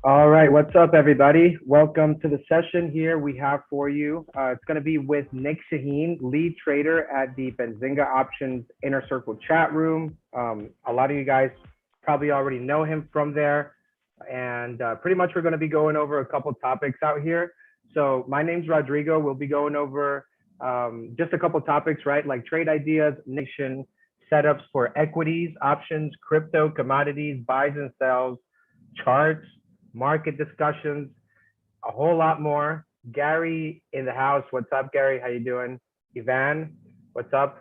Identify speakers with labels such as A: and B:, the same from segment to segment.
A: All right, what's up, everybody? Welcome to the session here we have for you. It's going to be with Nic Chahine, lead trader at the Benzinga Options Inner Circle chat room. A lot of you guys probably already know him from there. And pretty much we're going to be going over a couple topics out here. So my name's Rodrigo. We'll be going over just a couple topics, right? Like trade ideas, nation setups for equities, options, crypto, commodities, buys and sells, charts, market discussions, a whole lot more. Gary in the house. What's up, Gary? How you doing? Ivan, what's up?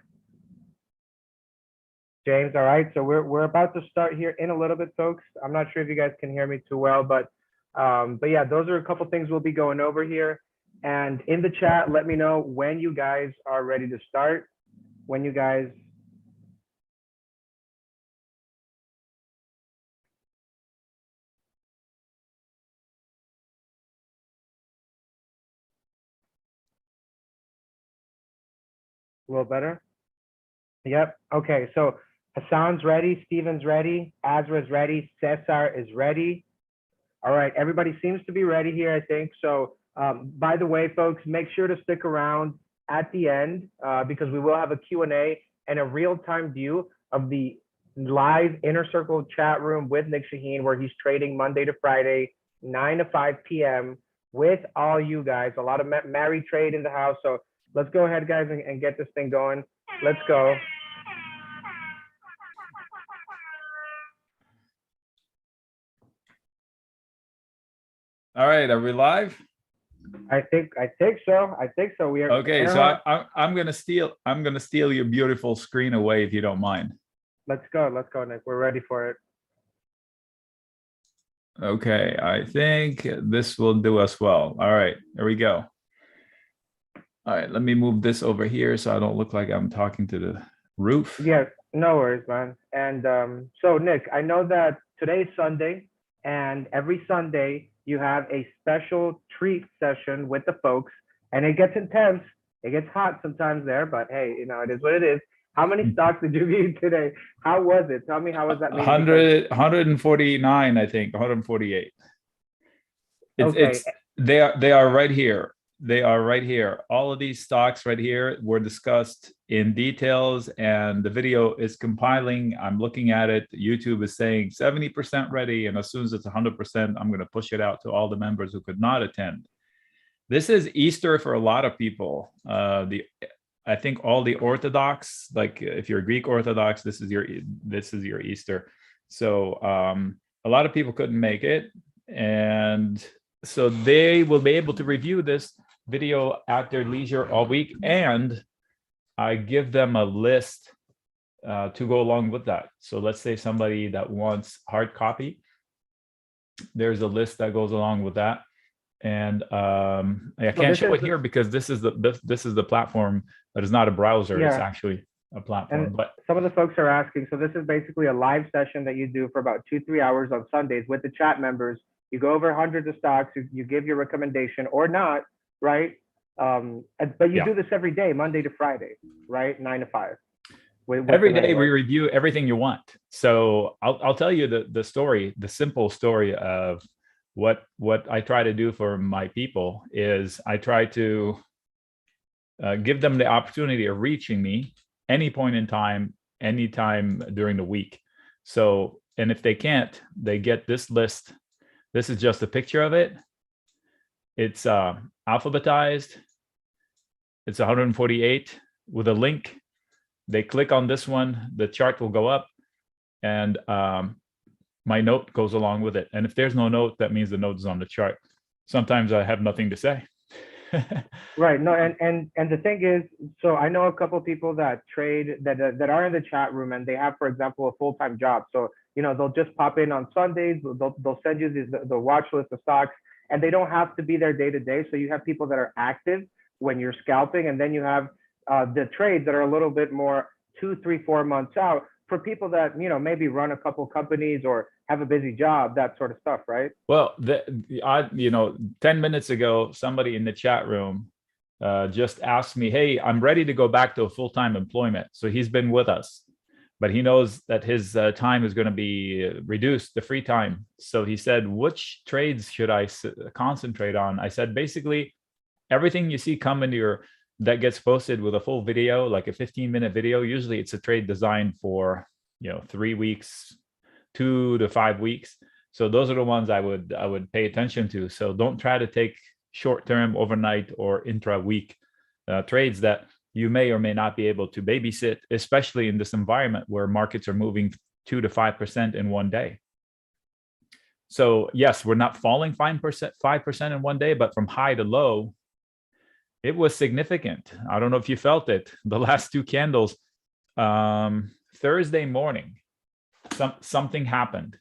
A: James, all right. So we're about to start here in a little bit, folks. I'm not sure if you guys can hear me too well, but yeah, those are a couple things we'll be going over here. And in the chat, let me know when you guys are ready to start. When you guys a little better. Yep. Okay. So Hassan's ready. Steven's ready. Azra's ready. Cesar is ready. All right. Everybody seems to be ready here, I think. So by the way, folks, make sure to stick around at the end because we will have a Q&A and a real-time view of the live Inner Circle chat room with Nic Chahine, where he's trading Monday to Friday, 9 to 5 p.m. with all you guys. A lot of married trade in the house. So let's go ahead, guys, and get this thing going. Let's go.
B: All right, are we live?
A: I think so. I think so. We are
B: okay. So I'm gonna steal your beautiful screen away if you don't mind.
A: Let's go, Nic. We're ready for it.
B: Okay, I think this will do us well. All right, there we go. All right, let me move this over here so I don't look like I'm talking to the roof.
A: Yes, no worries, man. And so Nic, I know that today's Sunday, and every Sunday you have a special treat session with the folks, and it gets intense. It gets hot sometimes there, but hey, you know, it is what it is. How many stocks did you read today? How was it? Tell me, how was that?
B: 149, I think, 148.
A: Okay.
B: They are right here. They are right here. All of these stocks right here were discussed in details, and the video is compiling. I'm looking at it. YouTube is saying 70% ready, and as soon as it's 100%, I'm going to push it out to all the members who could not attend. This is Easter for a lot of people. I think all the Orthodox, like if you're Greek Orthodox, this is your Easter. So a lot of people couldn't make it, and so they will be able to review this video at their leisure all week, and I give them a list to go along with that. So let's say somebody that wants hard copy, there's a list that goes along with that. And I can't show it here because this is the platform that is not a browser. Yeah. It's actually a platform.
A: And
B: but
A: some of the folks are asking, so this is basically a live session that you do for about 2-3 hours on Sundays with the chat members. You go over hundreds of stocks, you give your recommendation or not, right? But you do this every day, Monday to Friday, right? 9 to 5.
B: Every day we review everything you want. So I'll tell you the story, the simple story of what I try to do for my people is I try to give them the opportunity of reaching me any point in time, anytime during the week. So, and if they can't, they get this list. This is just a picture of it. It's alphabetized. It's 148 with a link. They click on this one, the chart will go up, and my note goes along with it. And if there's no note, that means the note is on the chart. Sometimes I have nothing to say.
A: Right. No, and the thing is, so I know a couple of people that trade that are in the chat room, and they have, for example, a full-time job. So they'll just pop in on Sundays. They'll send you the watch list of stocks, and they don't have to be there day to day. So you have people that are active when you're scalping, and then you have the trades that are a little bit more 2, 3, 4 months out for people that maybe run a couple companies or have a busy job, that sort of stuff, right?
B: Well, 10 minutes ago, somebody in the chat room just asked me, hey, I'm ready to go back to a full-time employment. So he's been with us, but he knows that his time is going to be reduced, the free time. So he said, which trades should I concentrate on? I said, basically, everything you see come into your that gets posted with a full video, like a 15-minute video. Usually it's a trade designed for 3 weeks, 2 to 5 weeks. So those are the ones I would pay attention to. So don't try to take short-term, overnight, or intra-week trades that you may or may not be able to babysit, especially in this environment where markets are moving 2 to 5% in one day. So yes, we're not falling 5% in one day, but from high to low, it was significant. I don't know if you felt it. The last two candles, Thursday morning, something happened,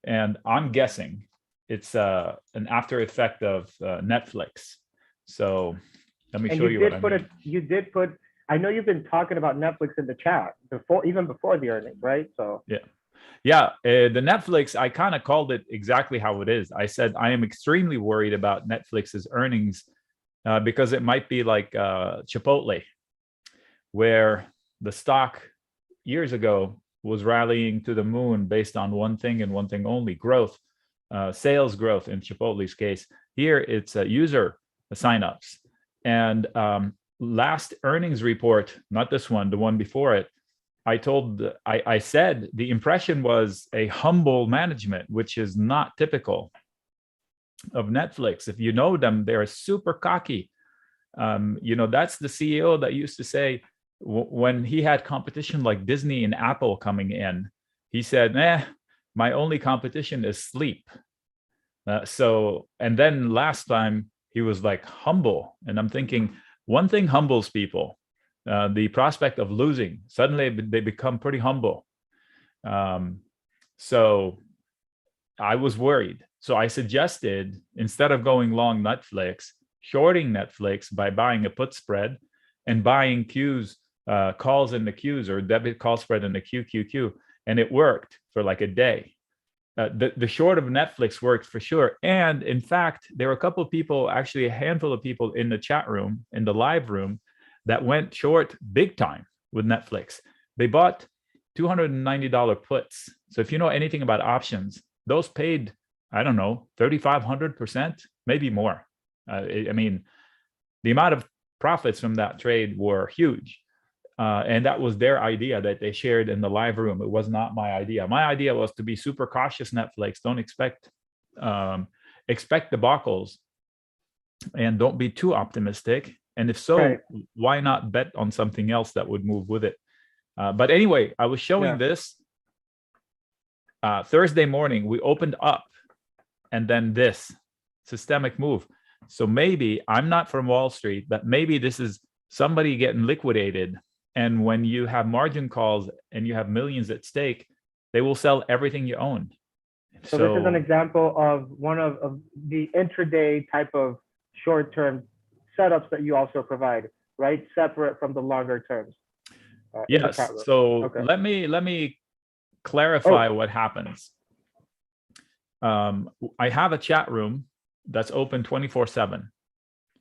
B: and I'm guessing it's an after effect of Netflix. So let me show you what I mean.
A: You did put. I know you've been talking about Netflix in the chat even before the earnings, right? So
B: yeah. The Netflix, I kind of called it exactly how it is. I said I am extremely worried about Netflix's earnings because it might be like Chipotle, where the stock years ago was rallying to the moon based on one thing and one thing only: growth, sales growth in Chipotle's case. Here it's user signups. And last earnings report, not this one, the one before it, I said the impression was a humble management, which is not typical of Netflix. If you know them, they're super cocky. That's the CEO that used to say, when he had competition like Disney and Apple coming in, he said, my only competition is sleep. And then last time he was like humble. And I'm thinking, one thing humbles people, the prospect of losing. Suddenly they become pretty humble. So I was worried. So I suggested, instead of going long Netflix, shorting Netflix by buying a put spread and buying Qs, calls in the Qs, or debit call spread in the QQQ. And it worked for like a day. The short of Netflix worked for sure. And in fact, there were a couple of people, actually a handful of people in the chat room, in the live room, that went short big time with Netflix. They bought $290 puts. So if you know anything about options, those paid, I don't know, 3,500%, maybe more. I mean, the amount of profits from that trade were huge. And that was their idea that they shared in the live room. It was not my idea. My idea was to be super cautious Netflix. Don't expect debacles, and don't be too optimistic. And if so, right, why not bet on something else that would move with it? But anyway, I was showing this Thursday morning. We opened up, and then this systemic move. So maybe, I'm not from Wall Street, but maybe this is somebody getting liquidated. And when you have margin calls and you have millions at stake, they will sell everything you own.
A: So this is an example of one of the intraday type of short-term setups that you also provide, right? Separate from the longer terms.
B: Yes. So let me clarify what happens. I have a chat room that's open 24/7.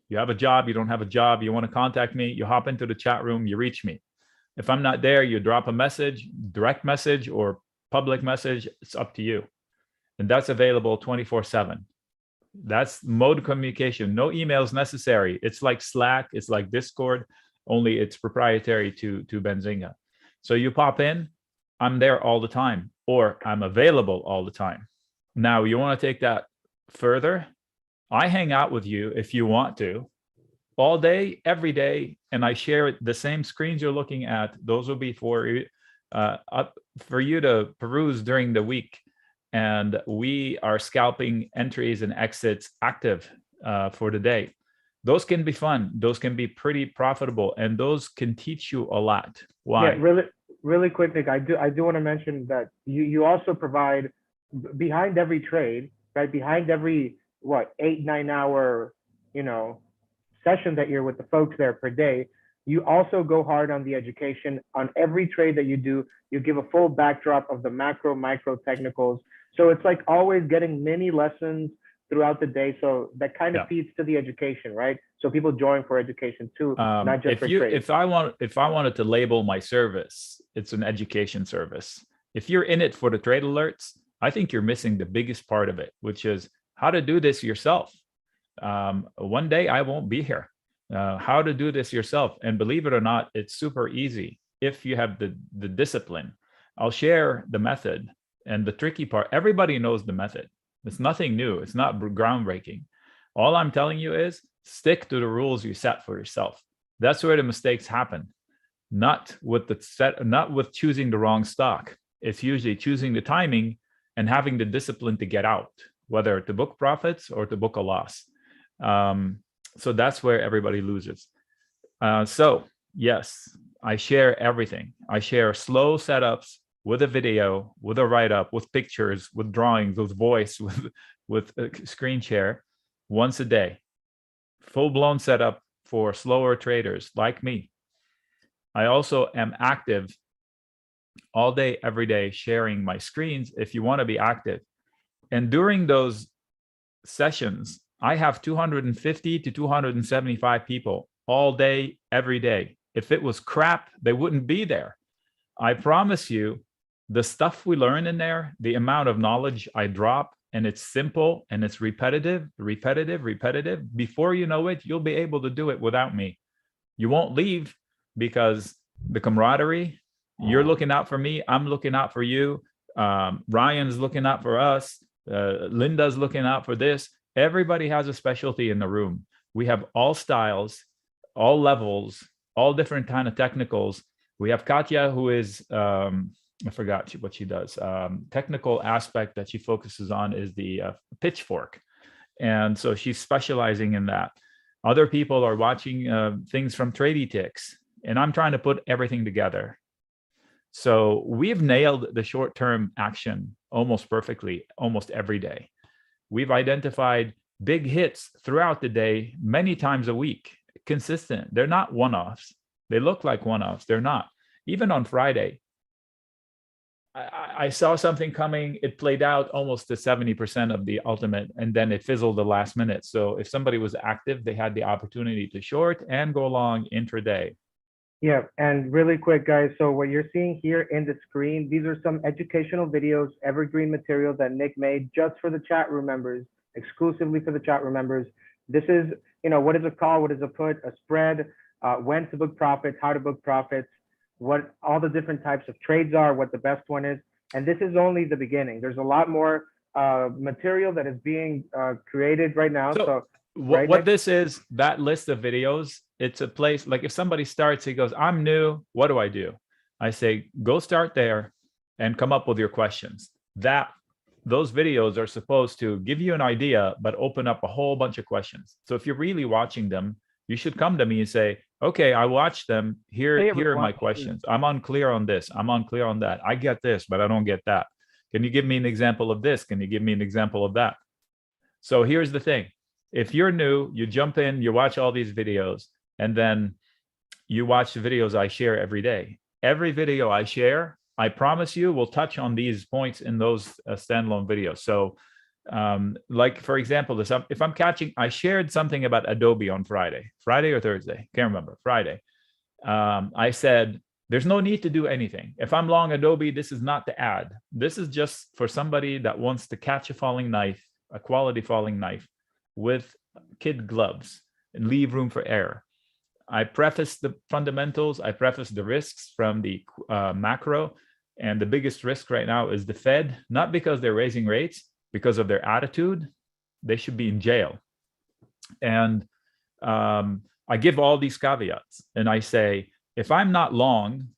B: You have a job, you don't have a job, you want to contact me, you hop into the chat room, you reach me. If I'm not there, you drop a message, direct message or public message, it's up to you. And that's available 24/7. That's mode communication. No emails necessary. It's like Slack, it's like Discord, only it's proprietary to Benzinga. So you pop in, I'm there all the time, or I'm available all the time. Now, you want to take that further? I hang out with you if you want to, all day, every day, and I share the same screens you're looking at. Those will be for you to peruse during the week. And we are scalping entries and exits active for the day. Those can be fun. Those can be pretty profitable, and those can teach you a lot. Why?
A: Yeah, really quick, Nick. I do want to mention that you also provide behind every trade, right? Behind every 8-9 hour session that you're with the folks there per day, you also go hard on the education. On every trade that you do, you give a full backdrop of the macro, micro technicals. So it's like always getting mini lessons throughout the day. So that kind of
B: Yeah.
A: feeds to the education, right? So people join for education too, not just for trade.
B: If I wanted to label my service, it's an education service. If you're in it for the trade alerts, I think you're missing the biggest part of it, which is how to do this yourself. One day I won't be here. How to do this yourself. And believe it or not, it's super easy if you have the discipline. I'll share the method, and the tricky part, everybody knows the method. It's nothing new. It's not groundbreaking. All I'm telling you is stick to the rules you set for yourself. That's where the mistakes happen. Not with choosing the wrong stock. It's usually choosing the timing and having the discipline to get out, whether to book profits or to book a loss. So that's where everybody loses. So yes, I share everything. I share slow setups with a video, with a write-up, with pictures, with drawings, with voice, with a screen share once a day. Full-blown setup for slower traders like me. I also am active all day, every day, sharing my screens if you want to be active. And during those sessions, I have 250 to 275 people all day, every day. If it was crap, they wouldn't be there. I promise you, the stuff we learn in there, the amount of knowledge I drop, and it's simple and it's repetitive. Before you know it, you'll be able to do it without me. You won't leave because the camaraderie, you're looking out for me, I'm looking out for you, Ryan's looking out for us, Linda's looking out for this. Everybody has a specialty in the room. We have all styles, all levels, all different kind of technicals. We have Katya, who is, I forgot what she does. Technical aspect that she focuses on is the pitchfork. And so she's specializing in that. Other people are watching things from Tradietics, and I'm trying to put everything together. So we've nailed the short-term action almost perfectly, almost every day. We've identified big hits throughout the day, many times a week, consistent. They're not one-offs. They look like one-offs. They're not. Even on Friday, I saw something coming. It played out almost to 70% of the ultimate, and then it fizzled the last minute. So if somebody was active, they had the opportunity to short and go long intraday.
A: Yeah, and really quick, guys. So what you're seeing here in the screen, these are some educational videos, evergreen material that Nic made just for the chat room members, exclusively for the chat room members. This is, what is a call, what is a put, a spread, when to book profits, how to book profits, what all the different types of trades are, what the best one is. And this is only the beginning. There's a lot more material that is being created right now. So
B: what this is, that list of videos, it's a place, like if somebody starts, he goes, I'm new, what do I do? I say, go start there and come up with your questions. Those videos are supposed to give you an idea, but open up a whole bunch of questions. So if you're really watching them, you should come to me and say, okay, I watched them. Here are my questions. I'm unclear on this. I'm unclear on that. I get this, but I don't get that. Can you give me an example of this? Can you give me an example of that? So here's the thing. If you're new, you jump in, you watch all these videos, and then you watch the videos I share every day. Every video I share, I promise you, will touch on these points in those standalone videos. So like, for example, if I'm catching, I shared something about Adobe on Friday or Thursday, can't remember, Friday. I said, there's no need to do anything. If I'm long Adobe, this is not to add. This is just for somebody that wants to catch a falling knife, a quality falling knife with kid gloves and leave room for error. I preface the fundamentals. I preface the risks from the macro. And the biggest risk right now is the Fed, not because they're raising rates, because of their attitude. They should be in jail. And I give all these caveats. And I say, if I'm not long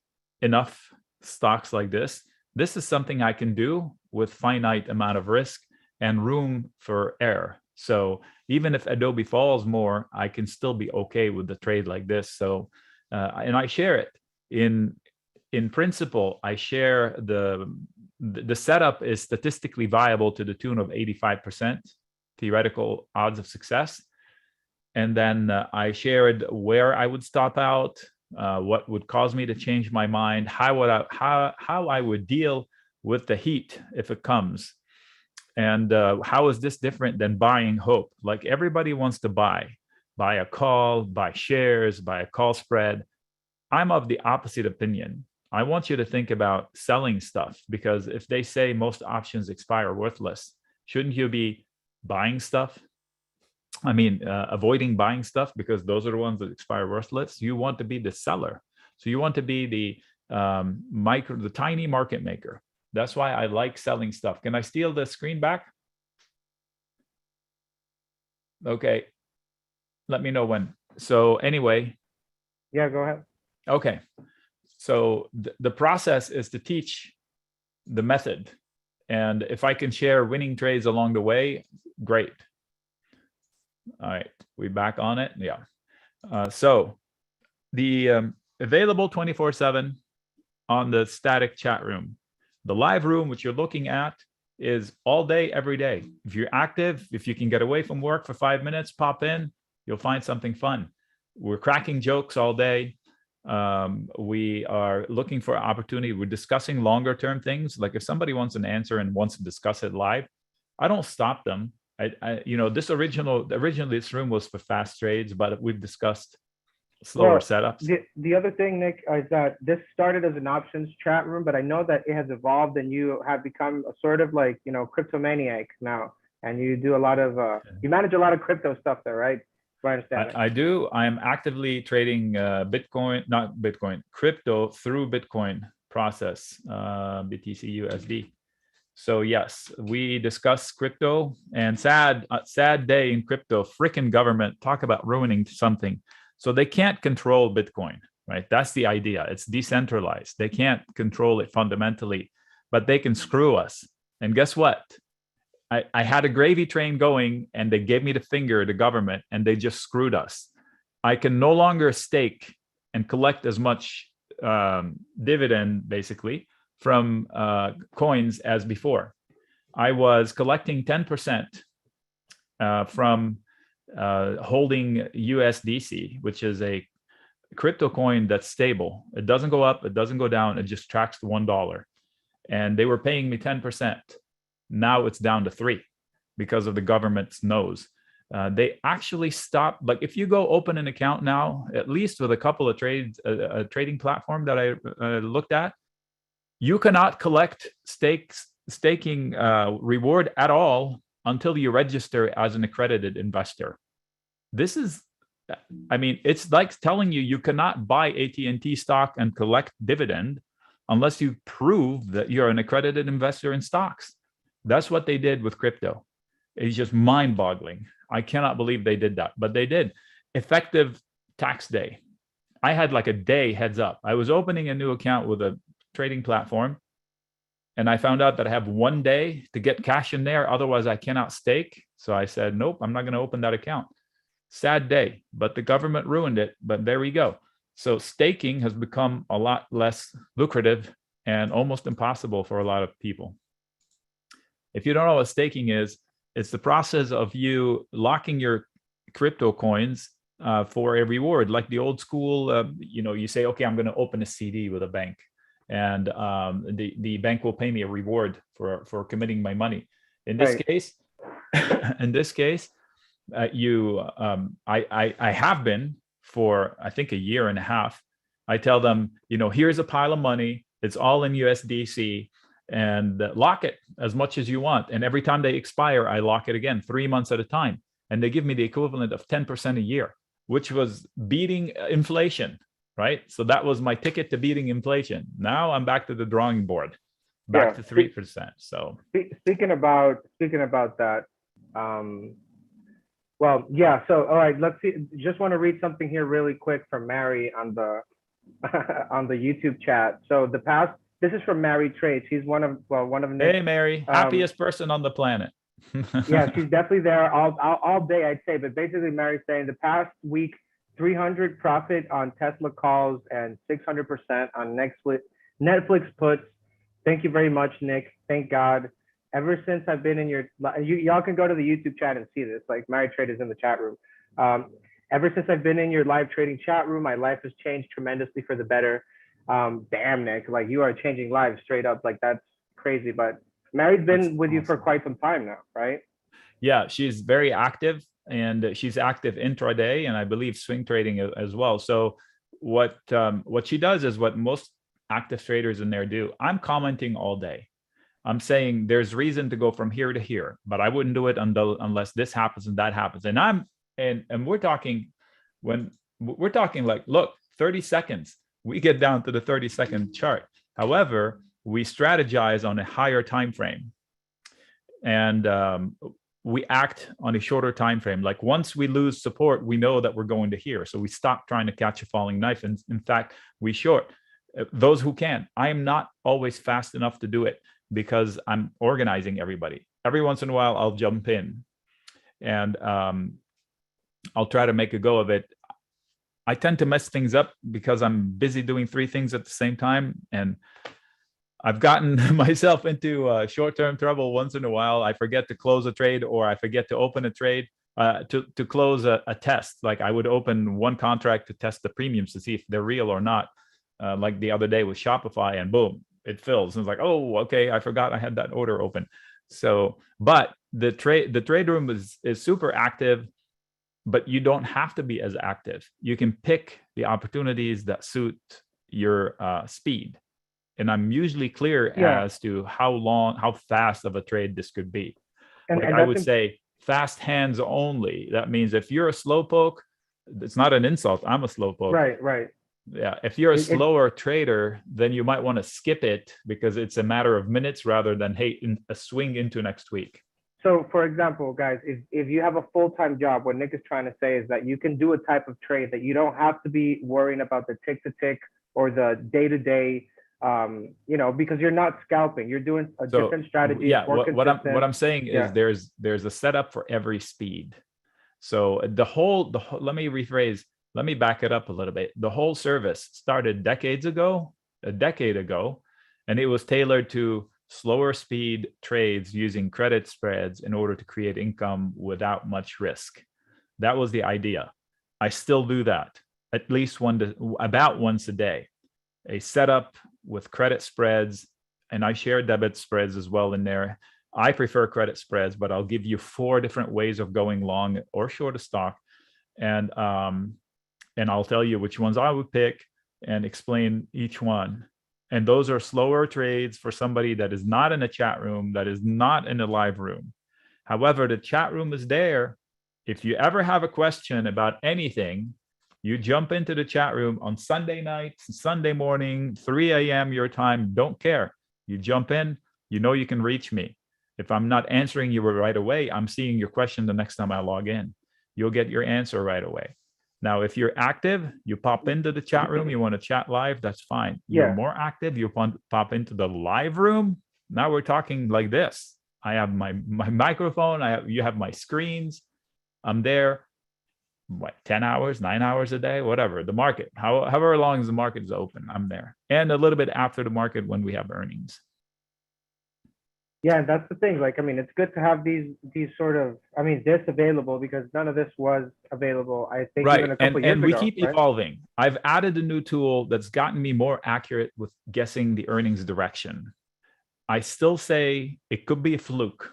B: enough stocks like this is something I can do with finite amount of risk and room for error. So even if Adobe falls more, I can still be okay with the trade like this. So, and I share it in principle. I share the setup is statistically viable to the tune of 85% theoretical odds of success. And then I shared where I would stop out, what would cause me to change my mind, how I would deal with the heat if it comes. And how is this different than buying hope? Like everybody wants to buy a call, buy shares, buy a call spread. I'm of the opposite opinion. I want you to think about selling stuff, because if they say most options expire worthless, shouldn't you be buying stuff? I mean, avoiding buying stuff, because those are the ones that expire worthless. You want to be the seller. So you want to be the tiny market maker. That's why I like selling stuff. Can I steal the screen back? Okay. Let me know when. So anyway.
A: Yeah, go ahead.
B: Okay. So the process is to teach the method. And if I can share winning trades along the way, great. All right, we back on it. Yeah. So the available 24/7 on the static chat room. The live room, which you're looking at, is all day, every day. If you're active, if you can get away from work for 5 minutes, pop in, you'll find something fun. We're cracking jokes all day. We are looking for opportunity. We're discussing longer term things. Like if somebody wants an answer and wants to discuss it live, I don't stop them. Originally this room was for fast trades, but we've discussed slower setups.
A: The other thing, Nick, is that this started as an options chat room, but I know that it has evolved and you have become a sort of like, cryptomaniac now. And you do a lot of, you manage a lot of crypto stuff there, right? Do I understand it?
B: I do. I am actively trading crypto through Bitcoin process, BTC USD. So yes, we discuss crypto, and sad day in crypto. Freaking government, talk about ruining something. So they can't control Bitcoin, right? That's the idea. It's decentralized. They can't control it fundamentally, but they can screw us. And guess what? I had a gravy train going, and they gave me the finger, the government, and they just screwed us. I can no longer stake and collect as much dividend, basically, from coins as before. I was collecting 10% from holding USDC, which is a crypto coin that's stable. It doesn't go up, it doesn't go down, it just tracks to $1. And they were paying me 10%. Now it's down to 3% because of the government's nose. They actually stopped. Like if you go open an account now, at least with a couple of trades, a trading platform that I looked at, you cannot collect staking reward at all until you register as an accredited investor. This is, I mean, it's like telling you cannot buy AT&T stock and collect dividend unless you prove that you're an accredited investor in stocks. That's what they did with crypto. It's just mind-boggling. I cannot believe they did that, but they did. Effective tax day. I had like a day heads up. I was opening a new account with a trading platform, and I found out that I have 1 day to get cash in there. Otherwise, I cannot stake. So I said, nope, I'm not going to open that account. Sad day, but the government ruined it. But there we go. So staking has become a lot less lucrative and almost impossible for a lot of people. If you don't know what staking is, it's the process of you locking your crypto coins for a reward, like the old school. You say, okay, I'm going to open a CD with a bank, and the bank will pay me a reward for committing my money. In this case, I have been for I think a year and a half. I tell them, here's a pile of money. It's all in USDC. And lock it as much as you want. And every time they expire, I lock it again 3 months at a time. And they give me the equivalent of 10% a year, which was beating inflation, right? So that was my ticket to beating inflation. Now I'm back to the drawing board, back to 3%. So
A: speaking about that, well, yeah. So all right, let's see. Just want to read something here really quick from Mary on the on the YouTube chat. So this is from Mary Trades. She's one of
B: Hey, Mary, happiest person on the planet.
A: Yeah, she's definitely there all day, I'd say. But basically, Mary's saying the past week, 300 profit on Tesla calls and 600% on Netflix puts. Thank you very much, Nick. Thank God. Ever since I've been in y'all can go to the YouTube chat and see this. Like Mary Trade is in the chat room. Ever since I've been in your live trading chat room, my life has changed tremendously for the better. Damn, Nick, like you are changing lives straight up. Like that's crazy. But Mary's
B: That's
A: been with you for
B: awesome.
A: quite some time now, right?
B: Yeah, she's very active, and she's active intraday and I believe swing trading as well. So what she does is what most active traders in there do. I'm commenting all day. I'm saying there's reason to go from here to here, but I wouldn't do it unless this happens and that happens. And we're talking when we're talking like, look, 30 seconds. We get down to the 30-second chart. However, we strategize on a higher time frame, and we act on a shorter time frame. Like once we lose support, we know that we're going to here, so we stop trying to catch a falling knife. And in fact, we short those who can. I am not always fast enough to do it because I'm organizing everybody. Every once in a while, I'll jump in and I'll try to make a go of it. I tend to mess things up because I'm busy doing 3 things at the same time. And I've gotten myself into short-term trouble once in a while. I forget to close a trade, or I forget to open a trade to close a test. Like I would open one contract to test the premiums to see if they're real or not. Like the other day with Shopify, and boom, it fills. And it's like, oh, okay, I forgot I had that order open. So, but the trade room is super active, but you don't have to be as active. You can pick the opportunities that suit your speed. And I'm usually clear as to how fast of a trade this could be. And I would say fast hands only. That means if you're a slowpoke, it's not an insult. I'm a slowpoke.
A: Right.
B: Yeah. If you're a slower trader, then you might want to skip it because it's a matter of minutes rather than, hey, a swing into next week.
A: So, for example, guys, if you have a full-time job, what Nic is trying to say is that you can do a type of trade that you don't have to be worrying about the tick-to-tick or the day-to-day, because you're not scalping. You're doing a different strategy.
B: Yeah, what I'm saying is there's a setup for every speed. So let me rephrase. Let me back it up a little bit. The whole service started a decade ago, and it was tailored to slower speed trades using credit spreads in order to create income without much risk. That was the idea. I still do that at least about once a day. A setup with credit spreads, and I share debit spreads as well in there. I prefer credit spreads, but I'll give you 4 different ways of going long or short a stock, and I'll tell you which ones I would pick and explain each one. And those are slower trades for somebody that is not in a chat room, that is not in a live room. However, the chat room is there. If you ever have a question about anything, you jump into the chat room on Sunday night, Sunday morning, 3 a.m. your time, don't care. You jump in, you know you can reach me. If I'm not answering you right away, I'm seeing your question the next time I log in. You'll get your answer right away. Now, if you're active, you pop into the chat room, you want to chat live, that's fine. You're more active, you pop into the live room. Now we're talking like this. I have my microphone, you have my screens. I'm there, 10 hours, 9 hours a day, whatever. The market, however long as the market is open, I'm there. And a little bit after the market when we have earnings.
A: Yeah, that's the thing. Like, I mean, it's good to have these sort of, this available because none of this was available, I think, even a couple years ago. And
B: we keep evolving. I've added a new tool that's gotten me more accurate with guessing the earnings direction. I still say it could be a fluke.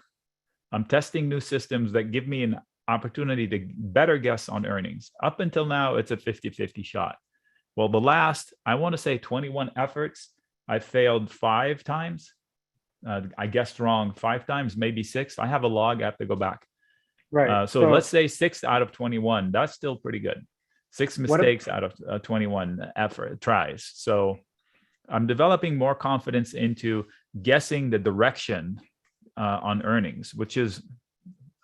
B: I'm testing new systems that give me an opportunity to better guess on earnings. Up until now, it's a 50-50 shot. Well, the last, I want to say 21 efforts, I failed 5 times. I guessed wrong 5 times, maybe 6. I have a log. I have to go back.
A: Right.
B: So let's say 6 out of 21. That's still pretty good. 6 mistakes out of 21 tries. So I'm developing more confidence into guessing the direction on earnings, which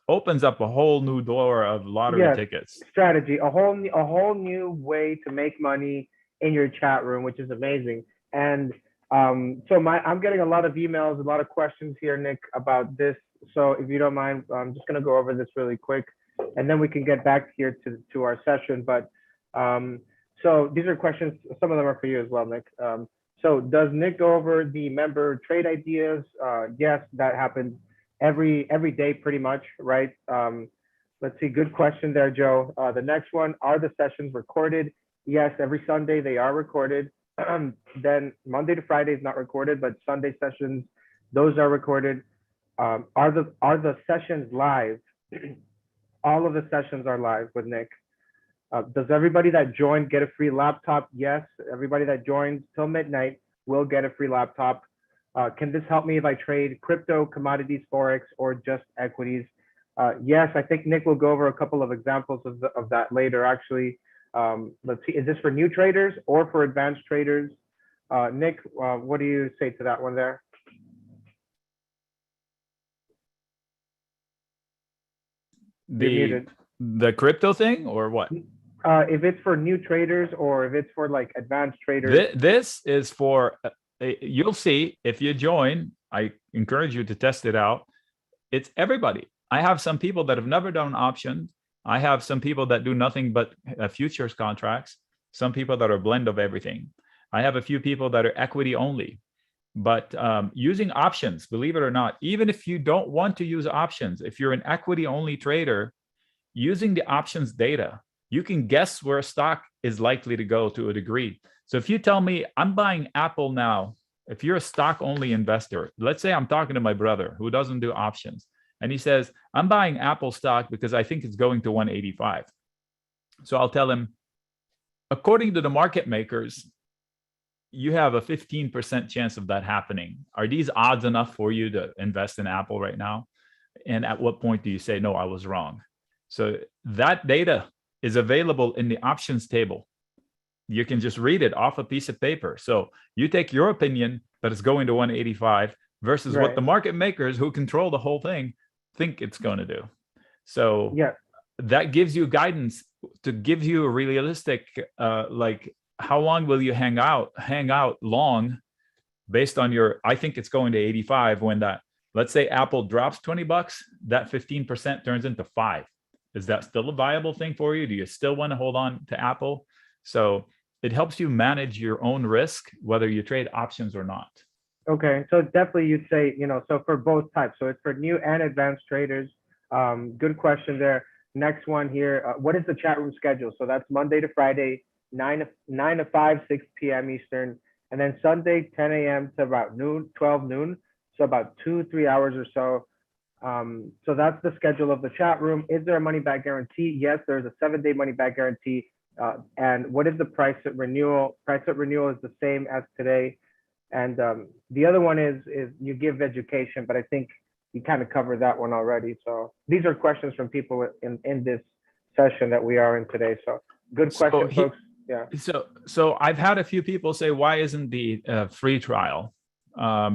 B: opens up a whole new door of lottery tickets.
A: Strategy, a whole new way to make money in your chat room, which is amazing. And I'm getting a lot of emails, a lot of questions here, Nic, about this. So if you don't mind, I'm just going to go over this really quick, and then we can get back here to our session. But so these are questions. Some of them are for you as well, Nic. So does Nic go over the member trade ideas? Yes, that happens every day pretty much, right? Let's see, good question there, Joe. The next one, are the sessions recorded? Yes, every Sunday they are recorded. Then Monday to Friday is not recorded, but Sunday sessions Those are recorded. Are the sessions live? All of the sessions are live with Nic. Does everybody that joined get a free laptop? Yes. Everybody that joins till midnight will get a free laptop. Can this help me if I trade crypto, commodities, forex, or just equities? Yes, I think Nic will go over a couple of examples of that later. Actually, let's see. Is this for new traders or for advanced traders? Nic, what do you say to that one there?
B: The crypto thing or what?
A: If it's for new traders or if it's for like advanced traders.
B: This is for, you'll see if you join, I encourage you to test it out. It's everybody. I have some people that have never done options. I have some people that do nothing but futures contracts. Some people that are a blend of everything. I have a few people that are equity only. But using options, believe it or not, even if you don't want to use options, if you're an equity only trader, using the options data, you can guess where a stock is likely to go to a degree. So if you tell me I'm buying Apple now, if you're a stock only investor, let's say I'm talking to my brother who doesn't do options, and he says, I'm buying Apple stock because I think it's going to 185. So I'll tell him, according to the market makers, you have a 15% chance of that happening. Are these odds enough for you to invest in Apple right now? And at what point do you say, no, I was wrong? So that data is available in the options table. You can just read it off a piece of paper. So you take your opinion that it's going to 185 versus what the market makers who control the whole thing think it's going to do. So
A: yeah,
B: that gives you guidance to give you a realistic, like, how long will you hang out long based on your, I think it's going to 85 when that, let's say Apple drops $20, that 15% turns into 5. Is that still a viable thing for you? Do you still want to hold on to Apple? So it helps you manage your own risk, whether you trade options or not.
A: Okay, so definitely you'd say, so for both types. So it's for new and advanced traders. Good question there. Next one here. What is the chat room schedule? So that's Monday to Friday, 9 to 5, 6 p.m. Eastern. And then Sunday, 10 a.m. to about noon, 12 noon. So about 2-3 hours or so. So that's the schedule of the chat room. Is there a money back guarantee? Yes, there's a 7-day money back guarantee. And what is the price at renewal? Price at renewal is the same as today. And the other one is you give education, but I think you kind of covered that one already. So these are questions from people in this session that we are in today. So good question, folks. Yeah.
B: So I've had a few people say, why isn't the free trial?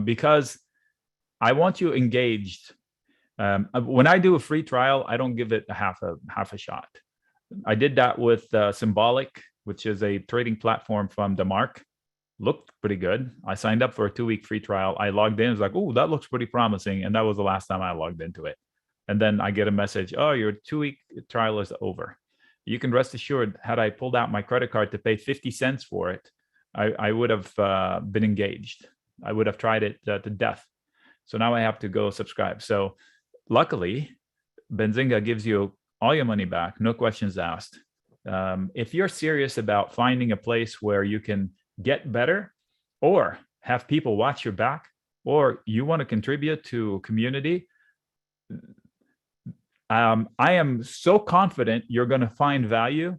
B: Because I want you engaged. When I do a free trial, I don't give it a half a shot. I did that with Symbolic, which is a trading platform from Denmark. Looked pretty good. I signed up for a 2-week free trial. I logged in. It was like, oh, that looks pretty promising. And that was the last time I logged into it. And then I get a message, oh, your 2-week trial is over. You can rest assured, had I pulled out my credit card to pay 50 cents for it, I would have been engaged. I would have tried it to death. So now I have to go subscribe. So luckily, Benzinga gives you all your money back, no questions asked. If you're serious about finding a place where you can get better or have people watch your back, or you want to contribute to a community, I am so confident you're going to find value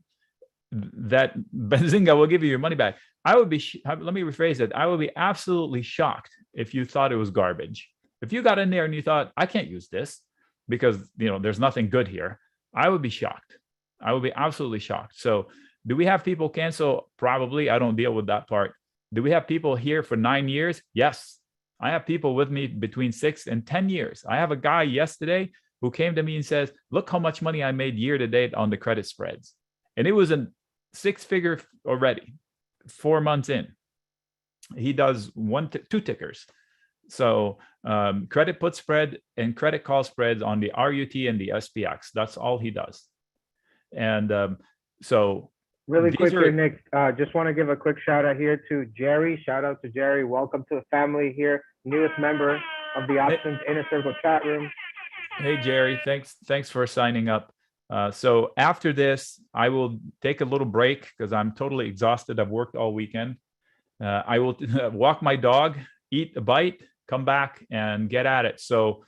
B: that Benzinga will give you your money back. I would be, let me rephrase it. I would be absolutely shocked if you thought it was garbage. If you got in there and you thought, I can't use this because, there's nothing good here, I would be shocked. I would be absolutely shocked. So do we have people cancel? Probably. I don't deal with that part. Do we have people here for 9 years? Yes. I have people with me between 6 and 10 years. I have a guy yesterday who came to me and says, look how much money I made year to date on the credit spreads. And it was a 6-figure already, 4 months in. He does 2 tickers. So credit put spread and credit call spreads on the RUT and the SPX. That's all he does. And so
A: really quick here, Nic, just want to give a quick shout out here to Jerry. Shout out to Jerry. Welcome to the family here. Newest member of the Options Inner Circle chat room.
B: Hey, Jerry, thanks for signing up. So after this, I will take a little break because I'm totally exhausted. I've worked all weekend. I will walk my dog, eat a bite, come back and get at it. So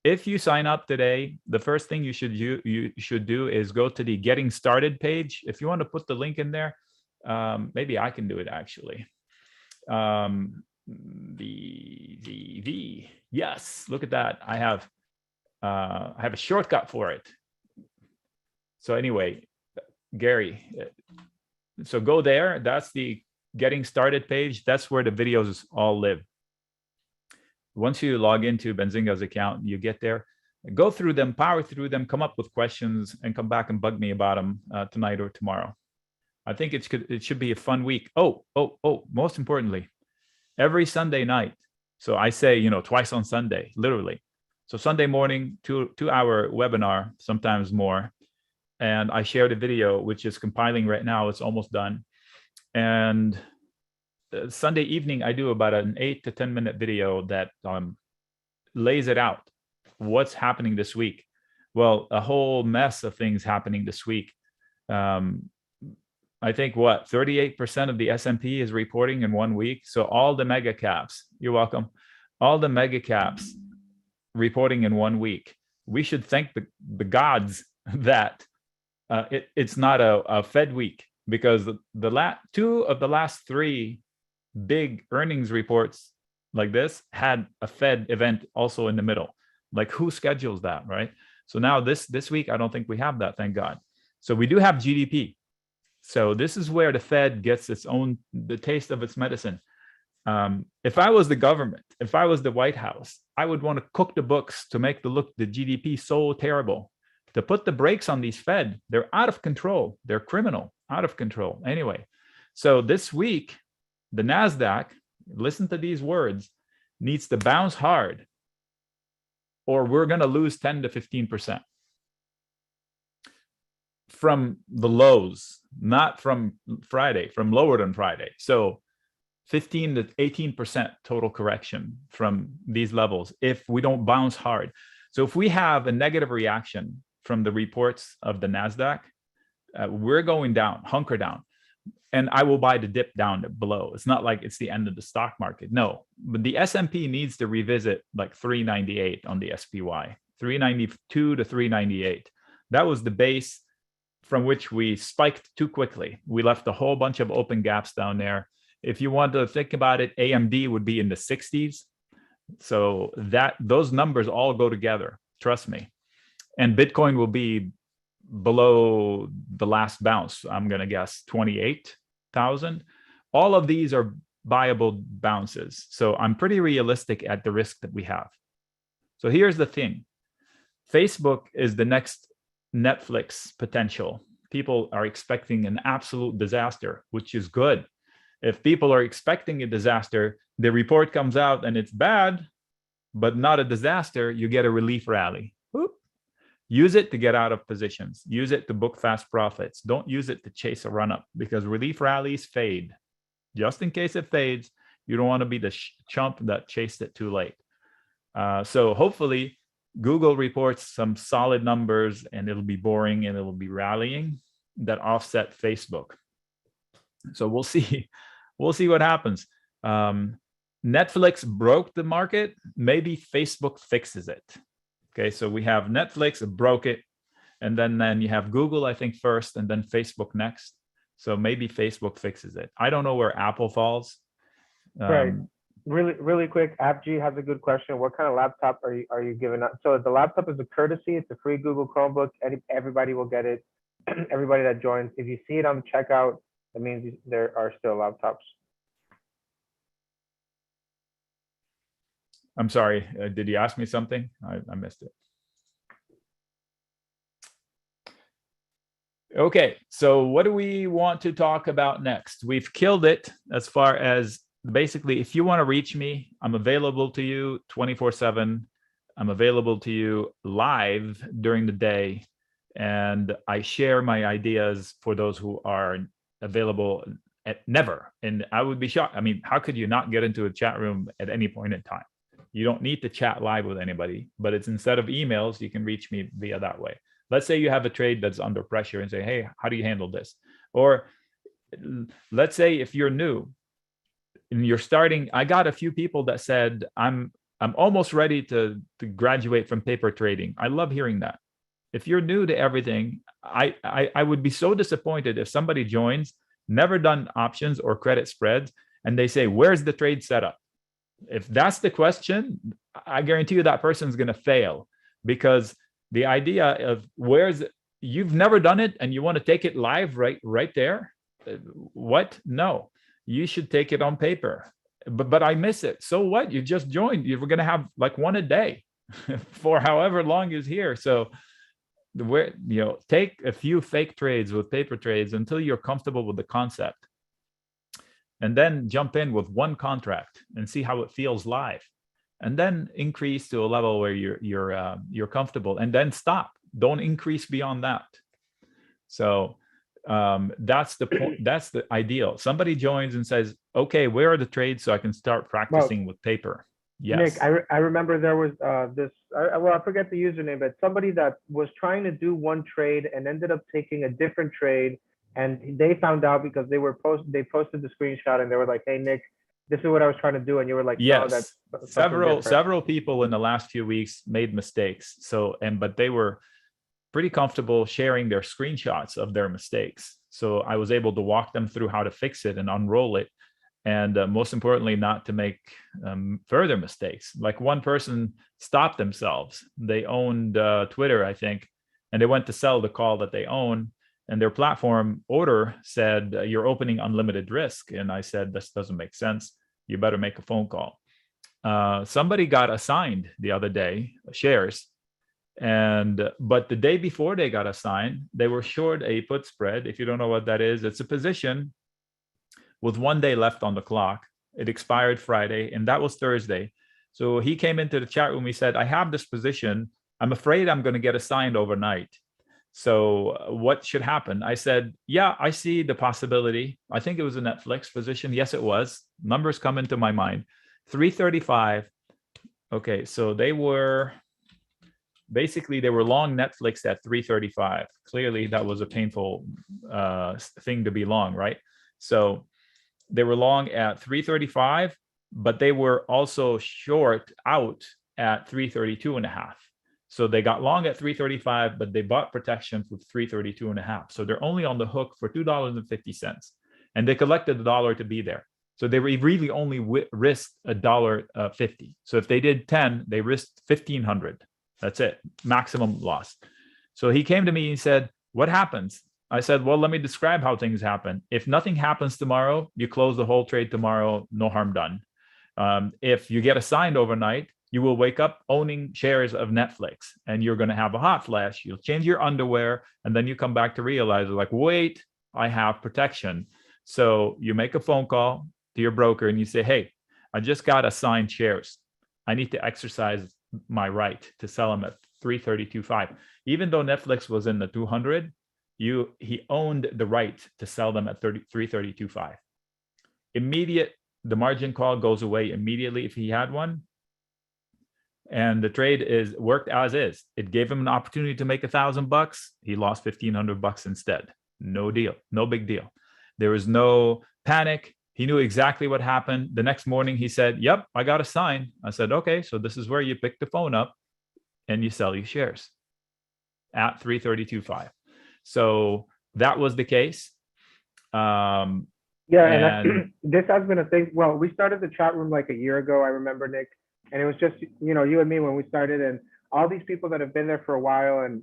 B: if you sign up today, the first thing you should do is go to the getting started page. If you want to put the link in there, maybe I can do it actually. Yes, look at that. I have a shortcut for it. So anyway, Gary, so go there. That's the getting started page. That's where the videos all live. Once you log into Benzinga's account, you get there, go through them, power through them, come up with questions, and come back and bug me about them tonight or tomorrow. I think it should be a fun week. Oh, most importantly, every Sunday night. So I say, twice on Sunday, literally. So Sunday morning, 2-hour webinar, sometimes more. And I shared a video, which is compiling right now. It's almost done. And Sunday evening, I do about an 8 to 10 minute video that lays it out. What's happening this week? Well, a whole mess of things happening this week. I think 38% of the S&P is reporting in 1 week. So all the mega caps, you're welcome. All the mega caps reporting in 1 week. We should thank the gods that it's not a Fed week, because the two of the last 3 big earnings reports like this had a Fed event also in the middle. Like, who schedules that, right? So now this week, I don't think we have that, thank God. So we do have GDP. So this is where the Fed gets the taste of its medicine. If I was the government, if I was the White House, I would want to cook the books to make the GDP so terrible, to put the brakes on these Fed. They're out of control. They're criminal, out of control. Anyway, so this week, the NASDAQ, listen to these words, needs to bounce hard, or we're going to lose 10 to 15% from the lows, not from Friday, from lower than Friday. So 15 to 18% total correction from these levels if we don't bounce hard. So if we have a negative reaction from the reports of the NASDAQ, we're going down, hunker down. And I will buy the dip down below. It's not like it's the end of the stock market. No, but the S&P needs to revisit like 398 on the SPY, 392 to 398. That was the base from which we spiked too quickly. We left a whole bunch of open gaps down there. If you want to think about it, AMD would be in the 60s. So those numbers all go together, trust me. And Bitcoin will be below the last bounce, I'm going to guess 28,000. All of these are viable bounces. So I'm pretty realistic at the risk that we have. So here's the thing. Facebook is the next Netflix potential. People are expecting an absolute disaster, which is good. If people are expecting a disaster, the report comes out and it's bad, but not a disaster, you get a relief rally. Whoop. Use it to get out of positions. Use it to book fast profits. Don't use it to chase a run up, because relief rallies fade. Just in case it fades, you don't want to be the chump that chased it too late. So hopefully Google reports some solid numbers and it'll be boring and it'll be rallying that offset Facebook. So we'll see. We'll see what happens. Netflix broke the market. Maybe Facebook fixes it. Okay, so we have Netflix broke it, and then you have Google, I think, first, and then Facebook next. So maybe Facebook fixes it. I don't know where Apple falls.
A: Right. Really quick, AppG has a good question. What kind of laptop are you giving up? So the laptop is a courtesy. It's a free Google Chromebook. Everybody will get it. Everybody that joins. If you see it on the checkout, that means there are still laptops.
B: I'm sorry, did you ask me something? I missed it. Okay, so what do we want to talk about next? We've killed it as far as basically, if you want to reach me, I'm available to you 24/7. I'm available to you live during the day, and I share my ideas for those who are available at never. And I would be shocked. I mean, how could you not get into a chat room at any point in time? You don't need to chat live with anybody, but it's instead of emails, you can reach me via that way. Let's say you have a trade that's under pressure and say, hey, how do you handle this? Or let's say if you're new and you're starting, I got a few people that said, I'm I'm almost ready to graduate from paper trading. I love hearing that. If you're new to everything, I would be so disappointed if somebody joins, never done options or credit spreads, and they say, where's the trade setup? If that's the question, I guarantee you that person's going to fail, because the idea of you've never done it and you want to take it live right there. What? No, you should take it on paper. But I miss it. So what? You just joined. You're going to have like one a day for however long is here. So take a few fake trades with paper trades until you're comfortable with the concept, and then jump in with one contract and see how it feels live, and then increase to a level where you're comfortable, and then stop. Don't increase beyond that. So that's the point. That's the ideal. Somebody joins and says, okay, where are the trades so I can start practicing with paper? Yes.
A: Nick, I remember there was I forget the username, but somebody that was trying to do one trade and ended up taking a different trade, and they found out because they posted the screenshot and they were like, hey Nick, this is what I was trying to do, and you were like,
B: yes,
A: no, that's
B: several people in the last few weeks made mistakes. But they were pretty comfortable sharing their screenshots of their mistakes. So I was able to walk them through how to fix it and unroll it. And most importantly, not to make further mistakes. Like one person stopped themselves. They owned Twitter, I think, and they went to sell the call that they own. And their platform order said, you're opening unlimited risk. And I said, this doesn't make sense. You better make a phone call. Somebody got assigned the other day, shares. But the day before they got assigned, they were short a put spread. If you don't know what that is, it's a position with 1 day left on the clock. It expired Friday, and that was Thursday. So he came into the chat room. He said, I have this position. I'm afraid I'm going to get assigned overnight. So what should happen? I said, yeah, I see the possibility. I think it was a Netflix position. Yes, it was. Numbers come into my mind. 335. Okay, so they were long Netflix at 335. Clearly, that was a painful thing to be long, right? So they were long at 335, but they were also short out at 332.5. So they got long at 335, but they bought protection with 332.5. So they're only on the hook for $2.50, and they collected $1 to be there. So they really only risked $1.50. So if they did 10, they risked 1,500. That's it, maximum loss. So he came to me and said, what happens? I said, well, let me describe how things happen. If nothing happens tomorrow, you close the whole trade tomorrow, no harm done. If you get assigned overnight, you will wake up owning shares of Netflix, and you're going to have a hot flash. You'll change your underwear, and then you come back to realize, like, wait, I have protection. So you make a phone call to your broker and you say, hey, I just got assigned shares. I need to exercise my right to sell them at 332.5. Even though Netflix was in the 200, he owned the right to sell them at 332.5. The margin call goes away immediately if he had one. And the trade worked as is. It gave him an opportunity to make $1,000. He lost $1,500 instead. No deal, no big deal. There was no panic. He knew exactly what happened. The next morning he said, yep, I got a sign. I said, okay, so this is where you pick the phone up and you sell your shares at 332.5. So that was the case.
A: And this has been a thing. Well, we started the chat room like a year ago, I remember, Nick, and it was just, you and me when we started, and all these people that have been there for a while, and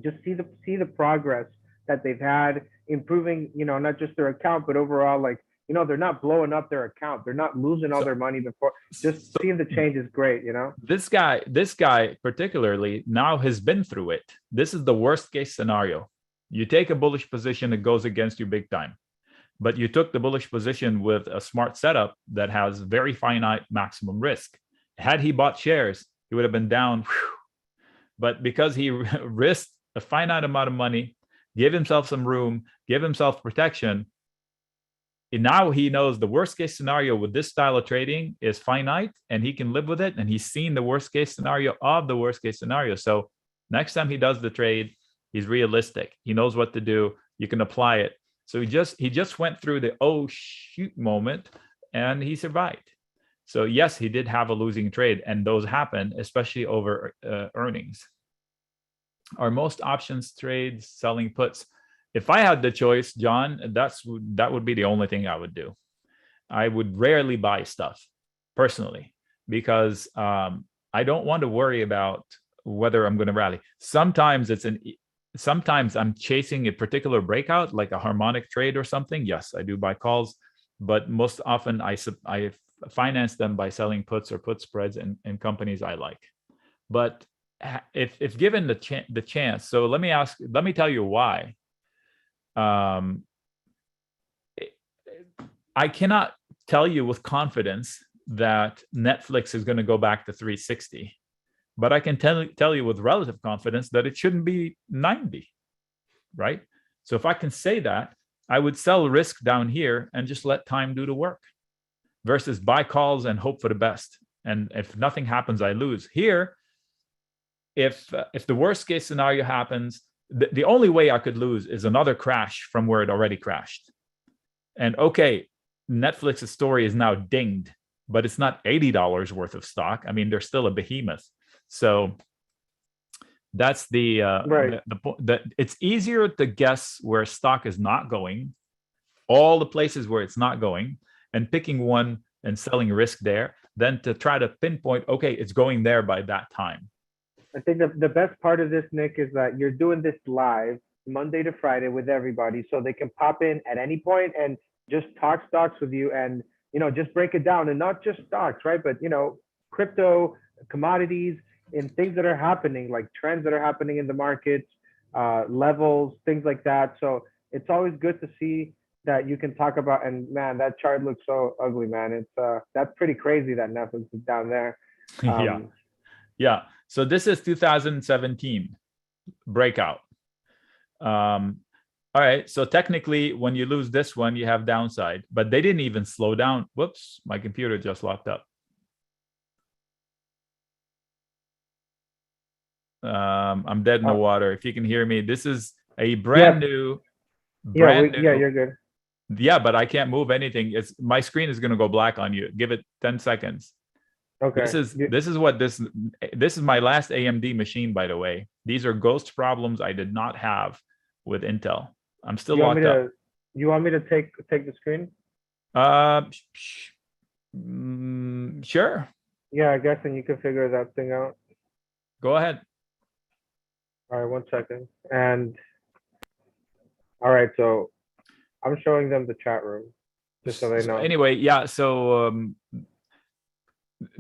A: just see the progress that they've had, improving, not just their account, but overall, like, they're not blowing up their account. They're not losing all their money before. Just seeing the change is great, This
B: guy particularly now has been through it. This is the worst case scenario. You take a bullish position that goes against you big time, but you took the bullish position with a smart setup that has very finite maximum risk. Had he bought shares, he would have been down. But because he risked a finite amount of money, gave himself some room, give himself protection, and now he knows the worst case scenario with this style of trading is finite, and he can live with it. And he's seen the worst case scenario of the worst case scenario. So next time he does the trade, he's realistic. He knows what to do. You can apply it. So he just went through the oh shoot moment, and he survived. So yes, he did have a losing trade, and those happen, especially over earnings. Are most options trades selling puts? If I had the choice, John, that would be the only thing I would do. I would rarely buy stuff personally because I don't want to worry about whether I'm going to rally. Sometimes I'm chasing a particular breakout, like a harmonic trade or something. Yes, I do buy calls, but most often I finance them by selling puts or put spreads in companies I like. But if given the chance, so let me tell you why. I cannot tell you with confidence that Netflix is going to go back to 360, but I can tell you with relative confidence that it shouldn't be 90, right? So if I can say that, I would sell risk down here and just let time do the work versus buy calls and hope for the best. And if nothing happens, I lose. Here, if the worst case scenario happens, the only way I could lose is another crash from where it already crashed. And okay, Netflix's story is now dinged, but it's not $80 worth of stock. I mean, they're still a behemoth. So that's
A: Right.
B: the point. That it's easier to guess where stock is not going, all the places where it's not going, and picking one and selling risk there, than to try to pinpoint, okay, it's going there by that time.
A: I think the best part of this, Nick, is that you're doing this live Monday to Friday with everybody, so they can pop in at any point and just talk stocks with you, and just break it down, and not just stocks, right? But crypto, commodities, and things that are happening, like trends that are happening in the markets, levels, things like that. So it's always good to see that you can talk about. And man, that chart looks so ugly, man. It's that's pretty crazy that Netflix is down there.
B: Yeah. Yeah. So this is 2017 breakout. All right. So technically, when you lose this one, you have downside, but they didn't even slow down. Whoops, my computer just locked up. I'm dead in the water. If you can hear me, this is a brand new.
A: Yeah, you're good.
B: Yeah, but I can't move anything. My screen is going to go black on you. Give it 10 seconds.
A: Okay.
B: This is my last AMD machine, by the way. These are ghost problems I did not have with Intel. I'm still locked up.
A: You want me to take the screen?
B: Sure.
A: Yeah, I guess, and you can figure that thing out.
B: Go ahead.
A: All right, 1 second. And all right, so I'm showing them the chat room just so they know.
B: Anyway, yeah. So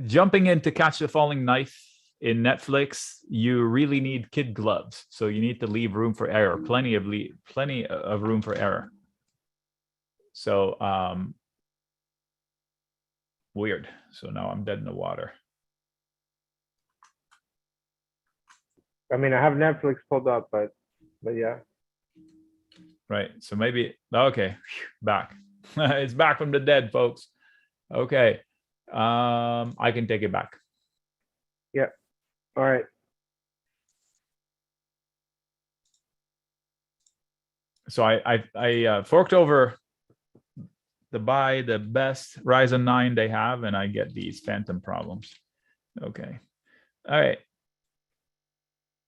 B: jumping in to catch the falling knife in Netflix, you really need kid gloves. So you need to leave room for error, plenty of room for error. So weird. So now I'm dead in the water.
A: I mean, I have Netflix pulled up, but yeah.
B: Right. So maybe, okay, back. It's back from the dead, folks. Okay. I can take it back.
A: Yeah. All right.
B: So I forked over to buy the best Ryzen 9 they have, and I get these phantom problems. Okay. All right.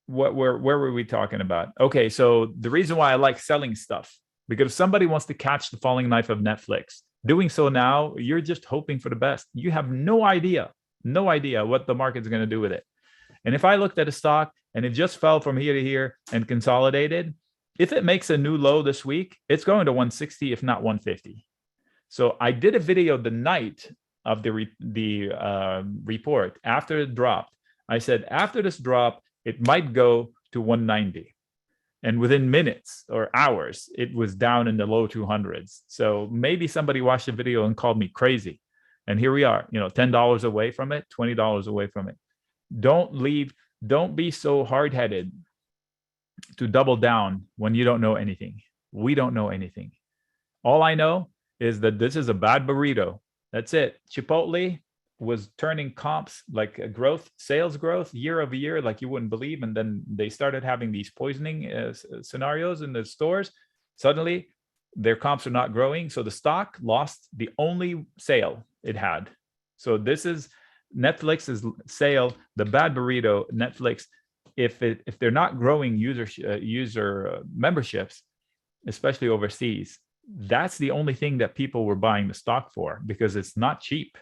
B: Where were we talking about? Okay, so the reason why I like selling stuff, because if somebody wants to catch the falling knife of Netflix, doing so now, you're just hoping for the best. You have no idea what the market's going to do with it. And if I looked at a stock and it just fell from here to here and consolidated, if it makes a new low this week, it's going to 160, if not 150. So I did a video the night of the report after it dropped. I said, after this drop, it might go to 190. And within minutes or hours, it was down in the low 200s. So maybe somebody watched the video and called me crazy. And here we are, $10 away from it, $20 away from it. Don't be so hard-headed to double down when you don't know anything. We don't know anything. All I know is that this is a bad burrito. That's it. Chipotle was turning comps like sales growth year over year, like you wouldn't believe. And then they started having these poisoning scenarios in the stores. Suddenly, their comps are not growing. So the stock lost the only sale it had. So this is Netflix's sale, the bad burrito. Netflix, if they're not growing user memberships, especially overseas, that's the only thing that people were buying the stock for, because it's not cheap.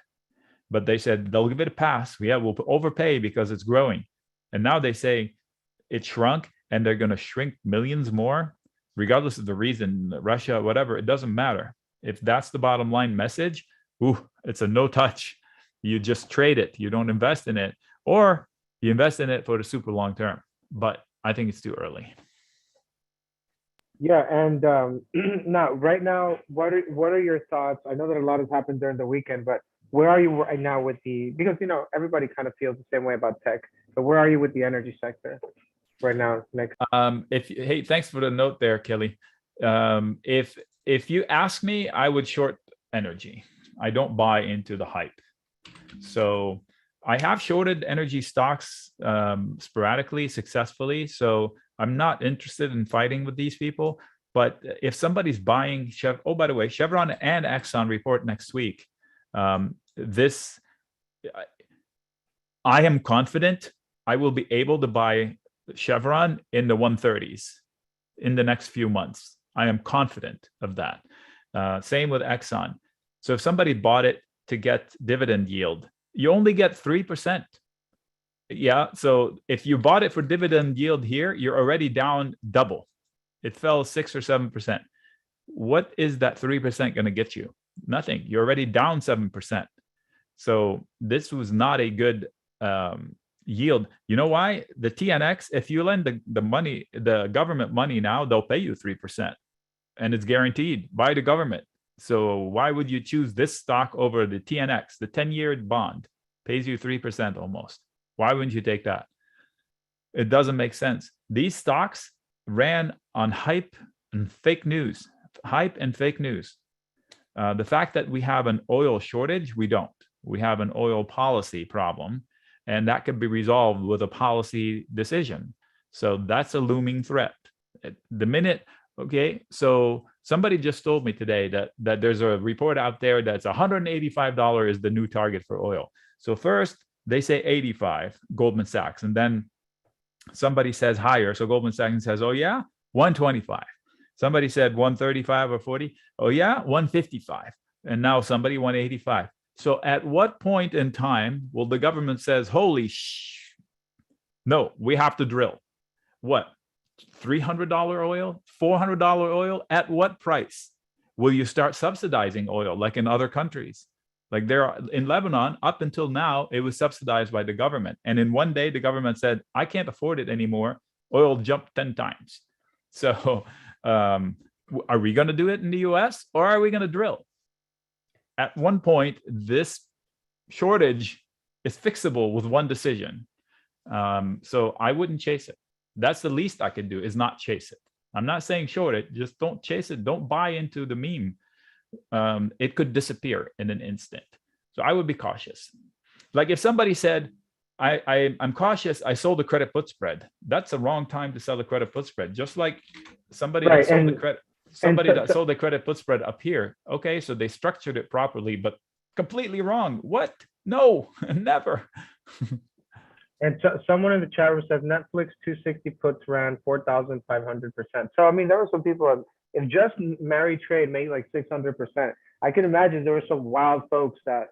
B: But they said they'll give it a pass. Yeah, we'll overpay because it's growing. And now they say it shrunk and they're going to shrink millions more, regardless of the reason, Russia, whatever, it doesn't matter. If that's the bottom line message, it's a no touch. You just trade it. You don't invest in it, or you invest in it for the super long term. But I think it's too early.
A: Yeah, and now, right now, what are your thoughts? I know that a lot has happened during the weekend, but where are you right now with because everybody kind of feels the same way about tech. So where are you with the energy sector right now, Nick?
B: Hey, thanks for the note there, Kelly. If you ask me, I would short energy. I don't buy into the hype. So I have shorted energy stocks sporadically, successfully. So I'm not interested in fighting with these people. But if somebody's buying by the way, Chevron and Exxon report next week. I am confident I will be able to buy Chevron in the 130s in the next few months. I am confident of that. Same with Exxon. So if somebody bought it to get dividend yield, you only get 3%. Yeah. So if you bought it for dividend yield here, you're already down double. It fell 6 or 7%. What is that 3% going to get you? Nothing. You're already down 7%. So this was not a good yield. You know why? The TNX, if you lend the money, the government money now, they'll pay you 3%. And it's guaranteed by the government. So why would you choose this stock over the TNX? The 10-year bond pays you 3% almost. Why wouldn't you take that? It doesn't make sense. These stocks ran on hype and fake news. The fact that we have an oil shortage, we don't. We have an oil policy problem, and that can be resolved with a policy decision. So that's a looming threat. The minute, okay, so somebody just told me today that there's a report out there that's $185 is the new target for oil. So first, they say 85, Goldman Sachs, and then somebody says higher. So Goldman Sachs says, oh yeah, 125. Somebody said 135 or 40. Oh yeah, 155. And now somebody 185. So at what point in time will the government says, no, we have to drill? What? $300 oil, $400 oil? At what price will you start subsidizing oil like in other countries? Like in Lebanon, up until now, it was subsidized by the government. And in one day, the government said, I can't afford it anymore. Oil jumped 10 times. So are we going to do it in the US, or are we going to drill? At one point, this shortage is fixable with one decision. So I wouldn't chase it. That's the least I could do, is not chase it. I'm not saying short it, just don't chase it. Don't buy into the meme. It could disappear in an instant. So I would be cautious. Like if somebody said, I'm cautious, I sold the credit put spread. That's a wrong time to sell the credit put spread. Just like somebody that sold the credit, sold the credit put spread up here. Okay, so they structured it properly, but completely wrong. What? No, never.
A: And so someone in the chat room says Netflix 260 puts ran 4,500%. So I mean, there were some people, if just Mary Trade made like 600%, I can imagine there were some wild folks that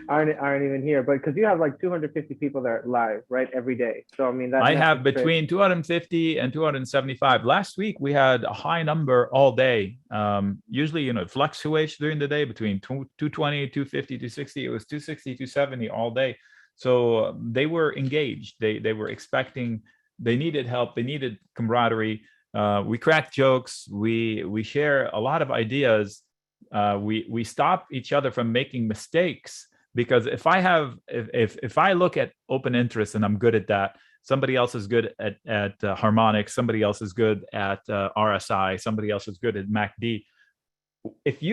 A: aren't even here. But because you have like 250 people that are live, right, every day. So I mean,
B: I have between 250 and 275. Last week we had a high number all day. Usually, it fluctuates during the day between 220, 250, 260. It was 260, 270 all day. So they were engaged. They were expecting. They needed help. They needed camaraderie. We crack jokes. We share a lot of ideas. We stop each other from making mistakes, because if I look at open interest and I'm good at that, somebody else is good at harmonics, somebody else is good at RSI, somebody else is good at MACD. If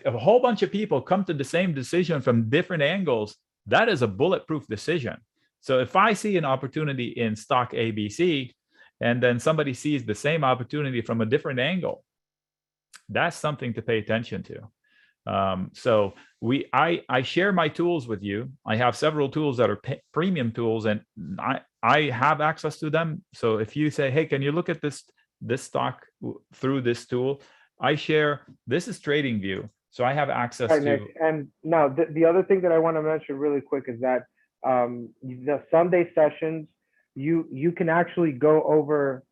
B: a whole bunch of people come to the same decision from different angles, that is a bulletproof decision. So if I see an opportunity in stock ABC, and then somebody sees the same opportunity from a different angle, that's something to pay attention to. So I share my tools with you. I have several tools that are premium tools, and I have access to them. So if you say, hey, can you look at this stock through this tool, I share. This is TradingView, so I have access
A: Right,
B: to.
A: Nick. And now the other thing that I want to mention really quick is that the Sunday sessions, you can actually go over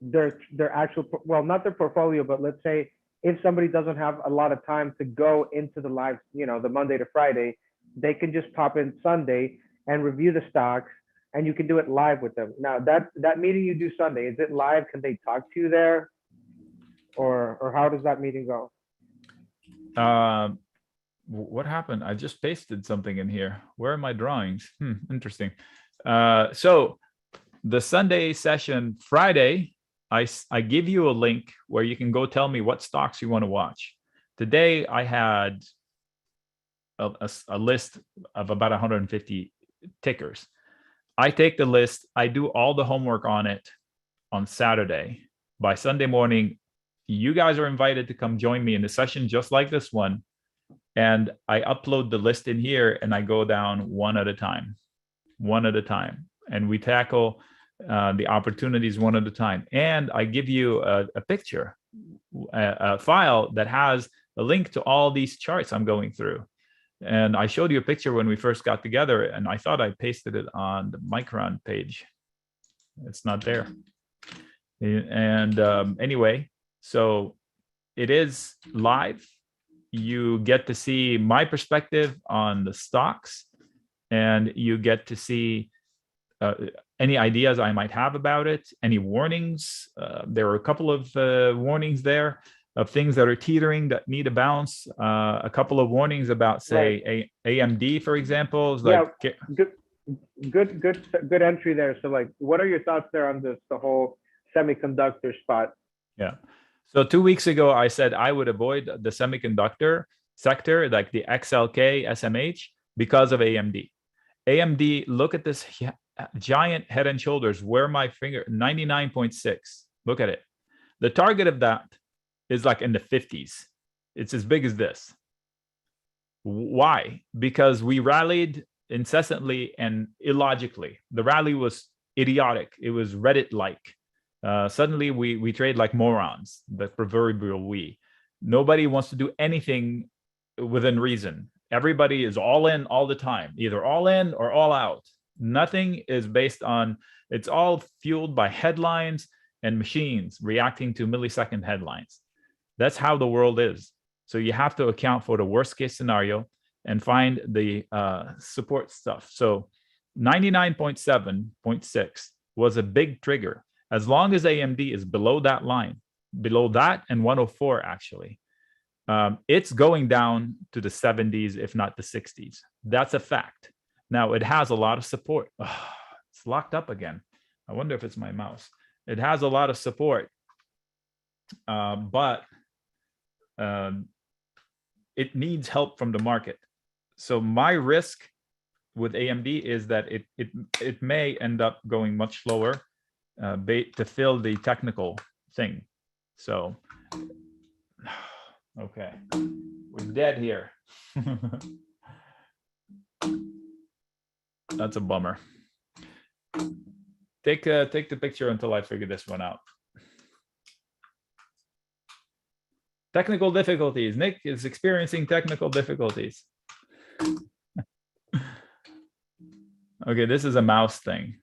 A: their actual, well, not their portfolio, but let's say if somebody doesn't have a lot of time to go into the live, the Monday to Friday, they can just pop in Sunday and review the stocks, and you can do it live with them. Now that meeting you do Sunday, is it live? Can they talk to you there, or how does that meeting go?
B: What happened? I just pasted something in here. Where are my drawings? Interesting. So the Sunday session, Friday, I give you a link where you can go tell me what stocks you want to watch. Today, I had a list of about 150 tickers. I take the list, I do all the homework on it on Saturday. By Sunday morning, you guys are invited to come join me in a session just like this one. And I upload the list in here and I go down one at a time. And we tackle the opportunities one at a time. And I give you a picture, a file that has a link to all these charts I'm going through. And I showed you a picture when we first got together, and I thought I pasted it on the Micron page. It's not there. And anyway, so it is live. You get to see my perspective on the stocks, and you get to see any ideas I might have about it, any warnings. There are a couple of warnings there of things that are teetering that need a bounce. A couple of warnings about, say, AMD, for example. Like,
A: yeah, good entry there. So, like, what are your thoughts there on the whole semiconductor spot?
B: Yeah. So 2 weeks ago, I said I would avoid the semiconductor sector, like the XLK, SMH, because of AMD. AMD, look at this giant head and shoulders. Where my finger, 99.6. Look at it. The target of that is like in the 50s. It's as big as this. Why? Because we rallied incessantly and illogically. The rally was idiotic. It was Reddit-like. Suddenly we trade like morons, the proverbial we. Nobody wants to do anything within reason. Everybody is all in all the time, either all in or all out. Nothing is based on, it's all fueled by headlines and machines reacting to millisecond headlines. That's how the world is. So you have to account for the worst case scenario and find the support stuff. So 99.7.6 was a big trigger. As long as AMD is below that line, below that and 104 actually, it's going down to the 70s, if not the 60s. That's a fact. Now, it has a lot of support. Oh, it's locked up again. I wonder if it's my mouse. It has a lot of support, but it needs help from the market. So my risk with AMD is that it may end up going much lower to fill the technical thing. So, okay, we're dead here. That's a bummer. Take the picture until I figure this one out. Technical difficulties. Nick is experiencing technical difficulties. Okay, this is a mouse thing.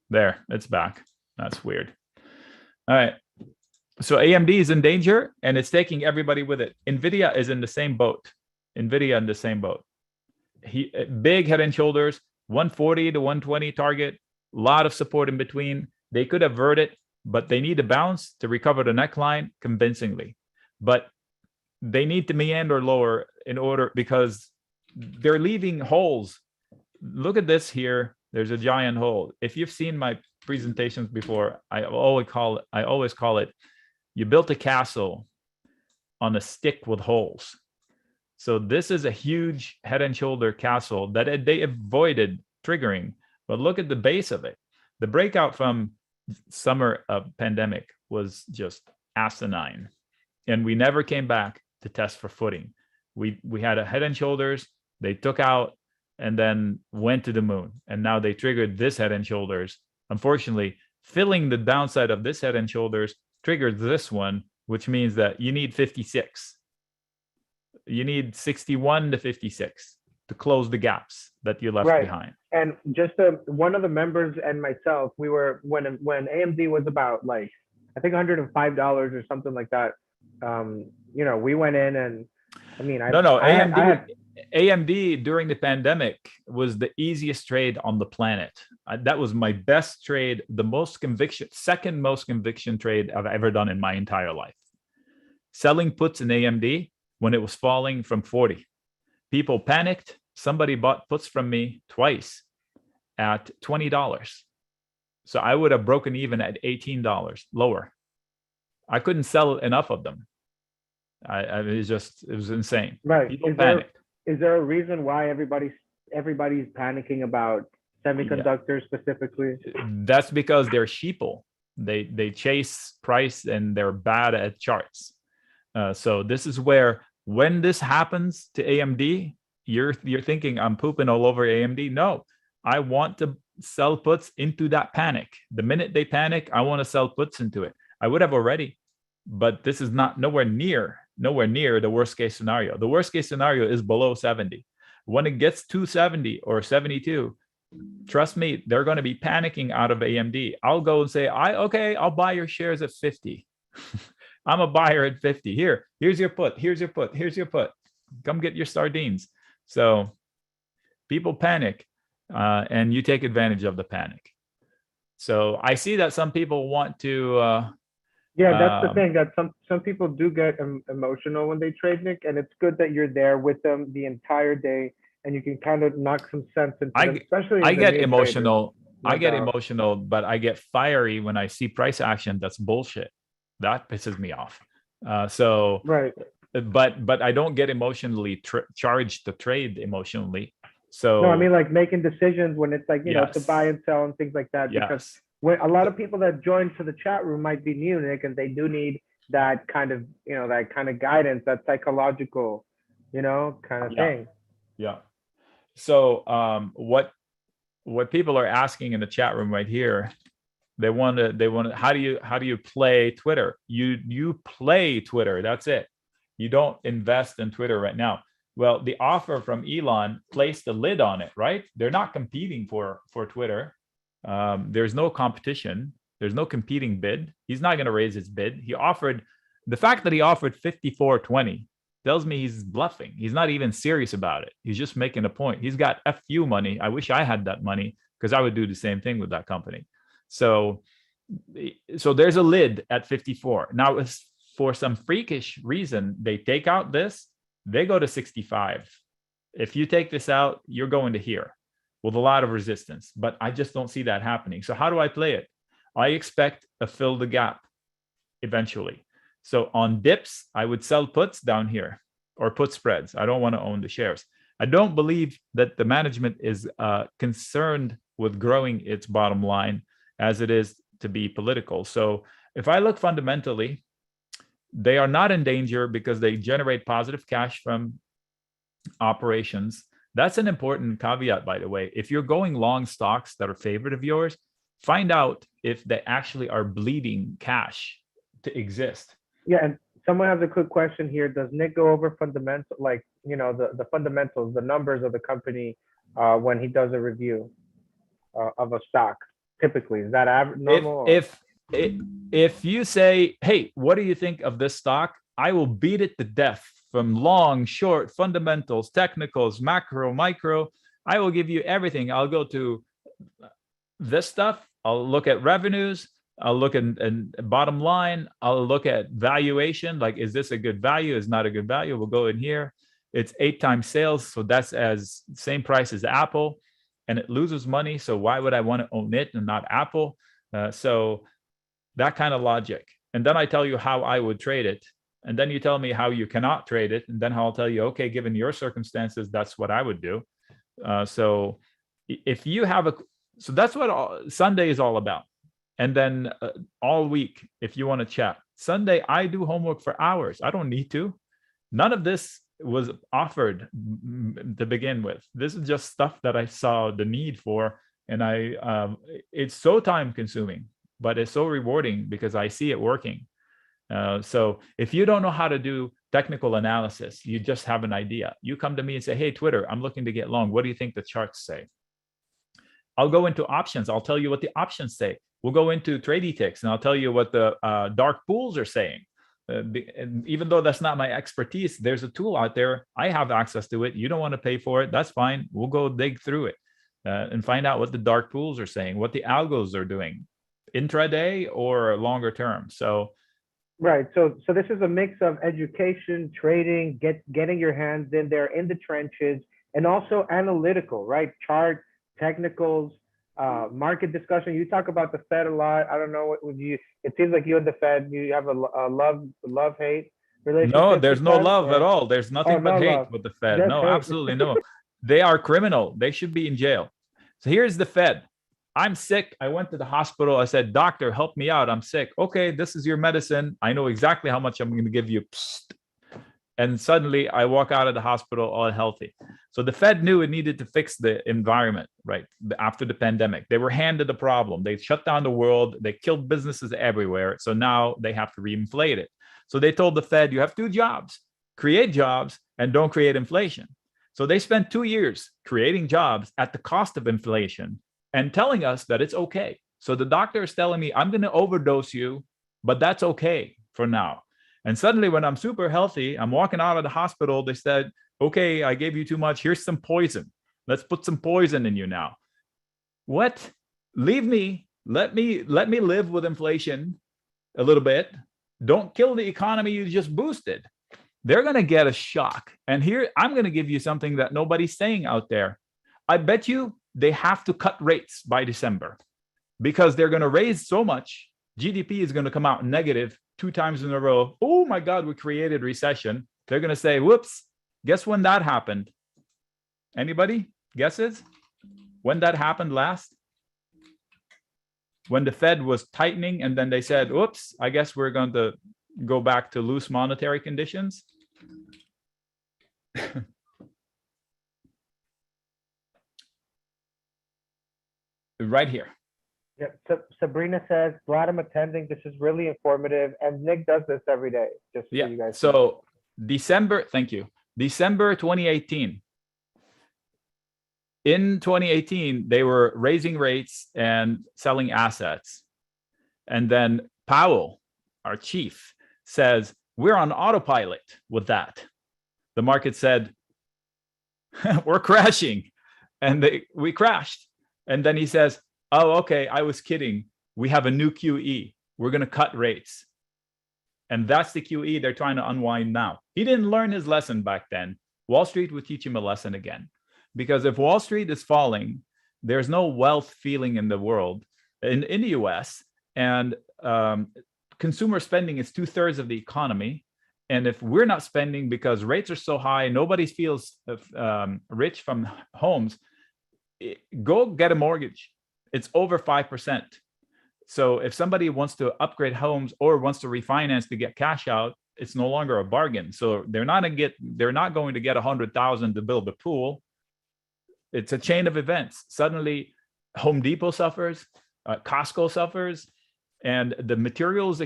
B: There, it's back. That's weird. All right. So AMD is in danger, and it's taking everybody with it. NVIDIA is in the same boat. NVIDIA in the same boat. Big head and shoulders, 140 to 120 target, a lot of support in between. They could avert it, but they need a bounce to recover the neckline convincingly. But they need to meander lower in order, because they're leaving holes. Look at this here. There's a giant hole. If you've seen my presentations before, I always call it, you built a castle on a stick with holes. So this is a huge head and shoulder castle that they avoided triggering. But look at the base of it. The breakout from summer of pandemic was just asinine, and we never came back to test for footing. We had a head and shoulders, they took out, and then went to the moon, and now they triggered this head and shoulders. Unfortunately, filling the downside of this head and shoulders triggered this one, which means that you need 56. You need 61 to 56 to close the gaps that you left behind.
A: And just one of the members and myself, we were when AMD was about like I think $105 or something like that. We went in and I mean,
B: AMD during the pandemic was the easiest trade on the planet. That was my best trade, the most conviction, second most conviction trade I've ever done in my entire life. Selling puts in AMD when it was falling from 40. People panicked. Somebody bought puts from me twice at $20. So I would have broken even at $18 lower. I couldn't sell enough of them. It was insane.
A: Right.
B: People panicked.
A: Is there a reason why everybody's panicking about semiconductors specifically?
B: That's because they're sheeple. They chase price and they're bad at charts. So this is where when this happens to AMD, you're thinking I'm pooping all over AMD. No, I want to sell puts into that panic. The minute they panic, I want to sell puts into it. I would have already, but this is nowhere near the worst case scenario. The worst case scenario is below 70. When it gets to 70 or 72, trust me, they're going to be panicking out of AMD. I'll go and say, I'll buy your shares at 50. I'm a buyer at 50. Here's your put. Here's your put. Here's your put. Come get your sardines. So people panic, and you take advantage of the panic. So I see that some people want to.
A: That's the thing, that some people do get emotional when they trade, Nick, and it's good that you're there with them the entire day, and you can kind of knock some sense into them. Especially
B: I get emotional. I get emotional, but I get fiery when I see price action that's bullshit. That pisses me off.
A: Right.
B: But I don't get emotionally charged to trade emotionally. So
A: no, I mean like making decisions when it's like to buy and sell and things like that. Because when a lot of people that join to the chat room might be new, Nick, and they do need that kind of guidance, that psychological, kind of thing.
B: Yeah. So what people are asking in the chat room right here, they want to how do you play Twitter? You play Twitter. That's it. You don't invest in Twitter right now. Well, the offer from Elon placed the lid on it, right? They're not competing for Twitter. There's no competition. There's no competing bid. He's not going to raise his bid. The fact that he offered $54.20 tells me he's bluffing. He's not even serious about it. He's just making a point. He's got FU money. I wish I had that money because I would do the same thing with that company. So there's a lid at 54. Now, if for some freakish reason they take out this, they go to 65. If you take this out, you're going to here with a lot of resistance, but I just don't see that happening. So how do I play it? I expect a fill the gap eventually. So on dips, I would sell puts down here or put spreads. I don't want to own the shares. I don't believe that the management is concerned with growing its bottom line as it is to be political. So if I look fundamentally, they are not in danger because they generate positive cash from operations. That's an important caveat, by the way. If you're going long stocks that are favorite of yours, find out if they actually are bleeding cash to exist.
A: Yeah, and someone has a quick question here. Does Nick go over fundamental, the fundamentals, the numbers of the company when he does a review of a stock? Typically, is that normal?
B: If you say, hey, what do you think of this stock? I will beat it to death from long, short, fundamentals, technicals, macro, micro. I will give you everything. I'll go to this stuff. I'll look at revenues. I'll look at bottom line. I'll look at valuation. Like, is this a good value? Is not a good value? We'll go in here. It's 8 times sales. So that's as same price as Apple, and it loses money. So why would I want to own it and not Apple? So that kind of logic. And then I tell you how I would trade it. And then you tell me how you cannot trade it. And then I'll tell you, okay, given your circumstances, that's what I would do. So if you have so that's what Sunday is all about. And then all week, if you want to chat. Sunday, I do homework for hours. I don't need to. None of this was offered to begin with. This is just stuff that I saw the need for, and it's so time consuming, but it's so rewarding because I see it working. So if you don't know how to do technical analysis, you just have an idea. You come to me and say, hey, Twitter, I'm looking to get long. What do you think the charts say? I'll go into options. I'll tell you what the options say. We'll go into trading ticks and I'll tell you what the dark pools are saying. And even though that's not my expertise, there's a tool out there. I have access to it. You don't want to pay for it. That's fine. We'll go dig through it and find out what the dark pools are saying, what the algos are doing, intraday or longer term. So
A: right. So this is a mix of education, trading, getting your hands in there in the trenches, and also analytical, right? Chart, technicals, market discussion. You talk about the Fed a lot. I don't know what would you. It seems like you and the Fed, you have a love hate relationship.
B: No, there's no love at
A: or,
B: all. There's nothing but
A: no
B: hate
A: love,
B: with the Fed.
A: just
B: No,
A: hate.
B: absolutely no. They are criminal. They should be in jail. So here's the Fed. I'm sick. I went to the hospital. I said, doctor, help me out. I'm sick. Okay, this is your medicine. I know exactly how much I'm going to give you. Psst. And suddenly I walk out of the hospital all healthy. So the Fed knew it needed to fix the environment, right? After the pandemic, they were handed the problem. They shut down the world. They killed businesses everywhere. So now they have to reinflate it. So they told the Fed, you have two jobs, create jobs and don't create inflation. So they spent 2 years creating jobs at the cost of inflation and telling us that it's okay. So the doctor is telling me, I'm going to overdose you, but that's okay for now. And suddenly when I'm super healthy, I'm walking out of the hospital, they said, okay, I gave you too much. Here's some poison. Let's put some poison in you now. What? Leave me. Let me live with inflation a little bit. Don't kill the economy you just boosted. They're going to get a shock. And here, I'm going to give you something that nobody's saying out there. I bet you they have to cut rates by December because they're going to raise so much. GDP is going to come out negative 2 times in a row. Oh my God, we created recession. They're going to say, whoops, guess when that happened? Anybody? Guesses? When that happened last? When the Fed was tightening and then they said, whoops, I guess we're going to go back to loose monetary conditions. Right here.
A: Yep. So Sabrina says, glad I'm attending. This is really informative. And Nick does this every day, just for you guys.
B: So December, thank you. December 2018. In 2018, they were raising rates and selling assets. And then Powell, our chief, says, we're on autopilot with that. The market said, we're crashing. And we crashed. And then he says, oh, okay, I was kidding. We have a new QE. We're going to cut rates. And that's the QE they're trying to unwind now. He didn't learn his lesson back then. Wall Street would teach him a lesson again. Because if Wall Street is falling, there's no wealth feeling in the world, in the US, and consumer spending is 2/3 of the economy. And if we're not spending because rates are so high, nobody feels rich from homes, go get a mortgage. It's over 5%. So if somebody wants to upgrade homes or wants to refinance to get cash out, it's no longer a bargain. So they're not going to get 100,000 to build a pool. It's a chain of events. Suddenly, Home Depot suffers, Costco suffers, and the materials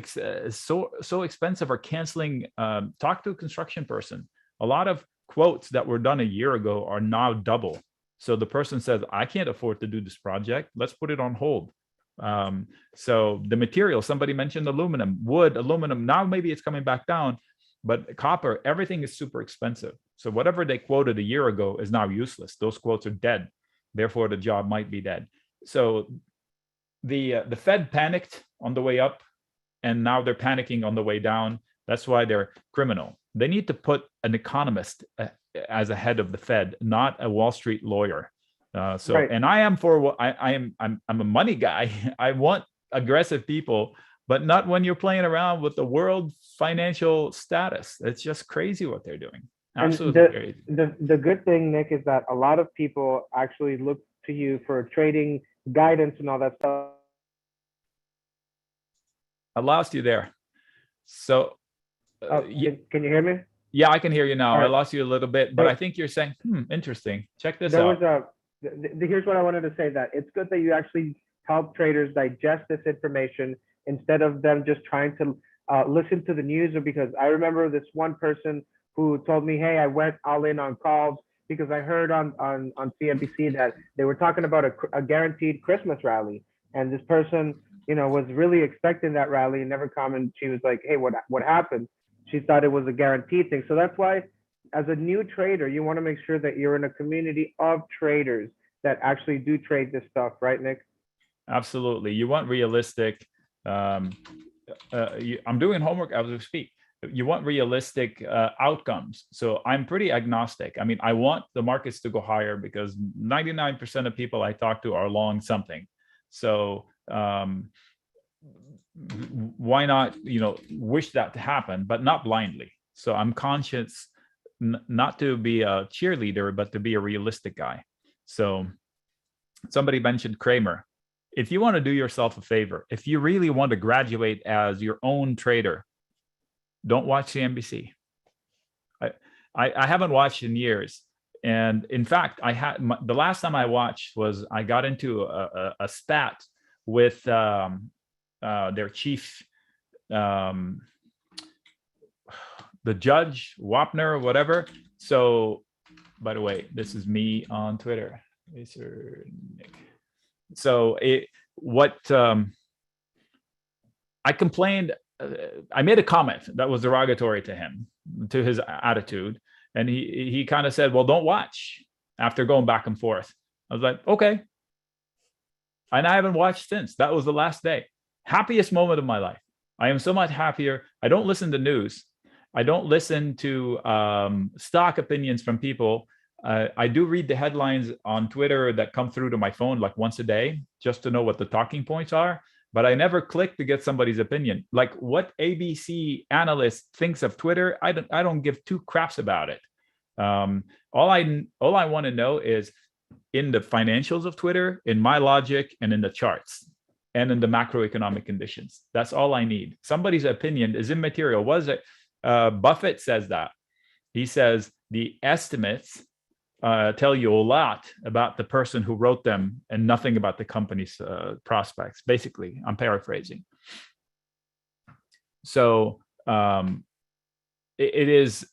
B: so expensive are canceling. Talk to a construction person. A lot of quotes that were done a year ago are now double. So the person says, I can't afford to do this project. Let's put it on hold. So the material, somebody mentioned aluminum, wood, aluminum. Now maybe it's coming back down, but copper, everything is super expensive. So whatever they quoted a year ago is now useless. Those quotes are dead. Therefore, the job might be dead. So the Fed panicked on the way up, and now they're panicking on the way down. That's why they're criminal. They need to put an economist as a head of the Fed, not a Wall Street lawyer. Right. And I am for I'm a money guy. I want aggressive people, but not when you're playing around with the world financial status. It's just crazy what they're doing. Absolutely crazy.
A: The good thing, Nick, is that a lot of people actually look to you for trading guidance and all that stuff.
B: I lost you there. So,
A: can you hear me?
B: yeah, I can hear you now.
A: All
B: I
A: right.
B: lost you a little bit, but I think you're saying, interesting. Check this
A: There was
B: out.
A: here's what I wanted to say, that it's good that you actually help traders digest this information instead of them just trying to listen to the news. Or because I remember this one person who told me, hey, I went all in on calls because I heard on CNBC that they were talking about a guaranteed Christmas rally. And this person, was really expecting that rally and never commented. She was like, hey, what happened? She thought it was a guaranteed thing. So that's why, as a new trader, you want to make sure that you're in a community of traders that actually do trade this stuff, right, Nick?
B: Absolutely. You want realistic. I'm doing homework as we speak. You want realistic outcomes. So I'm pretty agnostic. I mean, I want the markets to go higher because 99% of people I talk to are long something. So why not, wish that to happen, but not blindly. So I'm conscious not to be a cheerleader, but to be a realistic guy. So somebody mentioned Kramer. If you want to do yourself a favor, if you really want to graduate as your own trader, don't watch CNBC. I haven't watched in years. And in fact, the last time I watched was I got into a spat with their chief, the judge, Wapner, or whatever. So, by the way, this is me on Twitter. So I complained. I made a comment that was derogatory to him, to his attitude. And he kind of said, well, don't watch, after going back and forth. I was like, okay. And I haven't watched since. That was the last day. Happiest moment of my life. I am so much happier. I don't listen to news. I don't listen to stock opinions from people. I do read the headlines on Twitter that come through to my phone like once a day, just to know what the talking points are. But I never click to get somebody's opinion. Like what ABC analyst thinks of Twitter, I don't give two craps about it. All I want to know is in the financials of Twitter, in my logic, and in the charts, and in the macroeconomic conditions. That's all I need. Somebody's opinion is immaterial. Was it? Buffett says that. He says the estimates tell you a lot about the person who wrote them and nothing about the company's prospects. Basically, I'm paraphrasing. So it's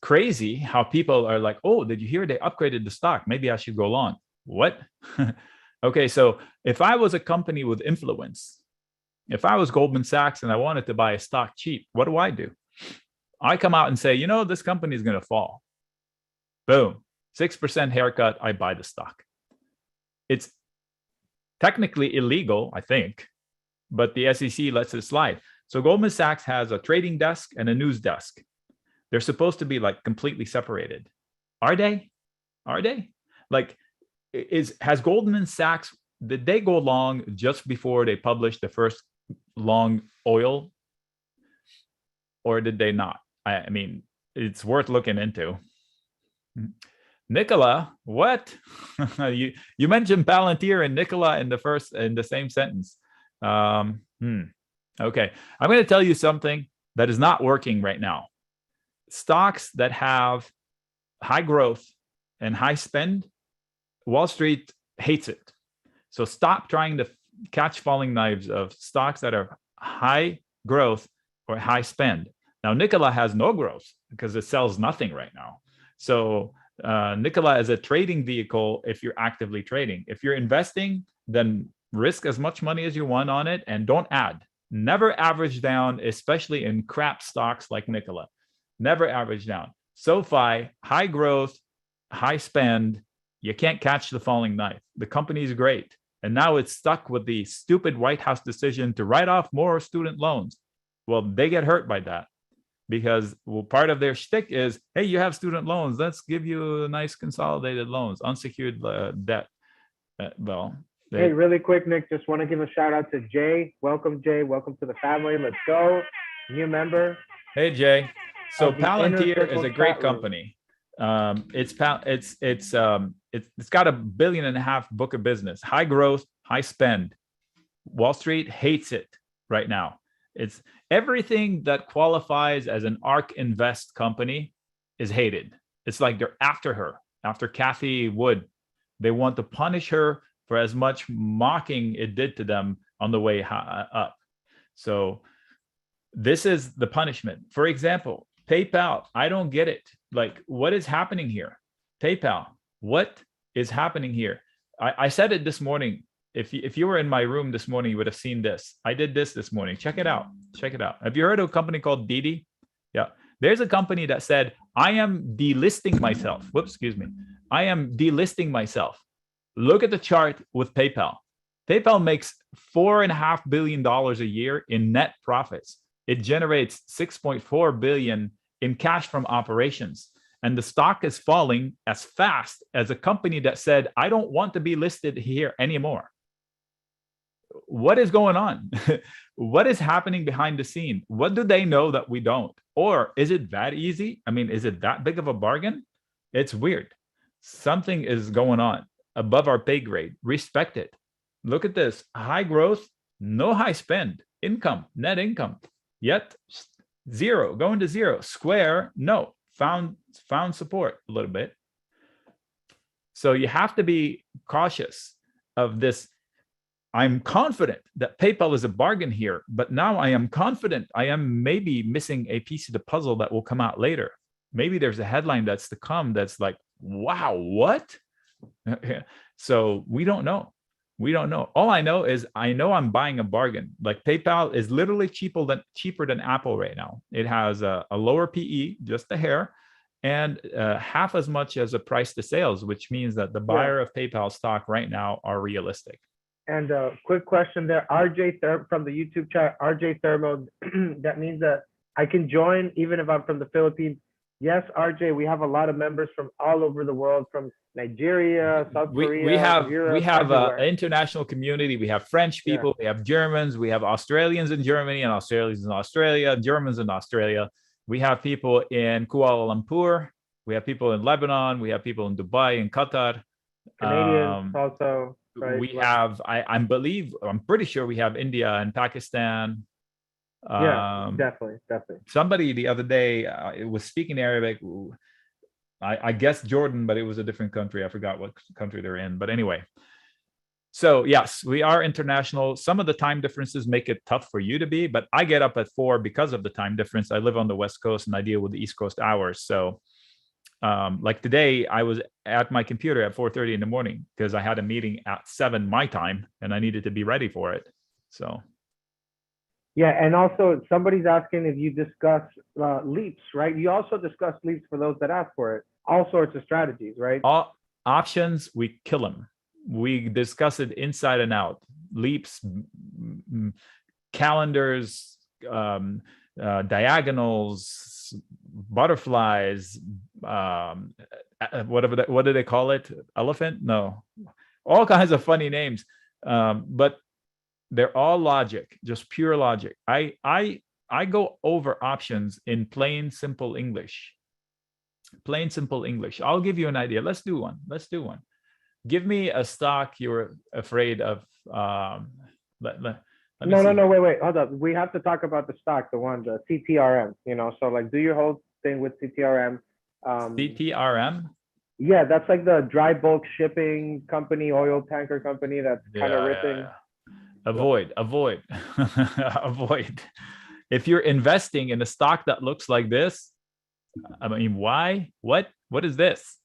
B: crazy how people are like, oh, did you hear they upgraded the stock? Maybe I should go long. What? Okay, so if I was a company with influence, if I was Goldman Sachs and I wanted to buy a stock cheap, what do? I come out and say, this company is going to fall. Boom, 6% haircut, I buy the stock. It's technically illegal, I think, but the SEC lets it slide. So Goldman Sachs has a trading desk and a news desk. They're supposed to be like completely separated. Are they? Like, has Goldman Sachs, did they go long just before they published the first long oil? Or did they not? I mean, it's worth looking into. Nicola, what? you mentioned Palantir and Nicola in the same sentence. Okay, I'm going to tell you something that is not working right now. Stocks that have high growth and high spend, Wall Street hates it. So stop trying to catch falling knives of stocks that are high growth or high spend. Now, Nicola has no growth because it sells nothing right now. So Nicola is a trading vehicle if you're actively trading. If you're investing, then risk as much money as you want on it and don't add. Never average down, especially in crap stocks like Nicola. Never average down. SoFi, high growth, high spend. You can't catch the falling knife. The company is great. And now it's stuck with the stupid White House decision to write off more student loans. Well, they get hurt by that because part of their shtick is, hey, you have student loans. Let's give you a nice consolidated loans, unsecured debt.
A: Hey, really quick, Nick, just want to give a shout out to Jay. Welcome, Jay. Welcome to the family. Let's go. New member.
B: Hey, Jay. So Palantir is a great company. It's got $1.5 billion book of business, high growth, high spend. Wall Street hates it right now. It's everything that qualifies as an ARK Invest company is hated. It's like they're after her, after Cathie Wood. They want to punish her for as much mocking it did to them on the way up. So this is the punishment. For example, PayPal, I don't get it. Like, what is happening here? PayPal, what is happening here? I said it this morning. If you were in my room this morning, you would have seen this. I did this morning. Check it out. Check it out. Have you heard of a company called Didi? Yeah. There's a company that said, I am delisting myself. Whoops, excuse me. I am delisting myself. Look at the chart with PayPal. PayPal makes $4.5 billion a year in net profits. It generates $6.4 billion in cash from operations. And the stock is falling as fast as a company that said, I don't want to be listed here anymore. What is going on? What is happening behind the scene? What do they know that we don't? Or is it that easy? I mean, is it that big of a bargain? It's weird. Something is going on above our pay grade. Respect it. Look at this. High growth, no high spend. Income, net income. Yet zero, going to zero. Square, no. Found support a little bit. So you have to be cautious of this. I'm confident that PayPal is a bargain here, but now I am confident I am maybe missing a piece of the puzzle that will come out later. Maybe there's a headline that's to come that's like, wow, what? So we don't know. We don't know. All I know is I know I'm buying a bargain. Like PayPal is literally cheaper than Apple right now. It has a lower PE, just a hair, and half as much as a price to sales, which means that the buyer of PayPal stock right now are realistic.
A: And quick question there, RJ from the YouTube chat, RJ Thermo, that means that I can join even if I'm from the Philippines. Yes, RJ, we have a lot of members from all over the world, from Nigeria, South Korea,
B: Europe, we have an international community. We have French people, we have Germans, we have Australians in Germany and Australians in Australia, Germans in Australia. We have people in Kuala Lumpur. We have people in Lebanon. We have people in Dubai and Qatar.
A: Canadians also. Right?
B: We have, I'm pretty sure we have India and Pakistan.
A: Definitely.
B: Somebody the other day it was speaking Arabic. I guess Jordan, but it was a different country. I forgot what country they're in. But anyway, so yes, we are international. Some of the time differences make it tough for you to be, but I get up at 4 because of the time difference. I live on the West Coast and I deal with the East Coast hours. So like today, I was at my computer at 4:30 in the morning because I had a meeting at 7 my time and I needed to be ready for it. So.
A: Yeah, and also somebody's asking if you discuss leaps, right? You also discuss leaps for those that ask for it. All sorts of strategies, right?
B: All options, we kill them. We discuss it inside and out. Leaps, calendars, diagonals, butterflies, whatever. What do they call it? Elephant? No, all kinds of funny names. But they're all logic, just pure logic. I go over options in plain simple English. Plain simple English. I'll give you an idea. Let's do one. Give me a stock you're afraid of. Wait.
A: Hold up. We have to talk about the stock, the CTRM. So like, do your whole thing with CTRM.
B: CTRM.
A: Yeah, that's like the dry bulk shipping company, oil tanker company that's kind of ripping.
B: Avoid. If you're investing in a stock that looks like this, I mean, why? What is this?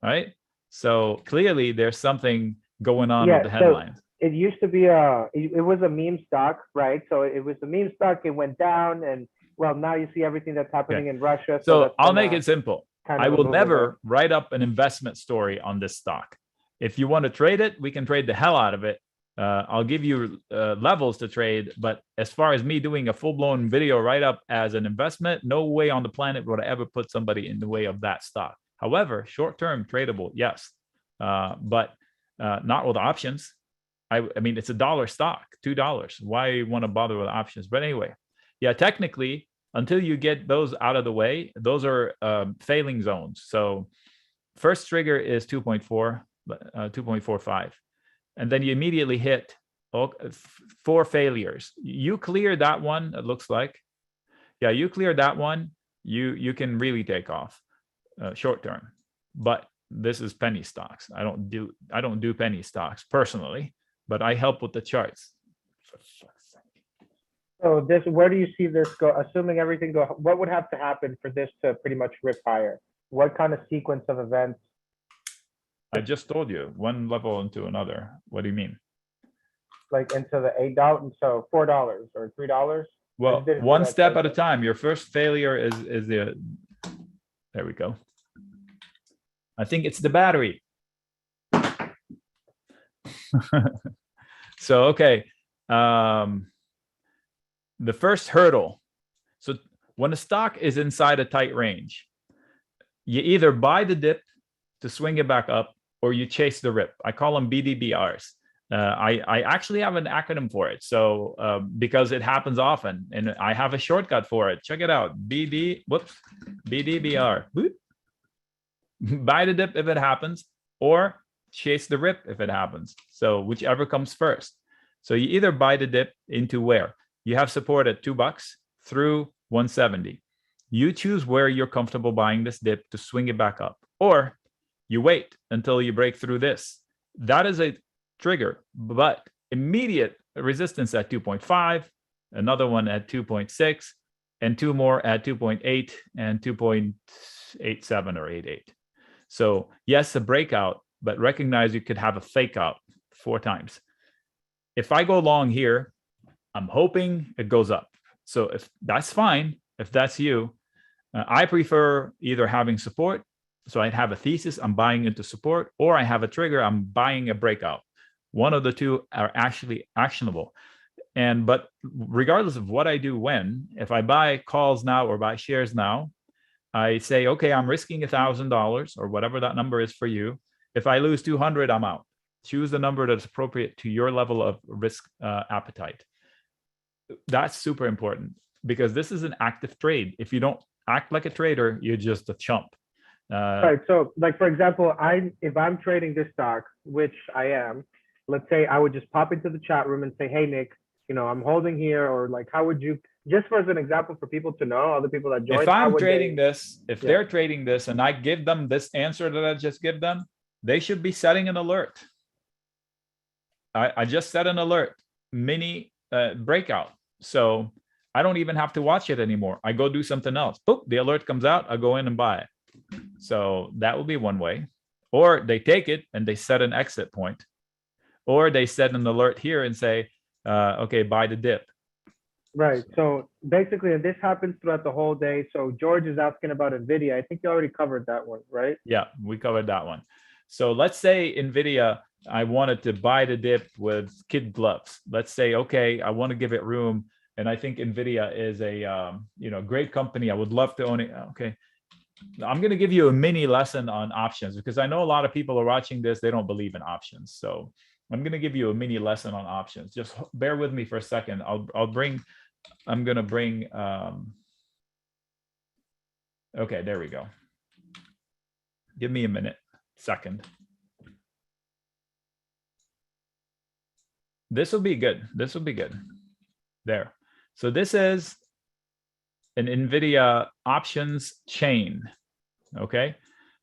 B: Right? So clearly there's something going on with the headlines.
A: So it used to be it was a meme stock, right? So it was a meme stock, it went down, and well, now you see everything that's happening in Russia.
B: So I'll make it simple. I will never write up an investment story on this stock. If you want to trade it, we can trade the hell out of it. I'll give you levels to trade, but as far as me doing a full-blown video write-up as an investment, no way on the planet would I ever put somebody in the way of that stock. However, short-term tradable, yes, but not with options. I mean, it's $1 stock, $2. Why want to bother with options? But anyway, yeah, technically, until you get those out of the way, those are failing zones. So first trigger is 2.4, 2.45. And then you immediately hit 4 failures. You clear that one, it looks like. Yeah, you clear that one, you can really take off short term. But this is penny stocks. I don't do penny stocks personally, but I help with the charts.
A: So this, where do you see this go? Assuming everything go, what would have to happen for this to pretty much rip higher? What kind of sequence of events?
B: I just told you, one level into another. What do you mean?
A: Like into the $8, so $4 or $3?
B: Well, one step at a time. Your first failure is the, there we go. I think it's the battery. So, okay. The first hurdle. So when a stock is inside a tight range, you either buy the dip to swing it back up, or you chase the rip. I call them BDBRs. I actually have an acronym for it. So because it happens often, and I have a shortcut for it. Check it out. BDBR. Buy the dip if it happens, or chase the rip if it happens. So whichever comes first. So you either buy the dip into where you have support at $2 through 170. You choose where you're comfortable buying this dip to swing it back up, or you wait until you break through this. That is a trigger, but immediate resistance at 2.5, another one at 2.6, and 2 more at 2.8 and 2.87 or 88. So yes, a breakout, but recognize you could have a fake out 4 times. If I go long here, I'm hoping it goes up. So if that's fine, if that's you, I prefer either having support. So I'd have a thesis, I'm buying into support, or I have a trigger, I'm buying a breakout. One of the two are actually actionable. But regardless of what I do when, if I buy calls now or buy shares now, I say, okay, I'm risking $1,000 or whatever that number is for you. If I lose 200, I'm out. Choose the number that's appropriate to your level of risk appetite. That's super important, because this is an active trade. If you don't act like a trader, you're just a chump.
A: Right. So like, for example, if I'm trading this stock, which I am, let's say I would just pop into the chat room and say, hey, Nick, I'm holding here, or like, how would you, just for as an example for people to know, other people that join.
B: If I'm trading this, if they're trading this and I give them this answer that I just give them, they should be setting an alert. I just set an alert, mini breakout. So I don't even have to watch it anymore. I go do something else. Boop, the alert comes out, I go in and buy it. So that will be one way. Or they take it and they set an exit point. Or they set an alert here and say, okay, buy the dip.
A: Right. So basically, and this happens throughout the whole day. So George is asking about NVIDIA. I think you already covered that one, right?
B: Yeah, we covered that one. So let's say NVIDIA, I wanted to buy the dip with kid gloves. Let's say, okay, I want to give it room. And I think NVIDIA is a great company. I would love to own it. Okay. I'm going to give you a mini lesson on options, because I know a lot of people are watching this. They don't believe in options. So I'm going to give you a mini lesson on options. Just bear with me for a second. I'm going to bring, okay, there we go. Give me a minute, second. This will be good. This will be good. There. So this is an NVIDIA options chain. Okay.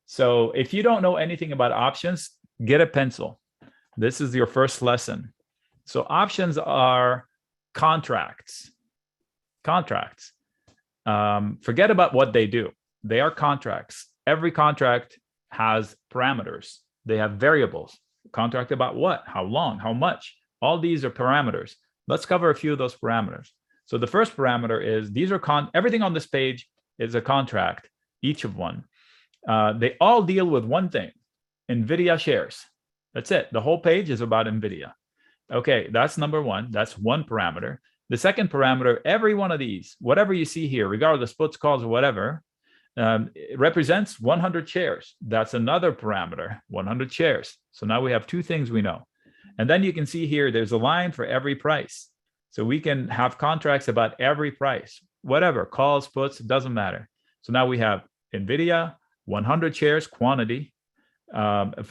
B: So if you don't know anything about options, get a pencil. This is your first lesson. So options are contracts. Contracts. Forget about what they do. They are contracts. Every contract has parameters. They have variables. Contract about what? How long? How much? All these are parameters. Let's cover a few of those parameters. So the first parameter is everything on this page is a contract, each of one. They all deal with one thing, NVIDIA shares. That's it. The whole page is about NVIDIA. Okay, that's number one. That's one parameter. The second parameter, every one of these, whatever you see here, regardless puts, calls, or whatever, it represents 100 shares. That's another parameter, 100 shares. So now we have two things we know. And then you can see here, there's a line for every price. So we can have contracts about every price, whatever, calls, puts, it doesn't matter. So now we have NVIDIA, 100 shares, quantity.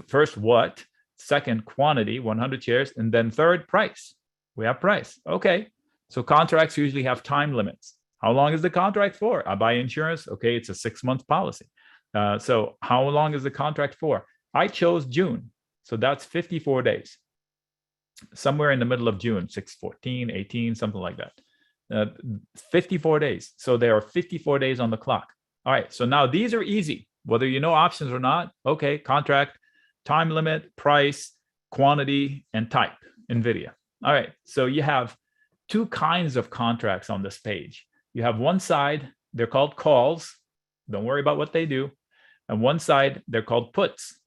B: First, what? Second, quantity, 100 shares. And then third, price. We have price. Okay. So contracts usually have time limits. How long is the contract for? I buy insurance. Okay, it's a 6-month policy. So how long is the contract for? I chose June. So that's 54 days. Somewhere in the middle of June, 6/14, 18, something like that. 54 days. So there are 54 days on the clock. All right. So now these are easy, whether you know options or not. Okay. Contract, time limit, price, quantity, and type, NVIDIA. All right. So you have two kinds of contracts on this page. You have one side, they're called calls. Don't worry about what they do. And one side, they're called puts.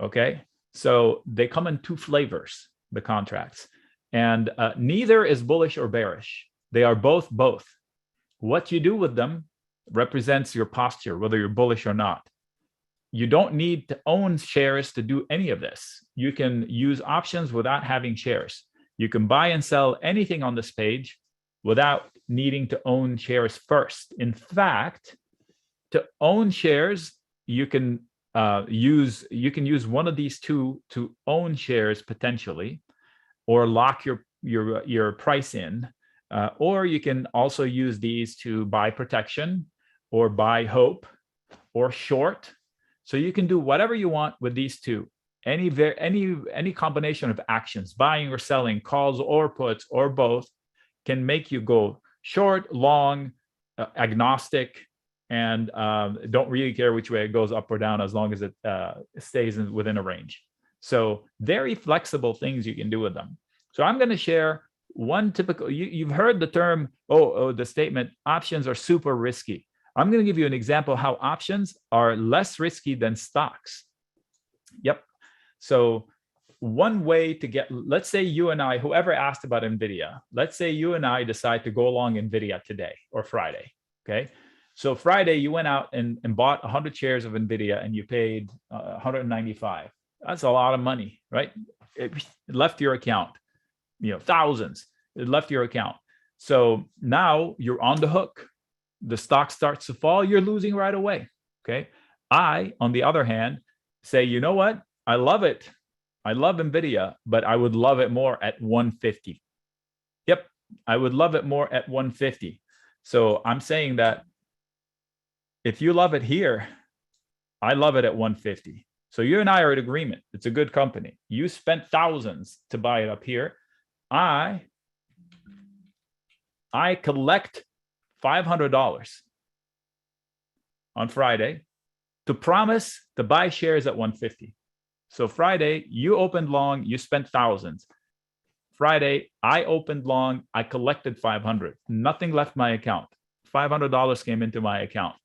B: Okay. So they come in two flavors, the contracts. And neither is bullish or bearish. They are both. What you do with them represents your posture, whether you're bullish or not. You don't need to own shares to do any of this. You can use options without having shares. You can buy and sell anything on this page without needing to own shares first. In fact, to own shares, you can use one of these two to own shares potentially, or lock your price in, or you can also use these to buy protection, or buy hope, or short. So you can do whatever you want with these two. Any combination of actions, buying or selling, calls or puts or both, can make you go short, long, agnostic, and don't really care which way it goes, up or down, as long as it stays within a range. So very flexible things you can do with them. So I'm going to share one typical, you've heard the term, the statement, options are super risky. I'm going to give you an example how options are less risky than stocks. Yep. So one way to get, let's say you and I, whoever asked about NVIDIA, let's say you and I decide to go long NVIDIA today or Friday. Okay. So Friday you went out and bought 100 shares of NVIDIA and you paid 195. That's a lot of money, right? It left your account, thousands. It left your account. So now you're on the hook. The stock starts to fall, you're losing right away. Okay. I, on the other hand, say, you know what? I love it. I love NVIDIA, but I would love it more at 150. Yep. I would love it more at 150. So I'm saying that if you love it here, I love it at 150. So you and I are in agreement. It's a good company. You spent thousands to buy it up here. I collect $500 on Friday to promise to buy shares at 150. So Friday, you opened long, you spent thousands. Friday, I opened long, I collected 500. Nothing left my account. $500 came into my account.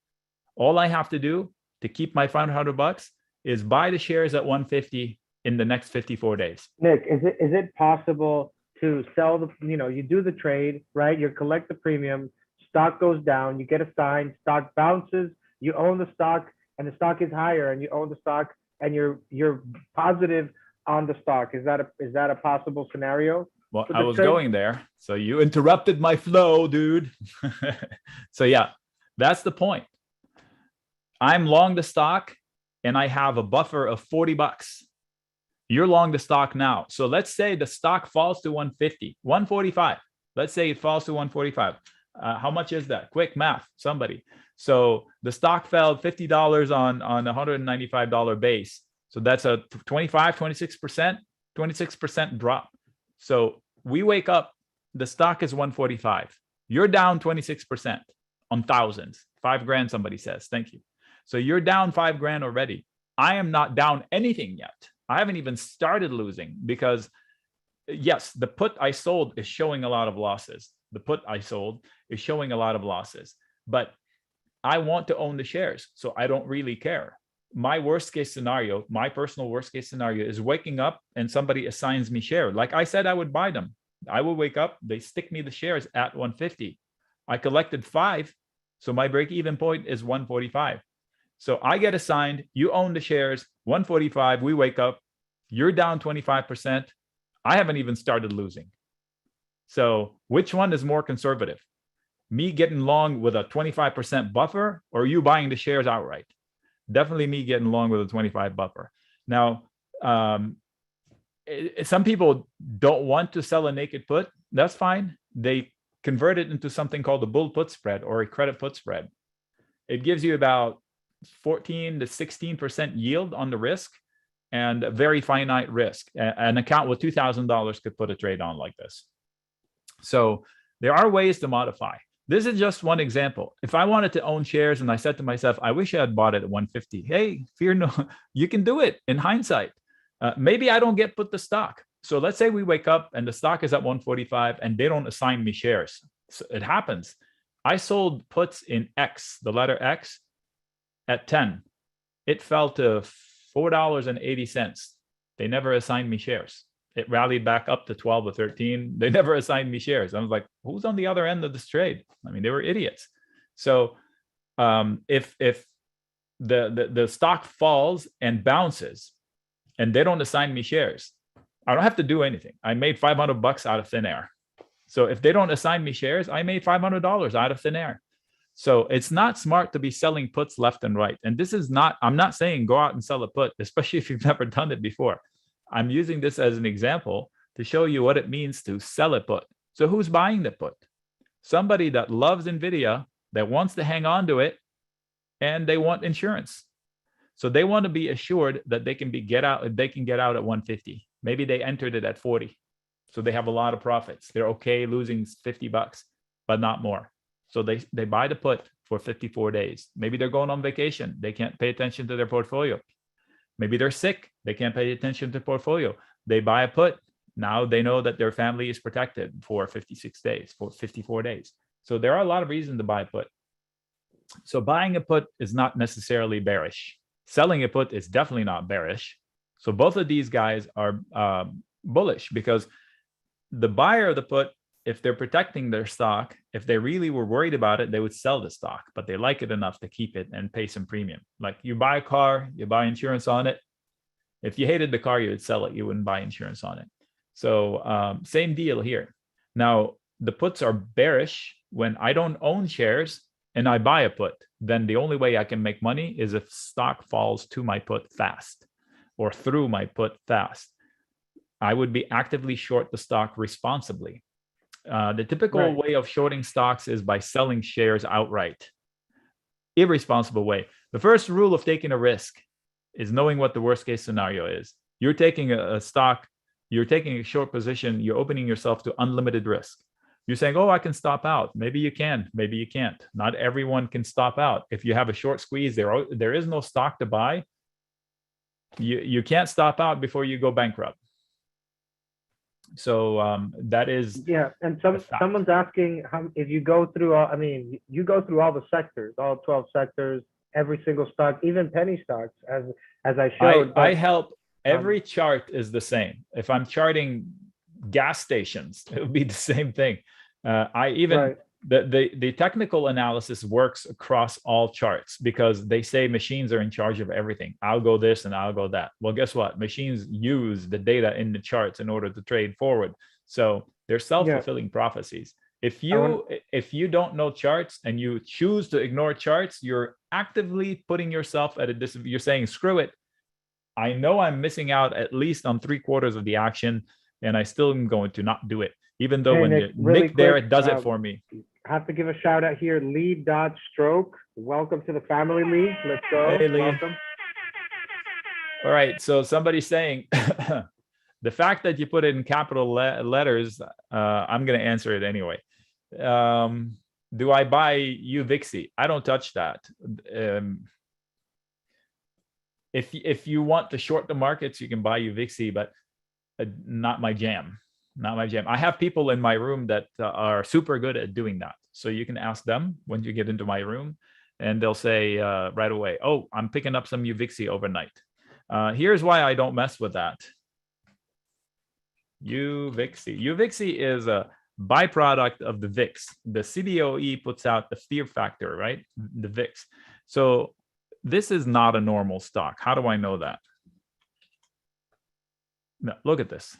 B: All I have to do to keep my $500 is buy the shares at 150 in the next 54 days.
A: Nick, is it possible to sell you do the trade, right? You collect the premium, stock goes down, you get assigned, stock bounces, you own the stock, and the stock is higher, and you own the stock, and you're positive on the stock. Is that a possible scenario?
B: Well, I was going there, so you interrupted my flow, dude. So yeah, that's the point. I'm long the stock, and I have a buffer of $40. You're long the stock now. So let's say the stock falls to 150, 145. Let's say it falls to 145. How much is that? Quick math, somebody. So the stock fell $50 on a $195 base. So that's a 26% drop. So we wake up, the stock is 145. You're down 26% on thousands. $5,000, somebody says. Thank you. So you're down $5,000 already. I am not down anything yet. I haven't even started losing because, yes, the put I sold is showing a lot of losses. The put I sold is showing a lot of losses, but I want to own the shares, so I don't really care. My worst case scenario, my personal worst case scenario, is waking up and somebody assigns me shares. Like I said, I would buy them. I will wake up, they stick me the shares at 150. I collected 5, so my break-even point is 145. So I get assigned, you own the shares, 145, we wake up, you're down 25%. I haven't even started losing. So which one is more conservative? Me getting long with a 25% buffer, or you buying the shares outright? Definitely me getting long with a 25 buffer. Now, some people don't want to sell a naked put. That's fine. They convert it into something called a bull put spread or a credit put spread. It gives you about 14 to 16% yield on the risk and a very finite risk. An account with $2,000 could put a trade on like this. So there are ways to modify. This is just one example. If I wanted to own shares and I said to myself, I wish I had bought it at 150. Hey, fear no, you can do it in hindsight. Maybe I don't get put the stock. So let's say we wake up and the stock is at 145 and they don't assign me shares. So it happens. I sold puts in X, the letter X, at 10. It fell to $4.80. They never assigned me shares. It rallied back up to 12 or 13. They never assigned me shares. I was like, who's on the other end of this trade? I mean, they were idiots. So if the stock falls and bounces and they don't assign me shares, I don't have to do anything. I made $500 out of thin air. So if they don't assign me shares, I made $500 out of thin air. So it's not smart to be selling puts left and right. And this is not, I'm not saying go out and sell a put, especially if you've never done it before. I'm using this as an example to show you what it means to sell a put. So who's buying the put? Somebody that loves NVIDIA, that wants to hang on to it, and they want insurance. So they want to be assured that they can get out at 150. Maybe they entered it at 40. So they have a lot of profits. They're okay losing $50, but not more. So they buy the put for 54 days. Maybe they're going on vacation. They can't pay attention to their portfolio. Maybe they're sick. They can't pay attention to portfolio. They buy a put. Now they know that their family is protected for 56 days, for 54 days. So there are a lot of reasons to buy a put. So buying a put is not necessarily bearish. Selling a put is definitely not bearish. So both of these guys are bullish because the buyer of the put, if they're protecting their stock, if they really were worried about it, they would sell the stock, but they like it enough to keep it and pay some premium. Like you buy a car, you buy insurance on it. If you hated the car, you would sell it. You wouldn't buy insurance on it. So same deal here. Now, the puts are bearish when I don't own shares and I buy a put. Then the only way I can make money is if stock falls to my put fast or through my put fast. I would be actively short the stock responsibly. The typical way of shorting stocks is by selling shares outright. Irresponsible way. The first rule of taking a risk is knowing what the worst case scenario is. You're taking a stock, you're taking a short position, you're opening yourself to unlimited risk. You're saying, oh, I can stop out. Maybe you can, maybe you can't. Not everyone can stop out. If you have a short squeeze, there is no stock to buy. You can't stop out before you go bankrupt. So that is
A: and someone's asking how, if you go through all, I mean, you go through all the sectors, all 12 sectors, every single stock, even penny stocks, as I showed.
B: I help. Every chart is the same. If I'm charting gas stations, it would be the same thing. The technical analysis works across all charts because they say machines are in charge of everything. I'll go this and I'll go that. Well, guess what? Machines use the data in the charts in order to trade forward. So they're self-fulfilling prophecies. If you don't know charts and you choose to ignore charts, you're actively putting yourself at a disadvantage. You're saying, screw it. I know I'm missing out at least on 3/4 of the action, and I still am going to not do it. Even though when Nick there, it does it for me.
A: I have to give a shout out here, Lee.Stroke. Welcome to the family, Lee. Let's go.
B: Hey, Lee.
A: Welcome.
B: All right. So somebody's saying the fact that you put it in capital letters, I'm going to answer it anyway. Do I buy UVIXI? I don't touch that. If you want to short the markets, you can buy UVIXI, but not my jam. Not my jam. I have people in my room that are super good at doing that. So you can ask them when you get into my room and they'll say right away, oh, I'm picking up some UVIXI overnight. Here's why I don't mess with that. UVIXI. UVIXI is a byproduct of the VIX. The CBOE puts out the fear factor, right? The VIX. So this is not a normal stock. How do I know that? No, look at this.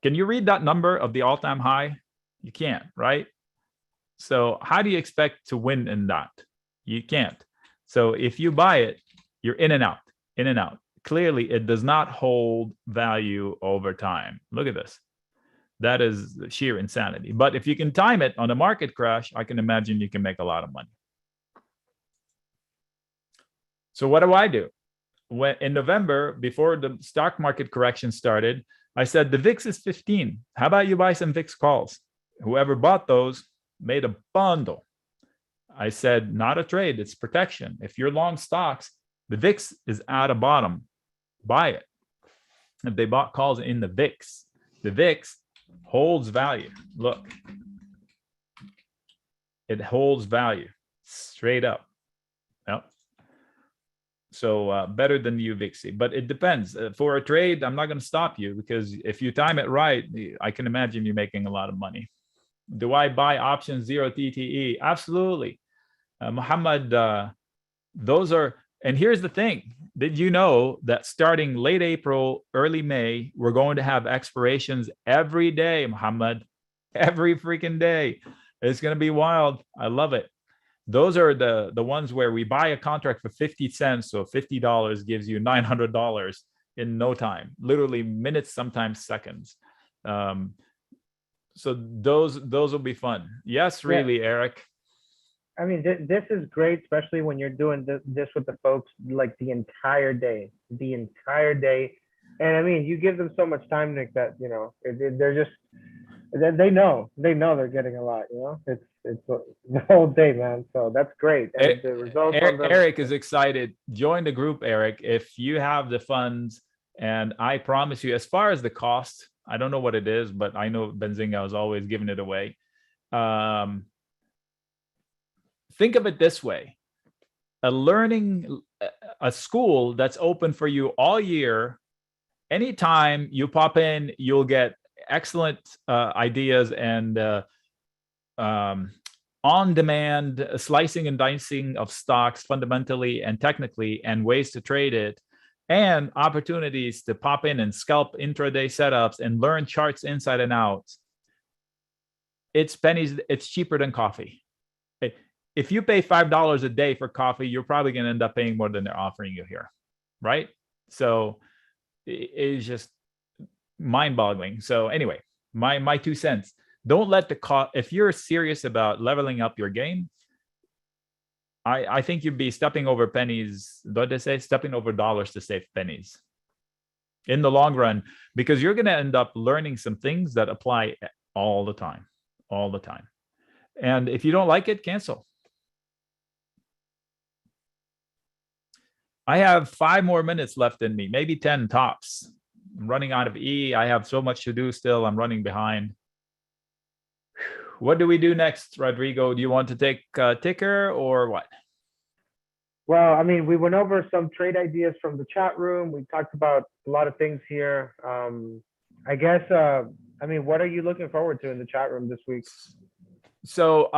B: Can you read that number of the all-time high? You can't, right? So how do you expect to win in that? You can't. So if you buy it, you're in and out, clearly it does not hold value over time. Look at this. That is sheer insanity. But if you can time it on a market crash, I can imagine you can make a lot of money. So what do? When in November, before the stock market correction started, I said the VIX is 15. How about you buy some VIX calls? Whoever bought those made a bundle. I said, not a trade, it's protection. If you're long stocks, the VIX is at a bottom. Buy it. If they bought calls in the VIX holds value. Look, it holds value straight up. Yep. So better than the UVIXI, but it depends. For a trade, I'm not going to stop you, because if you time it right, I can imagine you making a lot of money. Do I buy options 0 TTE? Absolutely. Muhammad, those are, and here's the thing. Did you know that starting late April, early May, we're going to have expirations every day, Muhammad? Every freaking day. It's going to be wild. I love it. Those are the ones where we buy a contract for 50 cents. So $50 gives you $900 in no time, literally minutes, sometimes seconds. So those will be fun. Yes, really, yeah. Eric.
A: I mean, this is great, especially when you're doing this with the folks like the entire day. And I mean, you give them so much time, Nick, that, you know, they're just, they know they're getting a lot, you know, it's the whole day, man. So that's great. And the results
B: Eric is excited. Join the group, Eric, if you have the funds. And I promise you, as far as the cost, I don't know what it is, but I know Benzinga is always giving it away. Think of it this way: a school that's open for you all year. Anytime you pop in, you'll get excellent ideas and on-demand slicing and dicing of stocks fundamentally and technically, and ways to trade it, and opportunities to pop in and scalp intraday setups and learn charts inside and out. It's pennies. It's cheaper than coffee. If you pay $5 a day for coffee, you're probably going to end up paying more than they're offering you here, right? So it's just mind-boggling. So anyway, my 2 cents. Don't let the cost. If you're serious about leveling up your game, I think you'd be stepping over pennies. What they say, stepping over dollars to save pennies in the long run, because you're going to end up learning some things that apply all the time. And if you don't like it, cancel. I have 5 more minutes left in me, maybe 10 tops. I'm running out of E. I have so much to do still. I'm running behind. What do we do next, Rodrigo? Do you want to take a ticker or what?
A: Well, I mean, we went over some trade ideas from the chat room. We talked about a lot of things here. I guess, I mean, what are you looking forward to in the chat room this week?
B: So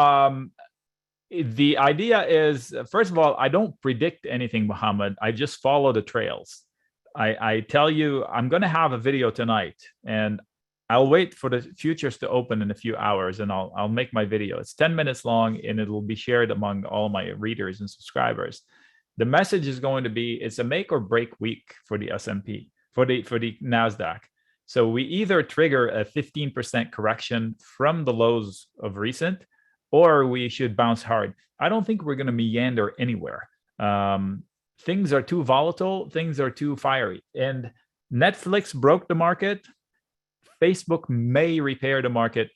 B: the idea is, first of all, I don't predict anything, Muhammad. I just follow the trails. I tell you, I'm going to have a video tonight, and I'll wait for the futures to open in a few hours, and I'll make my video. It's 10 minutes long, and it will be shared among all my readers and subscribers. The message is going to be, it's a make or break week for the S&P, for the NASDAQ. So we either trigger a 15% correction from the lows of recent, or we should bounce hard. I don't think we're going to meander anywhere. Things are too volatile. Things are too fiery. And Netflix broke the market. Facebook may repair the market.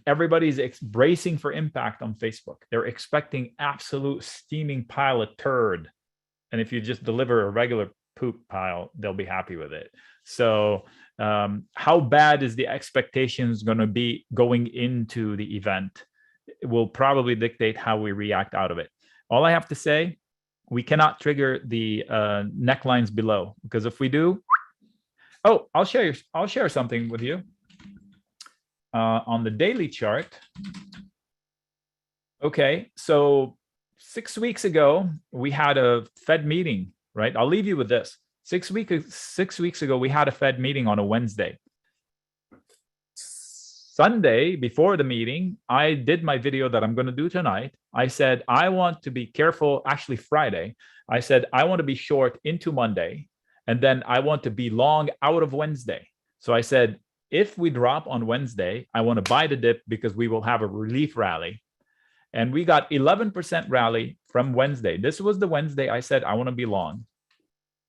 B: Everybody's bracing for impact on Facebook. They're expecting absolute steaming pile of turd. And if you just deliver a regular poop pile, they'll be happy with it. So how bad is the expectations going to be going into the event? It will probably dictate how we react out of it. All I have to say, we cannot trigger the necklines below, because if we do, oh, I'll share something with you on the daily chart. Okay, so 6 weeks ago we had a Fed meeting, right? I'll leave you with this. 6 weeks ago we had a Fed meeting on a Wednesday. Sunday, before the meeting, I did my video that I'm going to do tonight. I said, I want to be careful. Actually, Friday, I said, I want to be short into Monday. And then I want to be long out of Wednesday. So I said, if we drop on Wednesday, I want to buy the dip because we will have a relief rally. And we got 11% rally from Wednesday. This was the Wednesday I said I want to be long.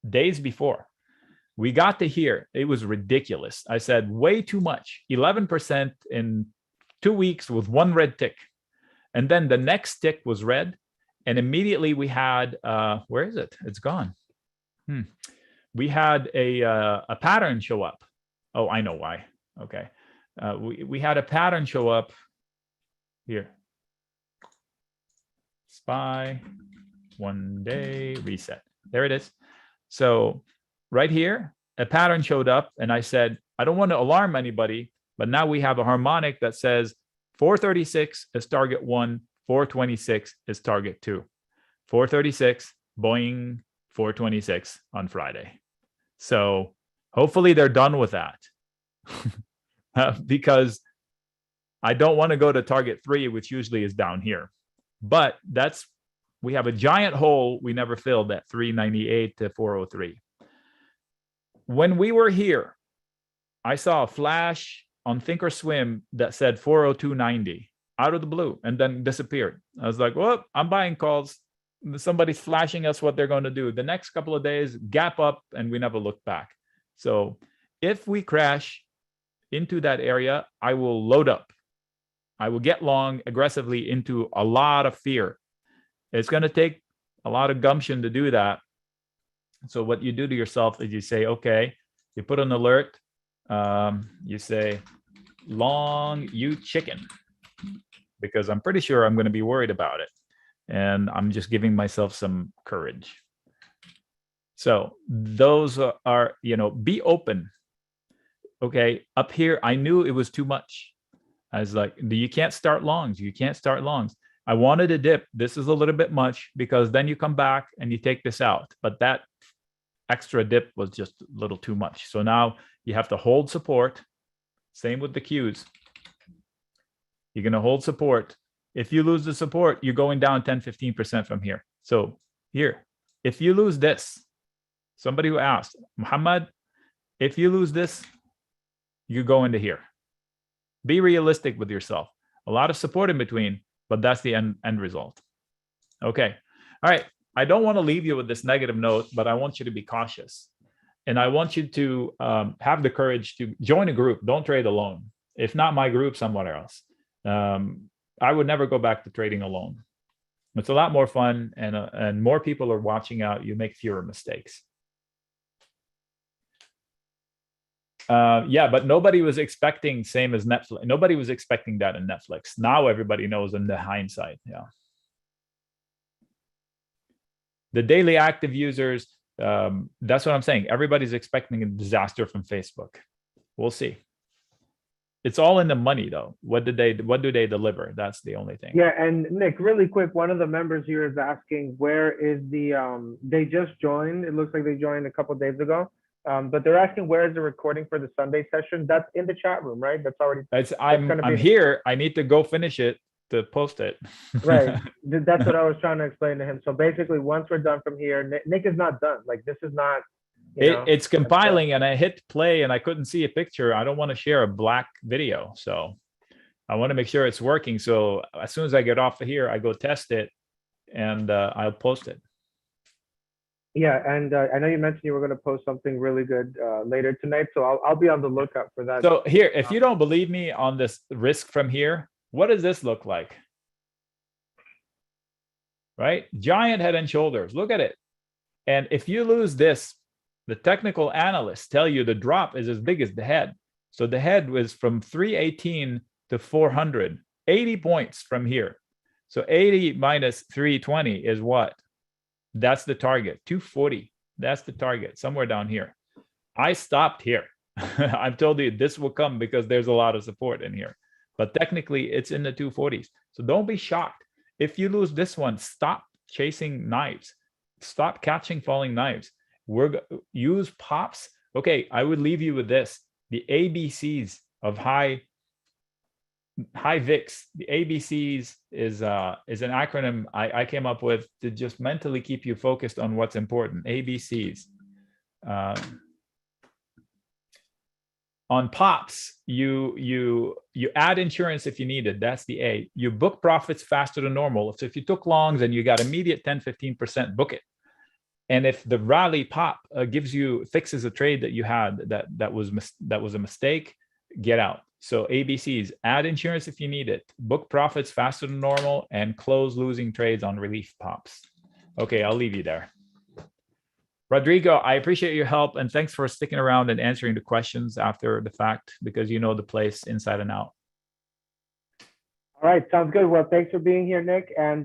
B: Days before, we got to here. It was ridiculous. I said way too much. 11% in 2 weeks with one red tick. And then the next tick was red. And immediately we had, where is it? It's gone. We had a pattern show up. Oh, I know why. Okay. We had a pattern show up here. SPY, 1 day, reset. There it is. So right here, a pattern showed up and I said, I don't want to alarm anybody, but now we have a harmonic that says 436 is target 1, 426 is target 2. 436, boing, 426 on Friday. So hopefully they're done with that because I don't want to go to target 3, which usually is down here. But we have a giant hole we never filled at 398 to 403. When we were here, I saw a flash on Thinkorswim that said 402.90 out of the blue and then disappeared. I was like, well, I'm buying calls. Somebody's flashing us what they're going to do. The next couple of days, gap up, and we never looked back. So if we crash into that area, I will load up. I will get long aggressively into a lot of fear. It's going to take a lot of gumption to do that. So what you do to yourself is you say, okay, you put an alert. You say, long you chicken, because I'm pretty sure I'm going to be worried about it. And I'm just giving myself some courage. So those are, be open. Okay, up here, I knew it was too much. I was like, you can't start longs. You can't start longs. I wanted a dip. This is a little bit much because then you come back and you take this out. But that extra dip was just a little too much. So now you have to hold support. Same with the Qs. You're going to hold support. If you lose the support, you're going down 10, 15% from here. So here, if you lose this, somebody who asked, Muhammad, if you lose this, you go into here. Be realistic with yourself. A lot of support in between, but that's the end result. Okay. All right. I don't want to leave you with this negative note, but I want you to be cautious. And I want you to have the courage to join a group. Don't trade alone. If not my group, somewhere else. I would never go back to trading alone. It's a lot more fun, and more people are watching out. You make fewer mistakes. Yeah, but nobody was expecting same as Netflix. Nobody was expecting that in Netflix. Now everybody knows in the hindsight. Yeah. The daily active users, that's what I'm saying. Everybody's expecting a disaster from Facebook. We'll see. It's all in the money, though. What do they deliver? That's the only thing.
A: Yeah, and Nick, really quick, one of the members here is asking, where is the they just joined. It looks like they joined a couple of days ago. But they're asking, where is the recording for the Sunday session? That's in the chat room, right? That's already.
B: I'm here. I need to go finish it to post it.
A: Right. That's what I was trying to explain to him. So basically, once we're done from here, Nick is not done. Like, this is not.
B: It's compiling, and I hit play, and I couldn't see a picture. I don't want to share a black video, so I want to make sure it's working. So as soon as I get off of here, I go test it, and I'll post it.
A: Yeah, and I know you mentioned you were going to post something really good later tonight, so I'll be on the lookout for that.
B: So here, if you don't believe me on this risk from here, what does this look like? Right? Giant head and shoulders. Look at it. And if you lose this, the technical analysts tell you the drop is as big as the head. So the head was from 318 to 400, 80 points from here. So 80 minus 320 is what? That's the target, 240. That's the target, somewhere down here. I stopped here. I've told you this will come because there's a lot of support in here. But technically, it's in the 240s. So don't be shocked. If you lose this one, stop chasing knives. Stop catching falling knives. Use pops. Okay, I would leave you with this. The ABCs of high VIX. The ABCs is an acronym I came up with to just mentally keep you focused on what's important. ABCs. On pops, you add insurance if you need it. That's the A. You book profits faster than normal. So if you took longs and you got immediate 10-15%, book it. And if the rally pop fixes a trade that you had that was a mistake, get out. So ABCs: add insurance if you need it, book profits faster than normal, and close losing trades on relief pops. Okay, I'll leave you there. Rodrigo, I appreciate your help, and thanks for sticking around and answering the questions after the fact, because you know the place inside and out.
A: All right, sounds good. Well, thanks for being here, Nick, and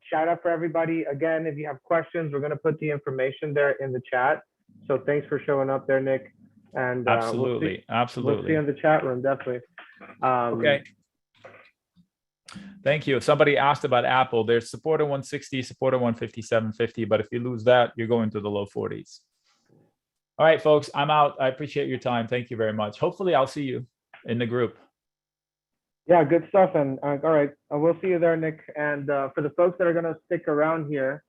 A: shout out for everybody. Again, if you have questions, we're going to put the information there in the chat. So thanks for showing up there, Nick. And
B: absolutely.
A: We'll see you in the chat room, definitely.
B: Okay. Thank you. Somebody asked about Apple. There's support at 160, support at 157.50, but if you lose that, you're going to the low 40s. All right, folks, I'm out. I appreciate your time. Thank you very much. Hopefully I'll see you in the group.
A: Yeah, good stuff. And all right, we'll see you there, Nick. And for the folks that are going to stick around here,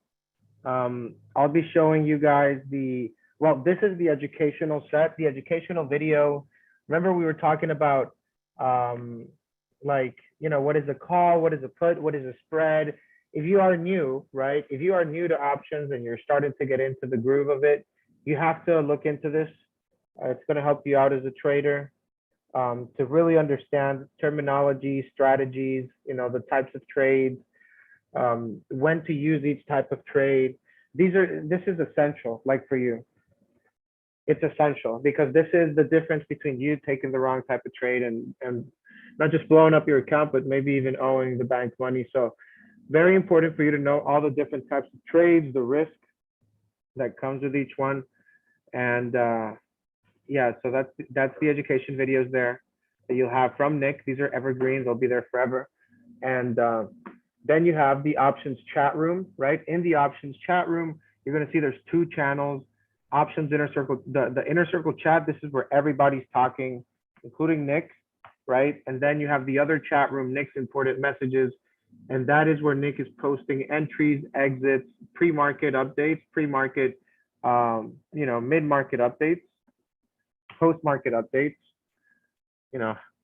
A: I'll be showing you guys this is the educational set, the educational video. Remember we were talking about what is a call, what is a put, what is a spread. If you are new, right? If you are new to options and you're starting to get into the groove of it, you have to look into this. It's going to help you out as a trader to really understand terminology, strategies, the types of trades, when to use each type of trade. This is essential, like for you. It's essential because this is the difference between you taking the wrong type of trade and not just blowing up your account, but maybe even owing the bank money. So very important for you to know all the different types of trades, the risk that comes with each one. And yeah, so that's the education videos there that you'll have from Nick. These are evergreen, they'll be there forever. And then you have the options chat room, right? In the options chat room, you're gonna see there's 2 channels, options inner circle, the inner circle chat. This is where everybody's talking, including Nick, right? And then you have the other chat room, Nick's important messages. And that is where Nick is posting entries, exits, pre-market updates, pre-market, mid-market updates, post-market updates,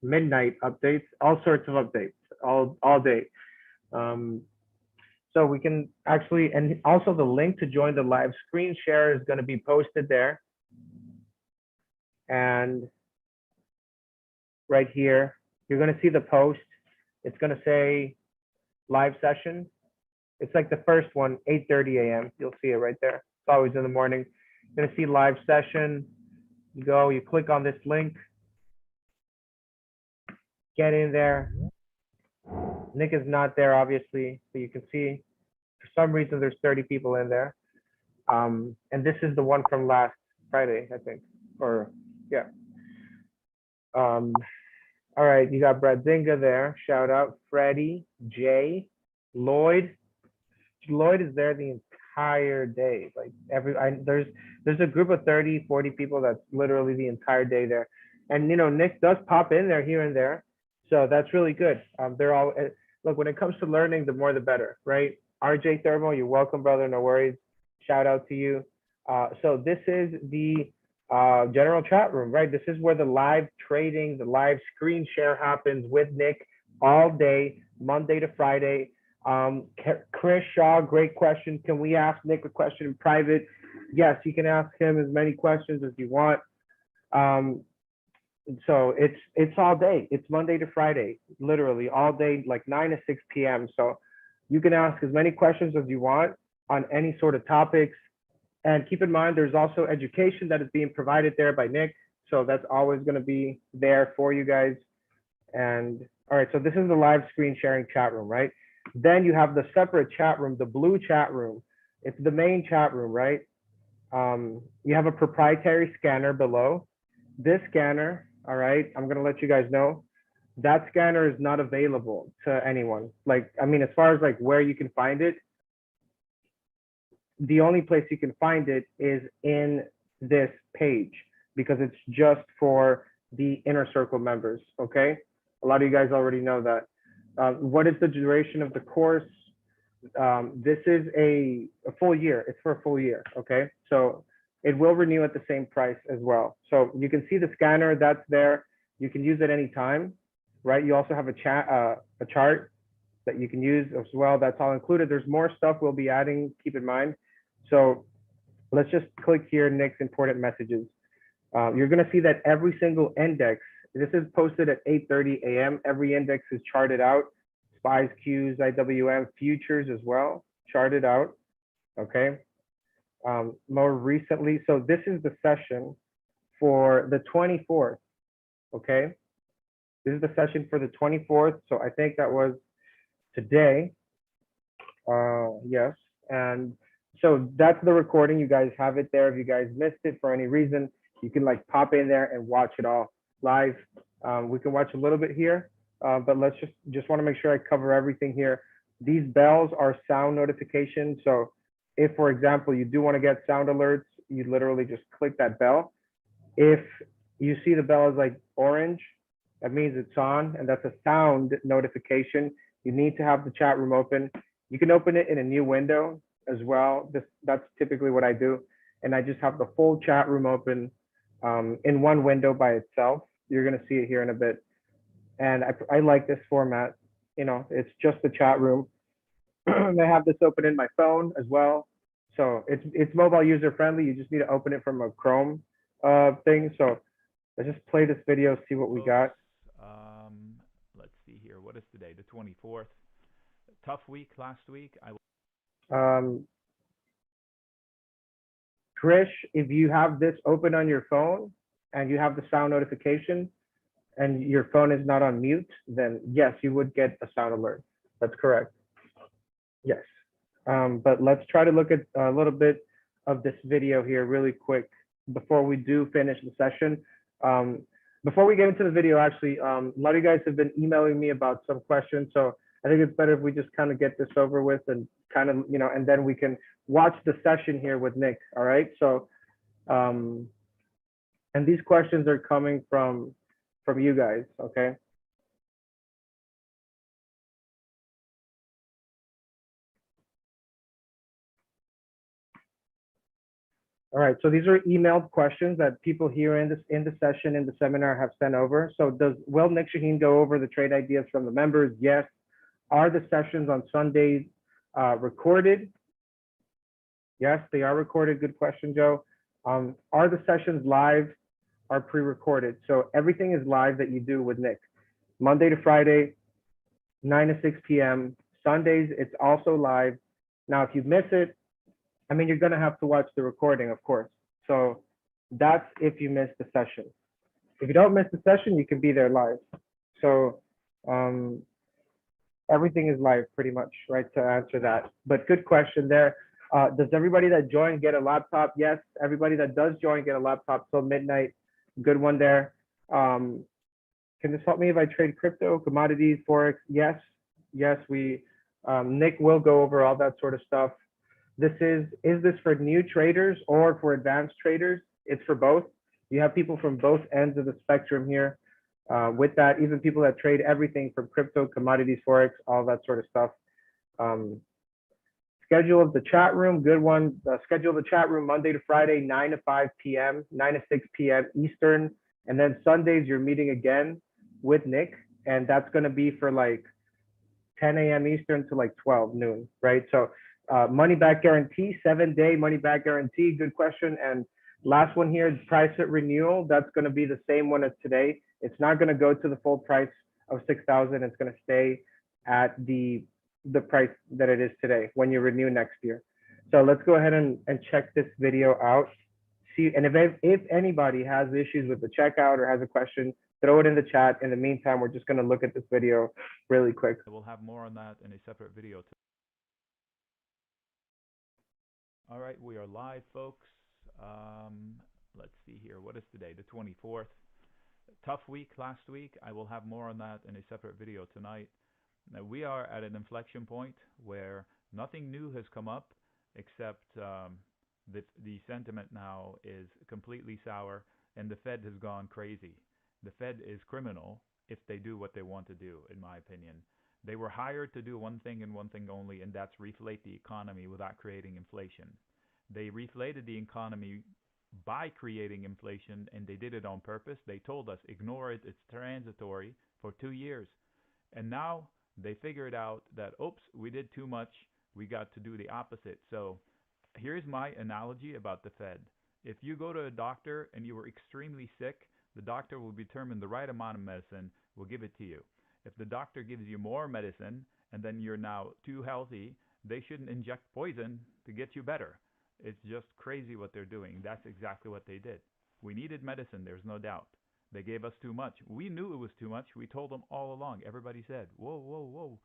A: midnight updates, all sorts of updates, all day. So we can actually, and also the link to join the live screen share is going to be posted there. And right here, you're going to see the post. It's going to say live session. It's like the first one, 8:30 a.m. You'll see it right there. It's always in the morning. You're going to see live session. You click on this link. Get in there. Nick is not there, obviously, so you can see for some reason there's 30 people in there. And this is the one from last Friday, I think, or yeah. All right, you got Benzinga there. Shout out Freddie, Jay, Lloyd. Lloyd is there the entire day. Like there's a group of 30, 40 people that's literally the entire day there. And Nick does pop in there here and there. So that's really good. They're all look, when it comes to learning, the more the better, right? RJ Thermo, you're welcome, brother. No worries. Shout out to you. So this is the general chat room, right? This is where the live trading, the live screen share happens with Nick all day, Monday to Friday. Chris Shaw, great question. Can we ask Nick a question in private? Yes, you can ask him as many questions as you want. So it's all day. It's Monday to Friday, literally all day, like 9 to 6 p.m. So you can ask as many questions as you want on any sort of topics. And keep in mind, there's also education that is being provided there by Nick. So that's always going to be there for you guys. And all right, so this is the live screen sharing chat room, right? Then you have the separate chat room, the blue chat room. It's the main chat room, right? You have a proprietary scanner below. This scanner, all right, I'm going to let you guys know, that scanner is not available to anyone. Like, I mean, as far as like where you can find it, the only place you can find it is in this page because it's just for the inner circle members, okay? A lot of you guys already know that. What is the duration of the course? This is a full year. It's for a full year, okay? So it will renew at the same price as well. So you can see the scanner that's there. You can use it anytime, right? You also have a chart that you can use as well. That's all included. There's more stuff we'll be adding, keep in mind. So let's just click here, Nick's important messages. You're gonna see that every single index, this is posted at 8:30 a.m. Every index is charted out. SPYs, Qs, IWM, futures as well, charted out, okay? More recently, so this is the session for the 24th, okay? This is the session for the 24th, so I think that was today, yes. And so that's the recording, you guys have it there. If you guys missed it for any reason, you can like pop in there and watch it all live. We can watch a little bit here, but let's just want to make sure I cover everything here. These bells are sound notifications. So if, for example, you do want to get sound alerts, you literally just click that bell. If you see the bell is like orange, that means it's on, and that's a sound notification. You need to have the chat room open. You can open it in a new window as well. That's typically what I do. And I just have the full chat room open in one window by itself. You're gonna see it here in a bit. And I like this format. You know, it's just the chat room. I have this open in my phone as well. So it's mobile user friendly. You just need to open it from a Chrome thing. So let's just play this video, see what we got.
B: Let's see here. What is today? The 24th. Tough week last week.
A: Trish, if you have this open on your phone and you have the sound notification and your phone is not on mute, then yes, you would get a sound alert. That's correct. Yes. But let's try to look at a little bit of this video here really quick before we do finish the session. Before we get into the video, actually, a lot of you guys have been emailing me about some questions. So I think it's better if we just kind of get this over with and kind of, you know, and then we can watch the session here with Nick. All right. So, and these questions are coming from you guys. Okay. All right, so these are emailed questions that people here in the session, in the seminar have sent over. So will Nic Chahine go over the trade ideas from the members? Yes. Are the sessions on Sundays recorded? Yes, they are recorded. Good question, Joe. Are the sessions live or pre-recorded? So everything is live that you do with Nick. Monday to Friday, 9 to 6 p.m. Sundays, it's also live. Now, if you miss it, I mean, you're gonna have to watch the recording, of course. So that's if you miss the session. If you don't miss the session, you can be there live. So everything is live pretty much, right, to answer that. But good question there. Does everybody that joined get a laptop? Yes, everybody that does join get a laptop till midnight. Good one there. Can this help me if I trade crypto, commodities, Forex? Yes, Nick will go over all that sort of stuff. Is this for new traders or for advanced traders? It's for both. You have people from both ends of the spectrum here. With that, even people that trade everything from crypto, commodities, Forex, all that sort of stuff. Schedule of the chat room, good one. Schedule the chat room Monday to Friday, 9 to 5 p.m., 9 to 6 p.m. Eastern. And then Sundays, you're meeting again with Nick. And that's going to be for like 10 a.m. Eastern to like 12 noon, right? So money back guarantee, 7-day money back guarantee. Good question. And last one here, price at renewal. That's going to be the same one as today. It's not going to go to the full price of 6,000. It's going to stay at the price that it is today when you renew next year. So let's go ahead and check this video out. See, and if anybody has issues with the checkout or has a question, throw it in the chat. In the meantime, we're just going to look at this video really quick.
B: We'll have more on that in a separate video. All right, we are live, folks. Let's see here. What is today? The 24th. Tough week last week. I will have more on that in a separate video tonight. Now, we are at an inflection point where nothing new has come up except the sentiment now is completely sour and the Fed has gone crazy. The Fed is criminal if they do what they want to do, in my opinion. They were hired to do one thing and one thing only, and that's reflate the economy without creating inflation. They reflated the economy by creating inflation, and they did it on purpose. They told us, ignore it, it's transitory for 2 years. And now they figured out that, oops, we did too much. We got to do the opposite. So here's my analogy about the Fed. If you go to a doctor and you were extremely sick, the doctor will determine the right amount of medicine, will give it to you. If the doctor gives you more medicine and then you're now too healthy, they shouldn't inject poison to get you better. It's just crazy what they're doing. That's exactly what they did. We needed medicine, there's no doubt. They gave us too much. We knew it was too much. We told them all along. Everybody said, whoa, whoa, whoa.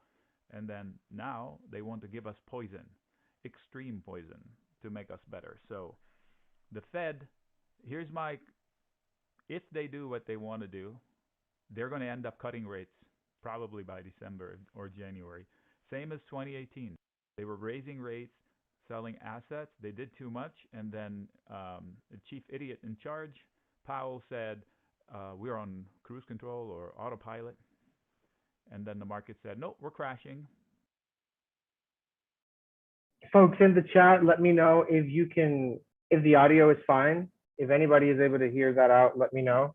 B: And then now they want to give us poison, extreme poison, to make us better. So the Fed, here's my, if they do what they want to do, they're going to end up cutting rates probably by December or January. Same as 2018. They were raising rates, selling assets. They did too much. And then the chief idiot in charge, Powell, said, we're on cruise control or autopilot. And then the market said, no, we're crashing.
A: Folks in the chat, let me know if the audio is fine. If anybody is able to hear that out, let me know.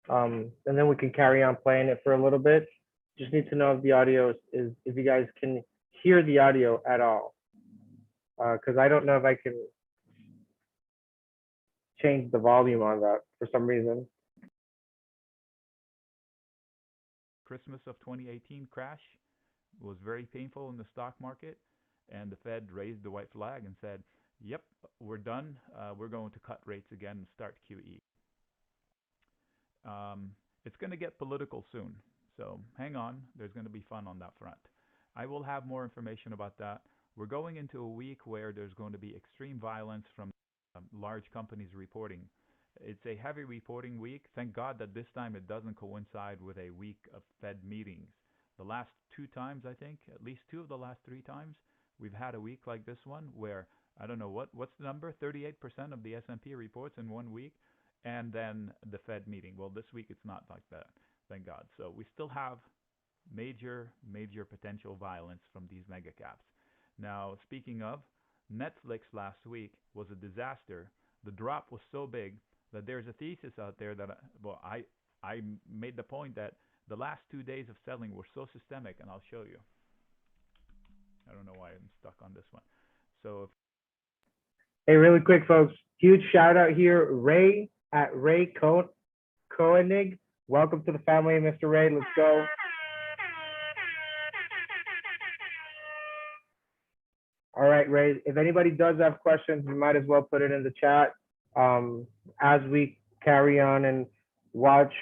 A: And then we can carry on playing it for a little bit. Just need to know if the audio is if you guys can hear the audio at all. Because I don't know if I can change the volume on that for some reason.
B: Christmas of 2018 crash was very painful in the stock market, and the Fed raised the white flag and said, yep, we're done. We're going to cut rates again and start QE. It's going to get political soon, so hang on. There's going to be fun on that front. I will have more information about that. We're going into a week where there's going to be extreme violence from large companies reporting. It's a heavy reporting week. Thank God that this time it doesn't coincide with a week of Fed meetings. The last 2 times, I think, at least 2 of the last 3 times, we've had a week like this one where, I don't know, what's the number? 38% of the S&P reports in 1 week, and then the Fed meeting. Well, this week it's not like that, thank God. So we still have major potential violence from these mega caps. Now, speaking of, Netflix last week was a disaster. The drop was so big that there's a thesis out there that, I made the point that the last 2 days of selling were so systemic, and I'll show you. I don't know why I'm stuck on this one. So,
A: hey, really quick, folks, huge shout out here, Ray at Ray Koenig. Welcome to the family, Mr. Ray. Let's go. All right, Ray, if anybody does have questions, you might as well put it in the chat as we carry on and watch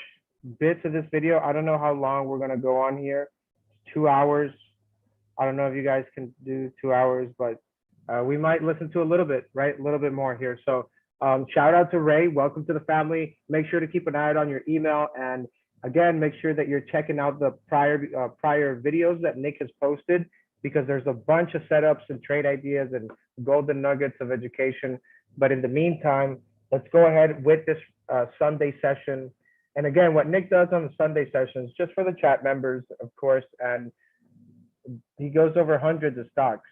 A: bits of this video. I don't know how long we're going to go on here. 2 hours. I don't know if you guys can do 2 hours, but we might listen to a little bit, right? A little bit more here. So shout out to Ray. Welcome to the family. Make sure to keep an eye out on your email. And again, make sure that you're checking out the prior videos that Nic has posted, because there's a bunch of setups and trade ideas and golden nuggets of education. But in the meantime, let's go ahead with this Sunday session. And again, what Nic does on the Sunday sessions, just for the chat members, of course, and he goes over hundreds of stocks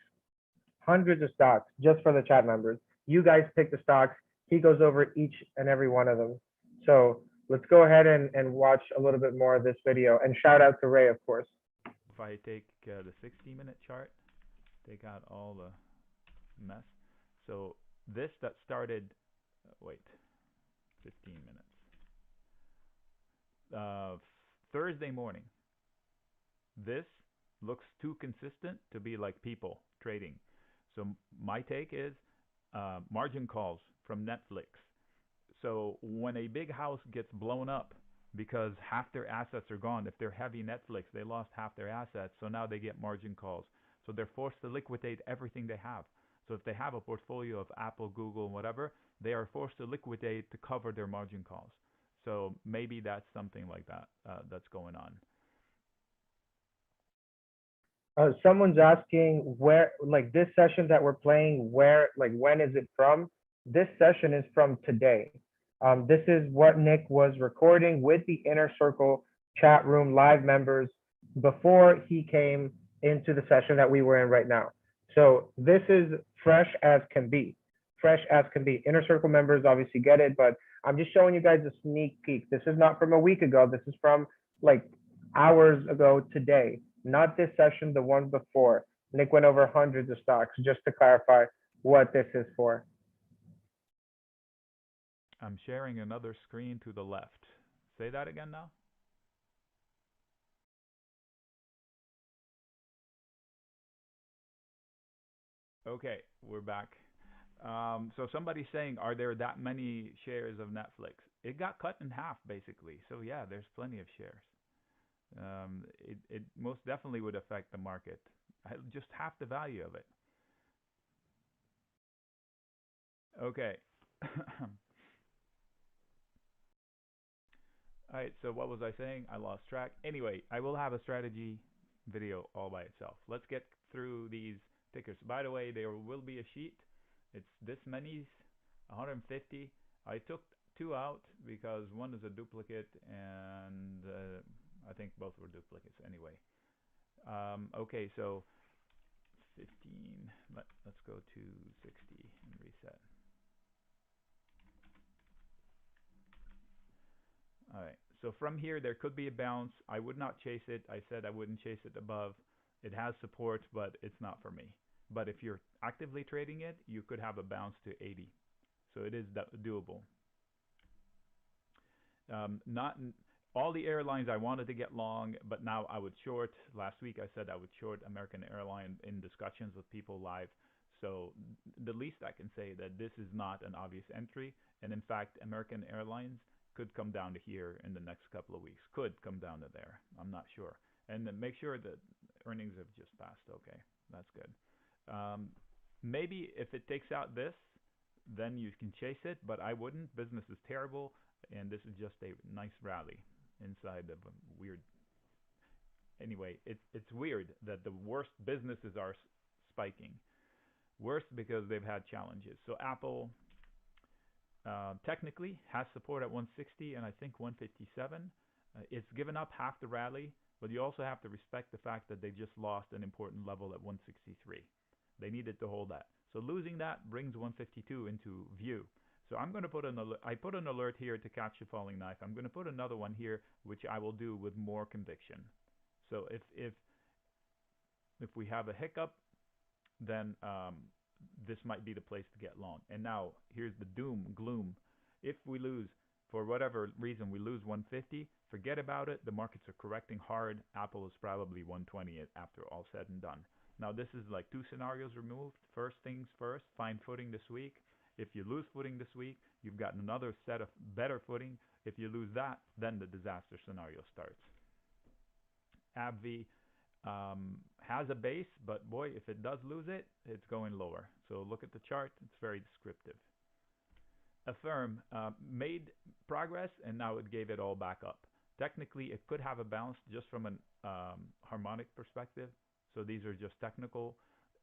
A: just for the chat members. You guys pick the stocks. He goes over each and every one of them. So let's go ahead and watch a little bit more of this video. And shout out to Ray, of course.
B: if I take the 60-minute chart, take out all the mess. So this that started, 15 minutes. Thursday morning. This looks too consistent to be like people trading. So my take is margin calls from Netflix. So when a big house gets blown up because half their assets are gone, if they're heavy Netflix, they lost half their assets, so now they get margin calls. So they're forced to liquidate everything they have. So if they have a portfolio of Apple, Google, whatever, they are forced to liquidate to cover their margin calls. So maybe that's something like that that's going on.
A: Someone's asking where, like this session that we're playing, where, like when is it from? This session is from today. This is what Nic was recording with the Inner Circle chat room live members before he came into the session that we were in right now. So this is fresh as can be. fresh as can be. Inner Circle members obviously get it, but I'm just showing you guys a sneak peek. This is not from a week ago. This is from like hours ago today, not this session, the one before. Nick went over hundreds of stocks just to clarify what this is for.
B: I'm sharing another screen to the left. Say that again now. Okay, we're back. So somebody's saying, are there that many shares of Netflix? It got cut in half, basically. So yeah, there's plenty of shares. It most definitely would affect the market. Just half the value of it. Okay. All right, so what was I saying? I lost track. Anyway, I will have a strategy video all by itself. Let's get through these tickers. By the way, there will be a sheet. It's this many's 150. I took two out because one is a duplicate and I think both were duplicates anyway. Okay, so 15. Let's go to 60 and reset. All right. So from here, there could be a bounce. I would not chase it. I said I wouldn't chase it above. It has support, but it's not for me. But if you're actively trading it, you could have a bounce to 80. So it is doable. Not all the airlines I wanted to get long, but now I would short. Last week I said I would short American Airline in discussions with people live. So the least I can say that this is not an obvious entry. And in fact, American Airlines could come down to here in the next couple of weeks. Could come down to there. I'm not sure. And then make sure that earnings have just passed. Okay, that's good. Maybe if it takes out this, then you can chase it, but I wouldn't. Business is terrible, and this is just a nice rally inside of a weird. Anyway, it's weird that the worst businesses are spiking. Worst because they've had challenges. So Apple technically has support at 160 and I think 157. It's given up half the rally, but you also have to respect the fact that they just lost an important level at 163. They needed to hold that. So losing that brings 152 into view. So I'm going to put I put an alert here to catch a falling knife. I'm going to put another one here, which I will do with more conviction. So if we have a hiccup, then this might be the place to get long. And now here's the doom, gloom. If we lose, for whatever reason, we lose 150, forget about it. The markets are correcting hard. Apple is probably 120 after all said and done. Now this is like two scenarios removed. First things first, find footing this week. If you lose footing this week, you've got another set of better footing. If you lose that, then the disaster scenario starts. AbbVie has a base, but boy, if it does lose it, it's going lower. So look at the chart. It's very descriptive. Affirm made progress, and now it gave it all back up. Technically, it could have a bounce just from an harmonic perspective. So these are just technical,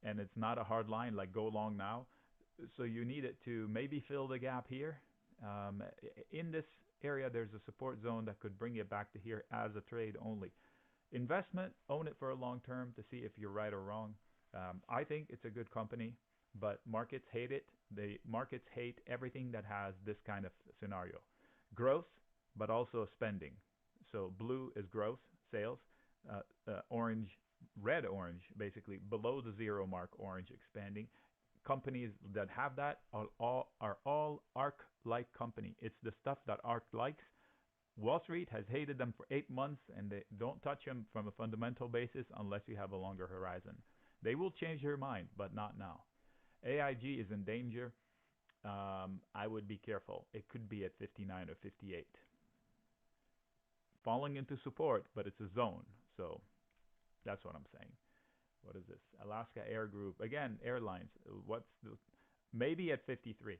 B: and it's not a hard line like go long now. So you need it to maybe fill the gap here. In this area, there's a support zone that could bring it back to here as a trade only. Investment, own it for a long term to see if you're right or wrong. I think it's a good company, but markets hate it. The markets hate everything that has this kind of scenario. Growth, but also spending. So blue is growth, sales. Orange, red orange, basically below the zero mark, orange expanding. Companies that have that are all ARK-like company. It's the stuff that ARK likes. Wall Street has hated them for 8 months, and they don't touch them from a fundamental basis unless you have a longer horizon. They will change their mind, but not now. AIG is in danger. I would be careful. It could be at 59 or 58. Falling into support, but it's a zone. So that's what I'm saying. What is this? Alaska Air Group. Again, airlines. Maybe at 53.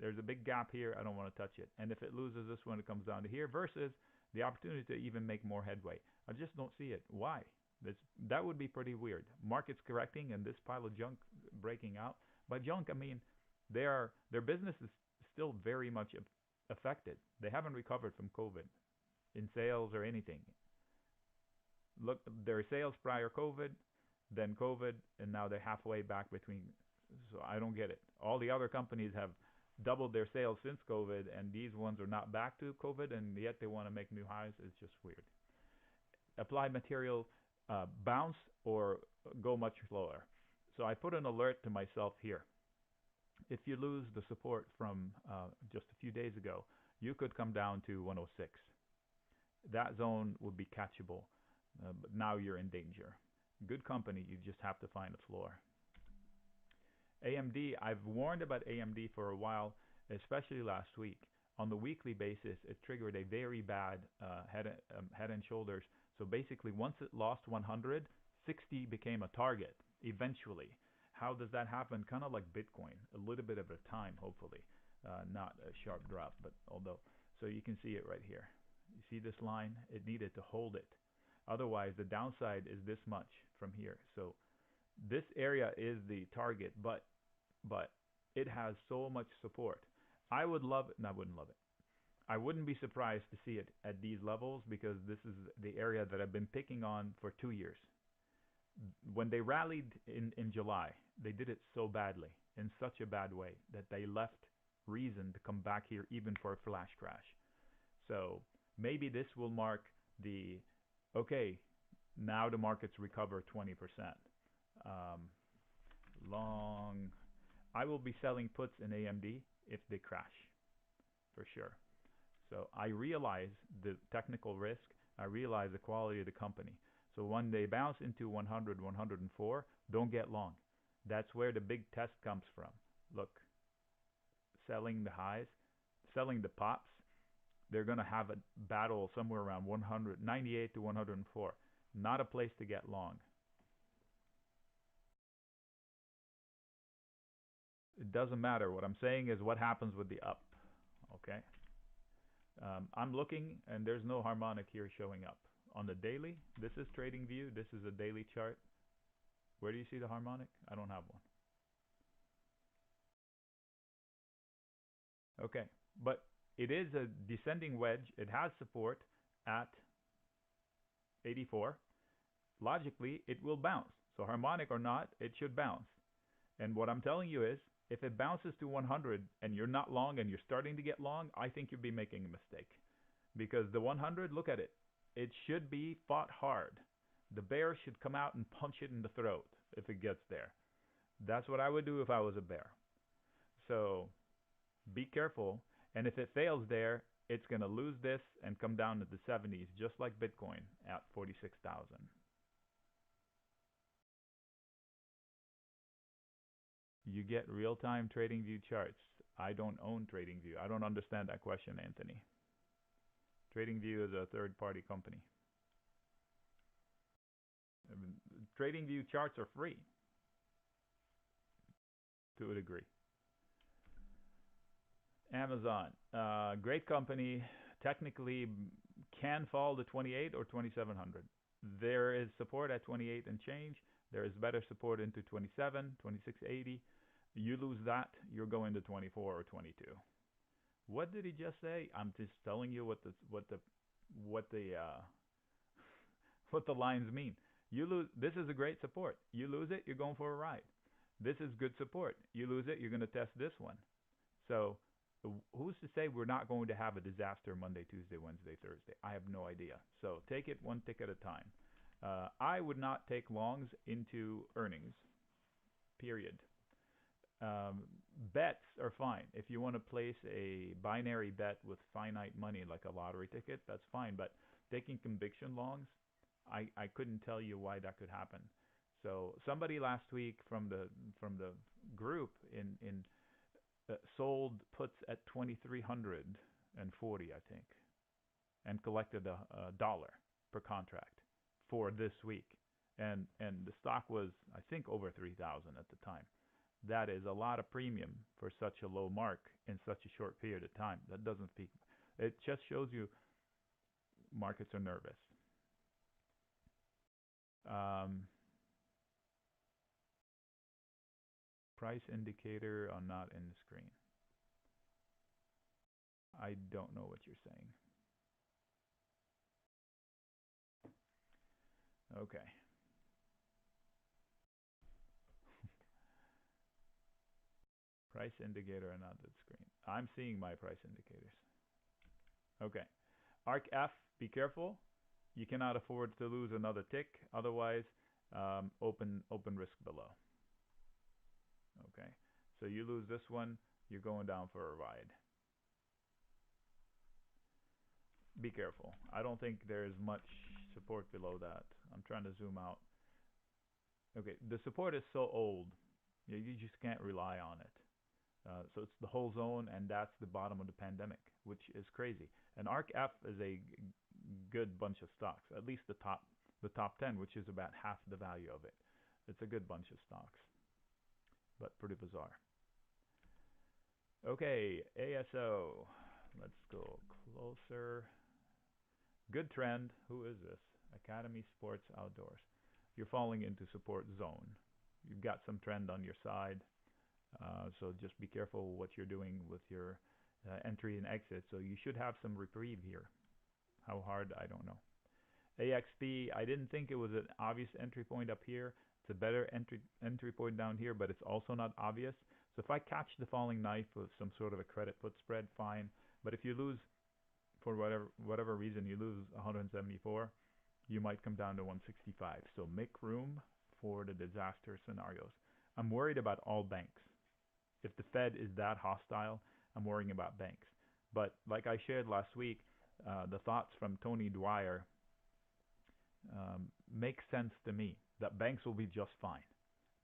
B: There's a big gap here. I don't want to touch it. And if it loses this one, it comes down to here versus the opportunity to even make more headway. I just don't see it. Why? That would be pretty weird. Markets correcting and this pile of junk breaking out. By junk, I mean their business is still very much affected. They haven't recovered from COVID in sales or anything. Look, their sales prior COVID, then COVID, and now they're halfway back between So I don't get it. All the other companies have doubled their sales since COVID, and these ones are not back to COVID, and yet they want to make new highs. It's just weird. Applied material bounce or go much lower. So I put an alert to myself here. If you lose the support from just a few days ago, you could come down to 106. That zone would be catchable, but now you're in danger. Good company, you just have to find a floor. AMD, I've warned about AMD for a while, especially last week. On the weekly basis, it triggered a very bad head and shoulders. So basically, once it lost 100, 60 became a target eventually. How does that happen? Kind of like Bitcoin, a little bit of a time, hopefully, not a sharp drop, but although. So you can see it right here. You see this line? It needed to hold it. Otherwise, the downside is this much from here. So this area is the target, but it has so much support. I would love it. No, I wouldn't love it. I wouldn't be surprised to see it at these levels because this is the area that I've been picking on for 2 years. When they rallied in July, they did it so badly, in such a bad way, that they left reason to come back here even for a flash crash. So maybe this will mark the, okay, now the markets recover 20%. Long, I will be selling puts in AMD if they crash, for sure. So I realize the technical risk. I realize the quality of the company. So when they bounce into 100, 104, don't get long. That's where the big test comes from. Look, selling the highs, selling the pops, they're going to have a battle somewhere around 198 to 104. Not a place to get long. It doesn't matter. What I'm saying is what happens with the up. Okay? I'm looking, and there's no harmonic here showing up. On the daily, this is trading view. This is a daily chart. Where do you see the harmonic? I don't have one. Okay, but it is a descending wedge. It has support at 84. Logically, it will bounce. So harmonic or not, it should bounce. And what I'm telling you is, if it bounces to 100 and you're not long and you're starting to get long, I think you'd be making a mistake. Because the 100, look at it. It should be fought hard. The bear should come out and punch it in the throat if it gets there. That's what I would do if I was a bear. So be careful. And if it fails there, it's going to lose this and come down to the 70s, just like Bitcoin at 46,000. You get real-time TradingView charts. I don't own TradingView. I don't understand that question, Anthony. TradingView is a third-party company. TradingView charts are free to a degree. Amazon, great company. Technically, can fall to 28 or 2,700. There is support at 28 and change. There is better support into 27, 2680. You lose that, you're going to 24 or 22. What did he just say? I'm just telling you what the lines mean. You lose. This is a great support. You lose it, you're going for a ride. This is good support. You lose it, you're going to test this one. So who's to say we're not going to have a disaster Monday, Tuesday, Wednesday, Thursday? I have no idea. So take it one tick at a time. I would not take longs into earnings, period. Bets are fine. If you want to place a binary bet with finite money like a lottery ticket, that's fine. But taking conviction longs, I couldn't tell you why that could happen. So somebody last week from the group in sold puts at 2,340, I think, and collected a dollar per contract for this week, and the stock was, I think, over 3,000 at the time. That is a lot of premium for such a low mark in such a short period of time. That doesn't speak. It just shows you markets are nervous. Price indicator are not in the screen. I don't know what you're saying. Okay. Price indicator and not the screen. I'm seeing my price indicators. Okay. ARC F, be careful. You cannot afford to lose another tick. Otherwise, open risk below. Okay. So you lose this one, you're going down for a ride. Be careful. I don't think there's much support below that. I'm trying to zoom out. Okay, the support is so old, you just can't rely on it. So it's the whole zone, and that's the bottom of the pandemic, which is crazy. And ARC F is a good bunch of stocks, at least the top 10, which is about half the value of it. It's a good bunch of stocks, but pretty bizarre. Okay, ASO. Let's go closer. Good trend. Who is this? Academy Sports Outdoors. You're falling into support zone. You've got some trend on your side. So just be careful what you're doing with your entry and exit. So you should have some reprieve here. How hard, I don't know. AXP, I didn't think it was an obvious entry point up here. It's a better entry point down here, but it's also not obvious. So if I catch the falling knife with some sort of a credit put spread, fine. But if you lose, for whatever reason, you lose 174, you might come down to 165. So make room for the disaster scenarios. I'm worried about all banks. If the Fed is that hostile, I'm worrying about banks. But like I shared last week, the thoughts from Tony Dwyer make sense to me, that banks will be just fine.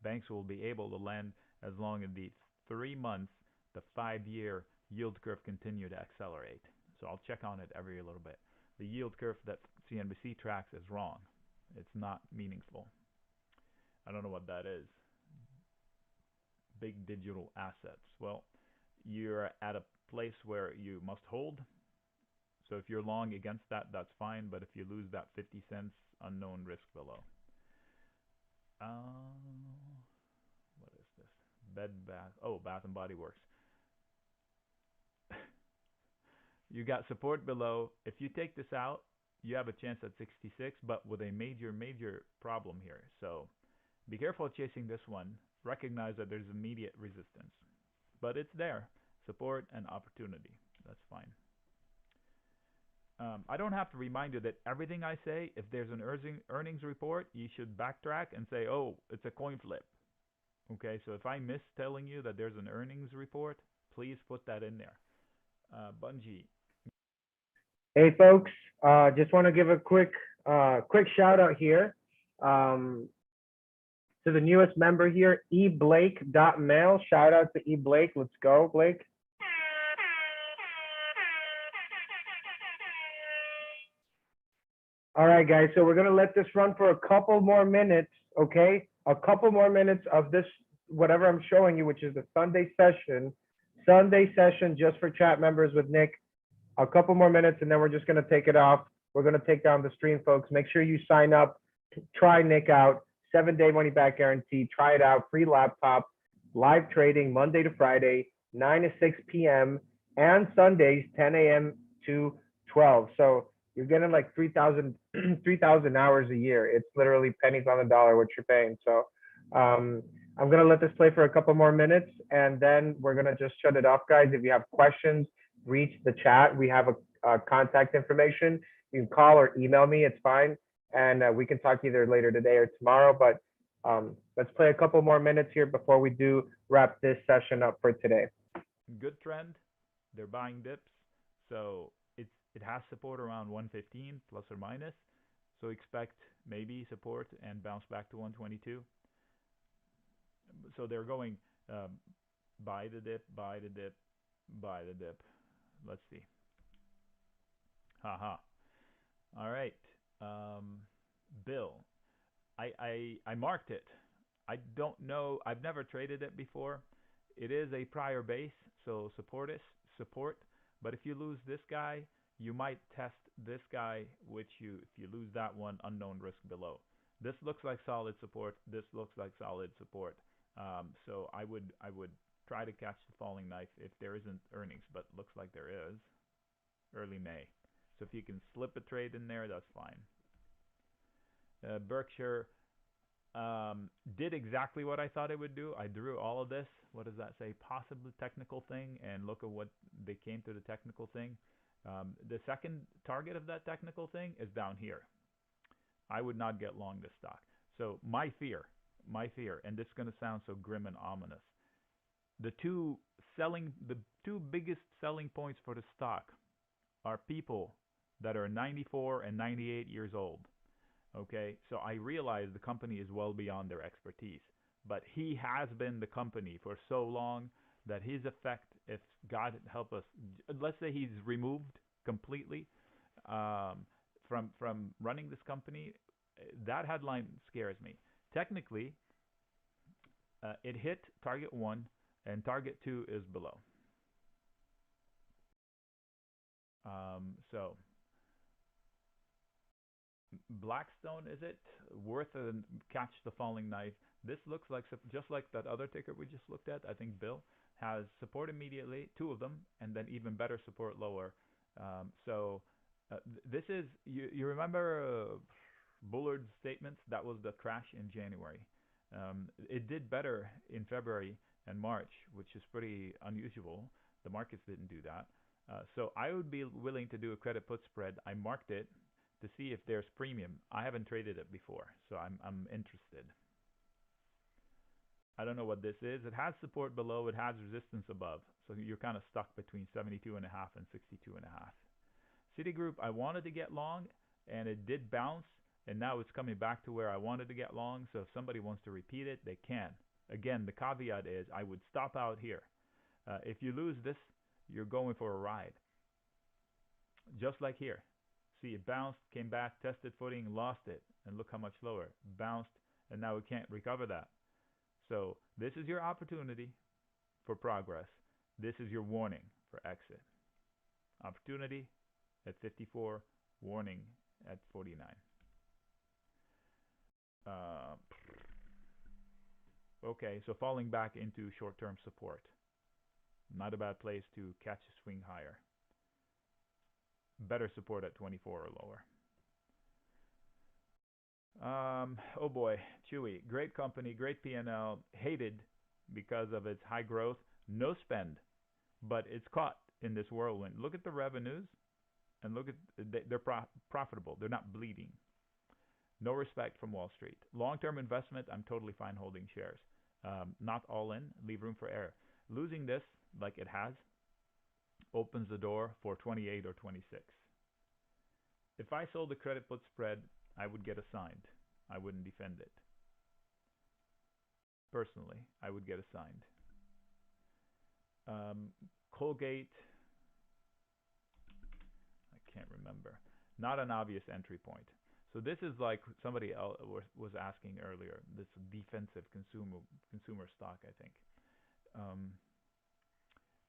B: Banks will be able to lend as long as the 3 months, the 5-year yield curve continue to accelerate. So I'll check on it every little bit. The yield curve that CNBC tracks is wrong. It's not meaningful. I don't know what that is. Big digital assets. Well, you're at a place where you must hold. So if you're long against that, that's fine. But if you lose that 50 cents, unknown risk below. What is this? Bath and Body Works. You got support below. If you take this out, you have a chance at 66, but with a major problem here. So be careful chasing this one. Recognize that there's immediate resistance, but it's there. Support and opportunity. That's fine. I don't have to remind you that everything I say, if there's an earnings report, you should backtrack and say, oh, it's a coin flip. Okay, so if I miss telling you that there's an earnings report, please put that in there. Bungie.
A: Hey folks, just want to give a quick shout out here to the newest member here, eblake.mail. Shout out to eblake. Let's go, Blake. All right, guys. So we're gonna let this run for a couple more minutes, okay? A couple more minutes of this, whatever I'm showing you, which is the Sunday session. Sunday session just for chat members with Nick. A couple more minutes, and then we're just gonna take it off. We're gonna take down the stream, folks. Make sure you sign up. Try Nick out. 7-day money back guarantee. Try it out. Free laptop. Live trading Monday to Friday, 9 to 6 p.m. and Sundays, 10 a.m. to 12. So you're getting like 3,000 hours a year. It's literally pennies on the dollar what you're paying. So I'm going to let this play for a couple more minutes, and then we're going to just shut it off, guys. If you have questions, reach the chat. We have a contact information. You can call or email me. It's fine. And we can talk either later today or tomorrow. But let's play a couple more minutes here before we do wrap this session up for today.
B: Good trend. They're buying dips. So it has support around 115 plus or minus. So expect maybe support and bounce back to 122. So they're going buy the dip, buy the dip, buy the dip. Let's see. Haha. All right. Bill, I marked it. I don't know. I've never traded it before. It is a prior base, so support. But if you lose this guy, you might test this guy, which if you lose that one, unknown risk below. This looks like solid support. This looks like solid support. So I would try to catch the falling knife if there isn't earnings, but looks like there is early May. So if you can slip a trade in there, that's fine. Berkshire, Did exactly what I thought it would do. I drew all of this. What does that say? Possibly technical thing, and look at what they came to the technical thing. The second target of that technical thing is down here. I would not get long this stock. So my fear, and this is going to sound so grim and ominous. The two biggest selling points for the stock are people that are 94 and 98 years old. Okay, so I realize the company is well beyond their expertise, but he has been the company for so long that his effect, if God help us, let's say he's removed completely from running this company, that headline scares me. Technically, it hit target 1 and target 2 is below. So Blackstone, is it worth a catch the falling knife? This looks like, just like that other ticker we just looked at, I think Bill has support immediately, 2 of them, and then even better support lower. This is, you remember Bullard's statements? That was the crash in January. It did better in February and March, which is pretty unusual. The markets didn't do that. So I would be willing to do a credit put spread. I marked it to see if there's premium. I haven't traded it before, so I'm interested. I don't know what this is. It has support below, it has resistance above, so you're kind of stuck between 72.5 and 62.5. Citigroup, I wanted to get long, and it did bounce, and now it's coming back to where I wanted to get long, so if somebody wants to repeat it, they can. Again, the caveat is I would stop out here. If you lose this, you're going for a ride. Just like here. See, it bounced, came back, tested footing, lost it, and look how much lower. Bounced, and now it can't recover that. So this is your opportunity for progress. This is your warning for exit. Opportunity at 54, warning at 49. Okay, so falling back into short-term support. Not a bad place to catch a swing higher. Better support at 24 or lower. Oh boy, Chewy, great company, great P&L, hated because of its high growth, no spend, but it's caught in this whirlwind. Look at the revenues, and look at, they're profitable, they're not bleeding. No respect from Wall Street. Long-term investment, I'm totally fine holding shares. Not all in, leave room for error. Losing this, like it has, opens the door for 28 or 26. If I sold the credit put spread, I would get assigned. I wouldn't defend it. Personally, I would get assigned. Colgate, I can't remember. Not an obvious entry point. So this is like somebody else was asking earlier, this defensive consumer stock, I think.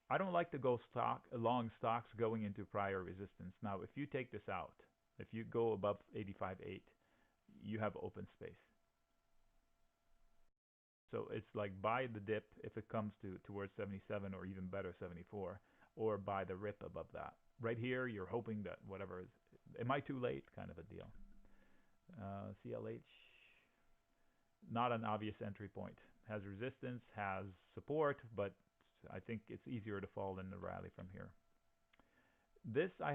B: I don't like to go long stocks going into prior resistance. Now, if you take this out, if you go above 85.8, you have open space. So it's like buy the dip if it comes towards 77 or even better 74, or buy the rip above that. Right here, you're hoping that whatever is, am I too late kind of a deal. CLH, not an obvious entry point. Has resistance, has support, but I think it's easier to fall in the rally from here. This I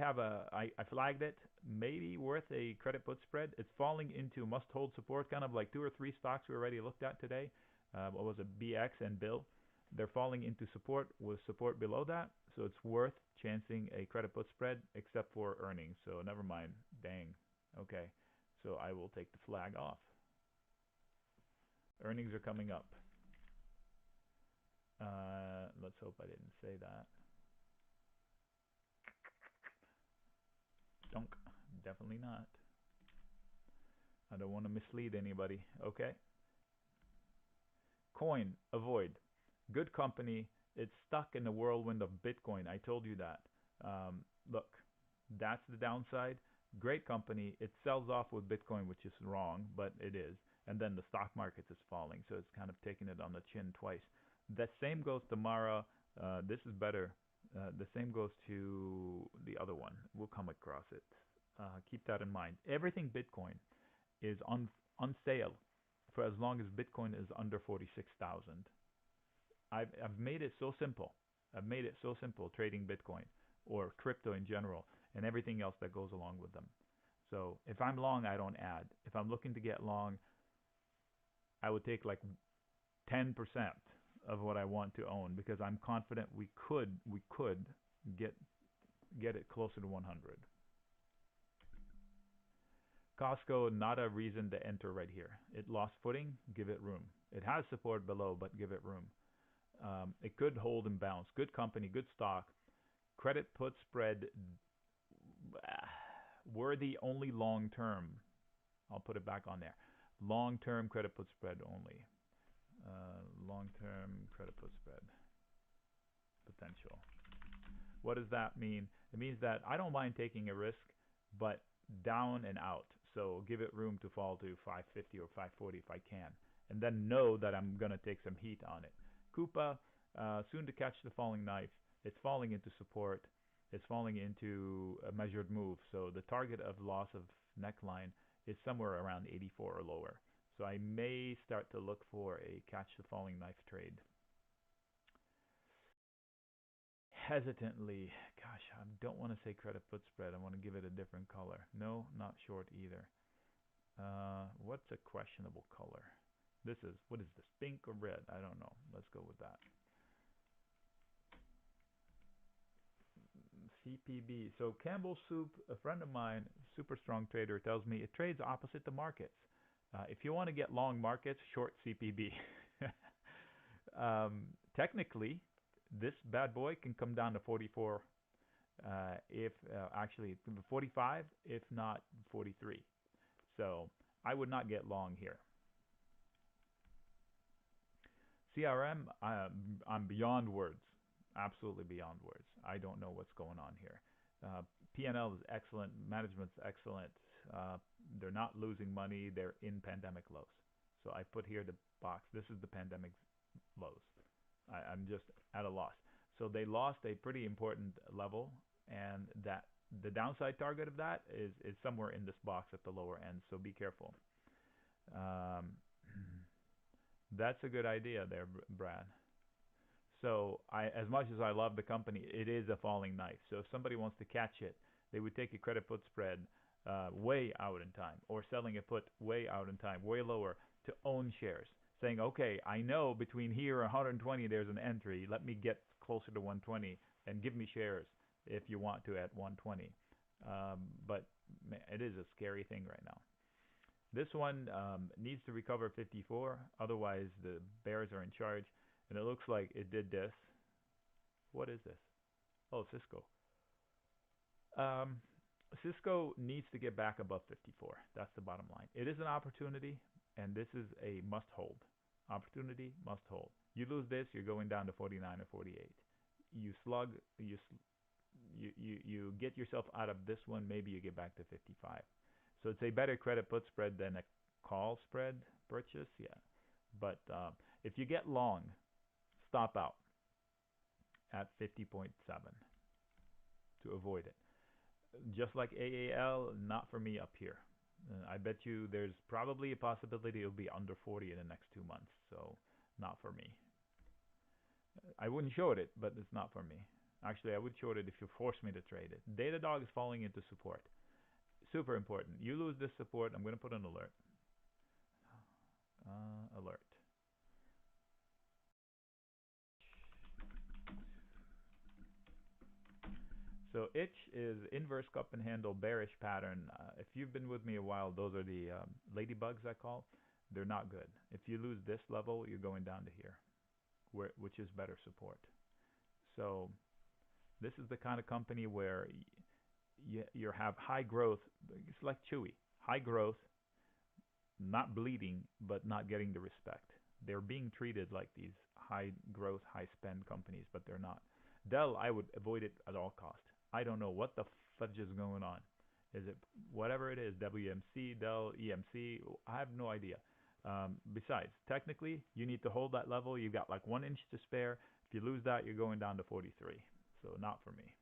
B: flagged it, maybe worth a credit put spread. It's falling into must hold support, kind of like 2 or 3 stocks we already looked at today. What was it, BX and Bill? They're falling into support with support below that, so it's worth chancing a credit put spread, except for earnings. So never mind. Dang. Okay, so I will take the flag off. Earnings are coming up. Let's hope I didn't say that. Dunk. Definitely not. I don't want to mislead anybody. Okay. Coin. Avoid. Good company. It's stuck in the whirlwind of Bitcoin. I told you that. Look, that's the downside. Great company. It sells off with Bitcoin, which is wrong, but it is. And then the stock market is falling, so it's kind of taking it on the chin twice. That same goes to Mara. This is better. The same goes to the other one. We'll come across it. Keep that in mind. Everything Bitcoin is on sale for as long as Bitcoin is under 46,000. I've made it so simple. I've made it so simple trading Bitcoin or crypto in general and everything else that goes along with them. So if I'm long, I don't add. If I'm looking to get long, I would take like 10% of what I want to own because I'm confident we could get it closer to 100. Costco, not a reason to enter right here. It lost footing, give it room. It has support below, but give it room. It could hold and bounce. Good company, good stock. Credit put spread worthy only long term. I'll put it back on there. Long term credit put spread only. Long term credit put spread potential. What does that mean? It means that I don't mind taking a risk, but down and out. So give it room to fall to 550 or 540 if I can, and then know that I'm gonna take some heat on it. Coupa, soon to catch the falling knife. It's falling into support. It's falling into a measured move. So the target of loss of neckline is somewhere around 84 or lower. So I may start to look for a catch the falling knife trade. Hesitantly, gosh, I don't want to say credit put spread. I want to give it a different color. No, not short either. What's a questionable color? What is this, pink or red? I don't know. Let's go with that. CPB. So Campbell Soup, a friend of mine, super strong trader, tells me it trades opposite the markets. If you want to get long markets, short CPB. Technically, this bad boy can come down to 44, if actually 45, if not 43. So I would not get long here. CRM, I'm beyond words, absolutely beyond words. I don't know what's going on here. P&L is excellent, management's excellent. They're not losing money. They're in pandemic lows. So I put here the box. This is the pandemic lows. I'm just at a loss. So they lost a pretty important level, and that the downside target of that is somewhere in this box at the lower end. So be careful. That's a good idea there, Brad. So as much as I love the company, it is a falling knife. So if somebody wants to catch it, they would take a credit put spread way out in time, or selling a put way out in time, way lower, to own shares, saying, okay, I know between here and 120 there's an entry. Let me get closer to 120 and give me shares if you want to at 120. But it is a scary thing right now. This one needs to recover 54, otherwise the bears are in charge. And it looks like it did this. What is this? Oh, Cisco. Cisco needs to get back above 54. That's the bottom line. It is an opportunity, and this is a must hold. Opportunity, must hold. You lose this, you're going down to 49 or 48. You slug, you get yourself out of this one, maybe you get back to 55. So it's a better credit put spread than a call spread purchase, yeah. But if you get long, stop out at 50.7 to avoid it. Just like AAL, not for me up here. I bet you there's probably a possibility it'll be under 40 in the next 2 months, so not for me. I wouldn't short it, but it's not for me. Actually, I would short it if you force me to trade it. Datadog is falling into support. Super important. You lose this support, I'm going to put an alert. Alert. So itch is inverse cup and handle bearish pattern. If you've been with me a while, those are the ladybugs I call. They're not good. If you lose this level, you're going down to here, which is better support. So this is the kind of company where you have high growth. It's like Chewy. High growth, not bleeding, but not getting the respect. They're being treated like these high growth, high spend companies, but they're not. Dell, I would avoid it at all cost. I don't know what the fudge is going on. Is it whatever it is, WMC, Dell, EMC? I have no idea. Besides, technically, you need to hold that level. You've got like 1 inch to spare. If you lose that, you're going down to 43. So not for me.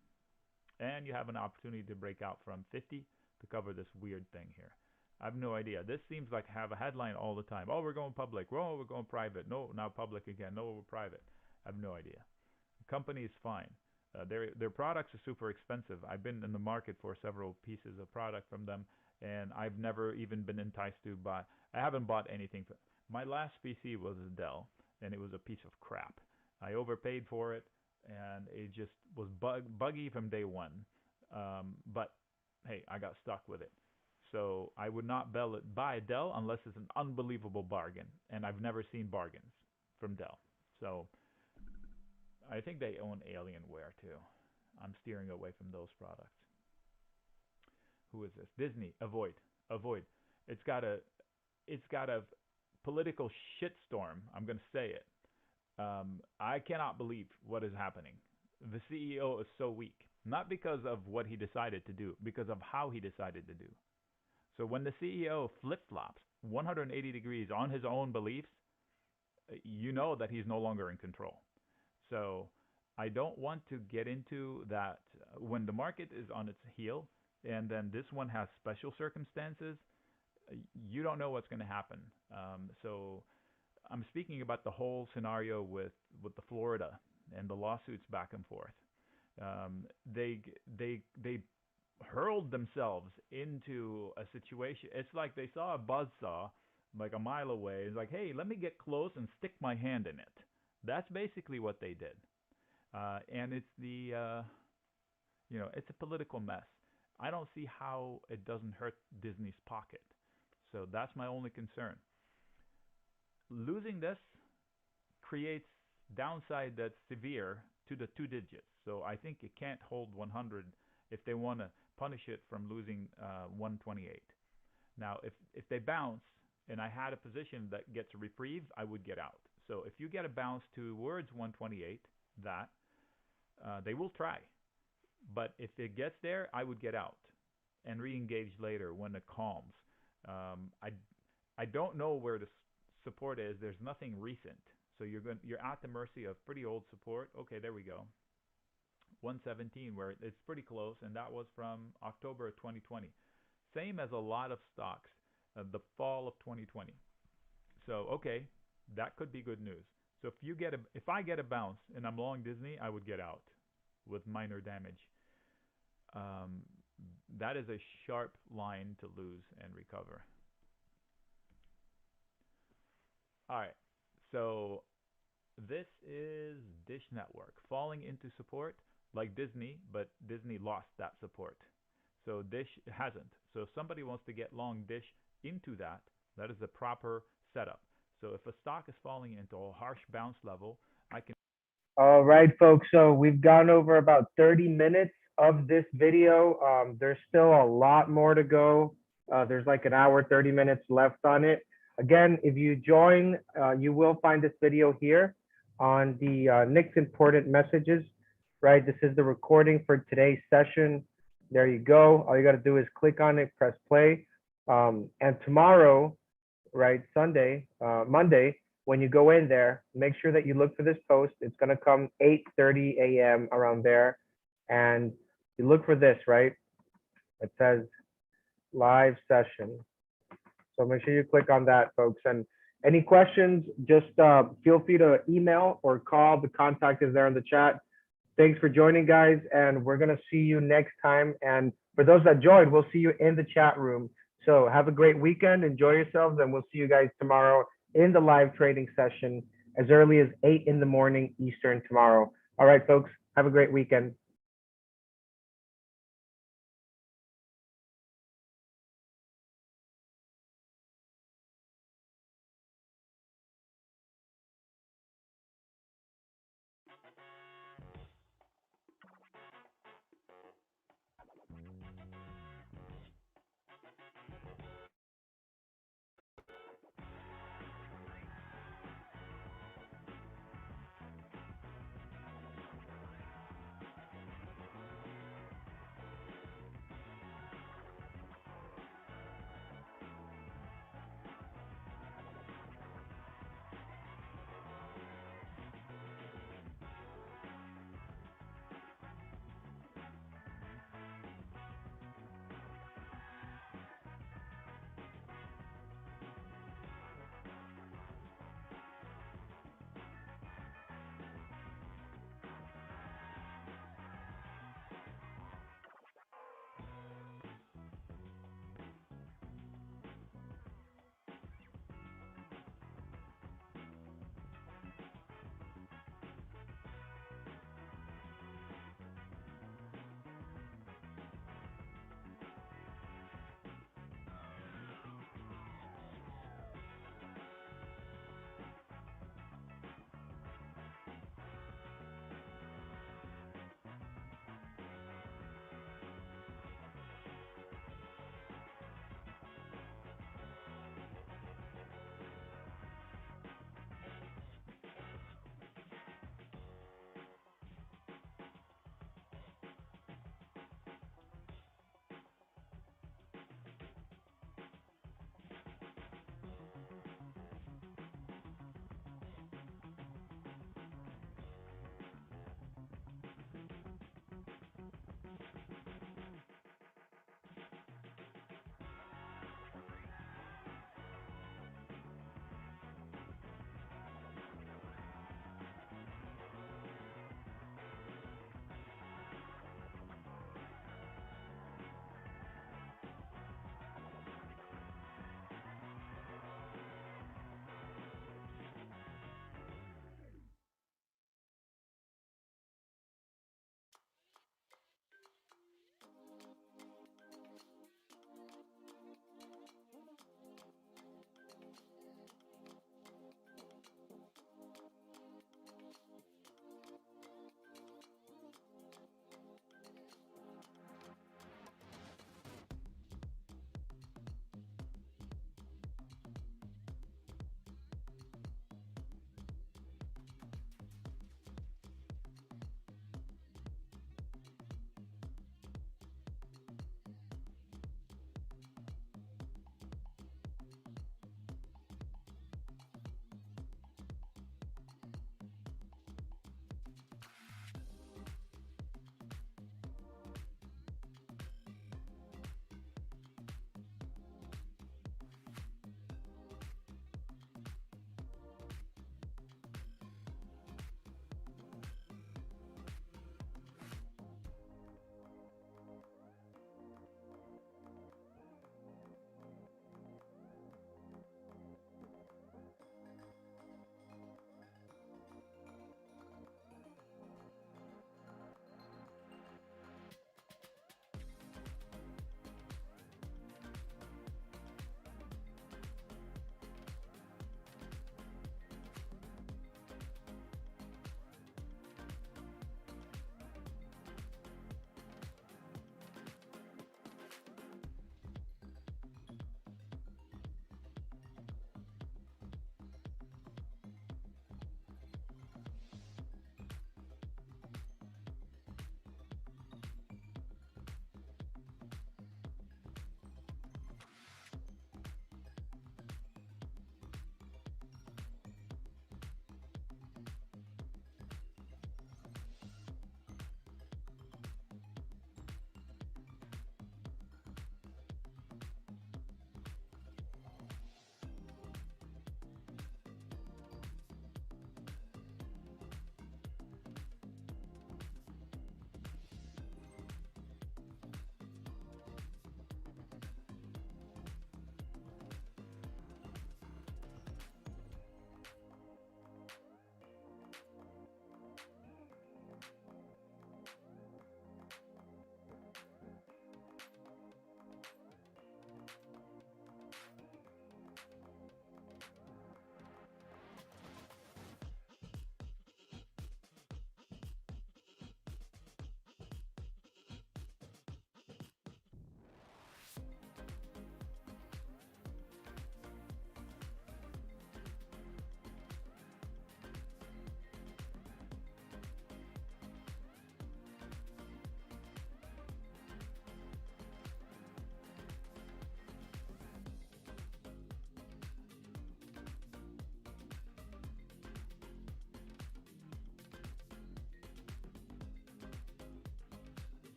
B: And you have an opportunity to break out from 50 to cover this weird thing here. I have no idea. This seems like have a headline all the time. Oh, we're going public. Oh, we're going private. No, now public again. No, we're private. I have no idea. The company is fine. Their products are super expensive. I've been in the market for several pieces of product from them, and I've never even been enticed to buy. I haven't bought anything. My last PC was a Dell, and it was a piece of crap. I overpaid for it, and it just was buggy from day one. But hey, I got stuck with it. So I would not buy a Dell unless it's an unbelievable bargain, and I've never seen bargains from Dell. So I think they own Alienware too. I'm steering away from those products. Who is this? Disney. Avoid. Avoid. It's got a it's got a political shitstorm. I'm going to say it. I cannot believe what is happening. The CEO is so weak, not because of what he decided to do, because of how he decided to do. So when the CEO flip flops 180 degrees on his own beliefs, you know that he's no longer in control. So I don't want to get into that when the market is on its heel and then this one has special circumstances. You don't know what's going to happen. So I'm speaking about the whole scenario with the Florida and the lawsuits back and forth. They hurled themselves into a situation. It's like they saw a buzzsaw like a mile away. It's like, hey, let me get close and stick my hand in it. That's basically what they did. And it's it's a political mess. I don't see how it doesn't hurt Disney's pocket. So that's my only concern. Losing this creates downside that's severe to the two digits. So I think it can't hold 100 if they want to punish it from losing 128. Now, if they bounce and I had a position that gets a reprieve, I would get out. So if you get a bounce towards 128, that they will try. But if it gets there, I would get out and re-engage later when it calms. I don't know where the support is. There's nothing recent, so you're at the mercy of pretty old support. Okay, there we go. 117, where it's pretty close, and that was from October of 2020. Same as a lot of stocks, the fall of 2020. So okay, that could be good news. So if I get a bounce and I'm long Disney, I would get out with minor damage. That is a sharp line to lose and recover. All right, so this is Dish Network falling into support like Disney, but Disney lost that support. So Dish hasn't. So if somebody wants to get long Dish into that, that is the proper setup. So if a stock is falling into a harsh bounce level, I can.
A: All right, folks. So we've gone over about 30 minutes of this video. There's still a lot more to go. There's like an hour, 30 minutes left on it. Again, if you join, you will find this video here on the Nic's Important Messages, right? This is the recording for today's session. There you go. All you got to do is click on it, press play. And tomorrow, right, Monday, when you go in there, make sure that you look for this post. It's going to come 8:30 a.m. around there. And you look for this, right? It says live session. So make sure you click on that, folks. And any questions, just feel free to email or call. The contact is there in the chat. Thanks for joining, guys. And we're going to see you next time. And for those that joined, we'll see you in the chat room. So have a great weekend. Enjoy yourselves. And we'll see you guys tomorrow in the live trading session as early as 8 in the morning Eastern tomorrow. All right, folks. Have a great weekend.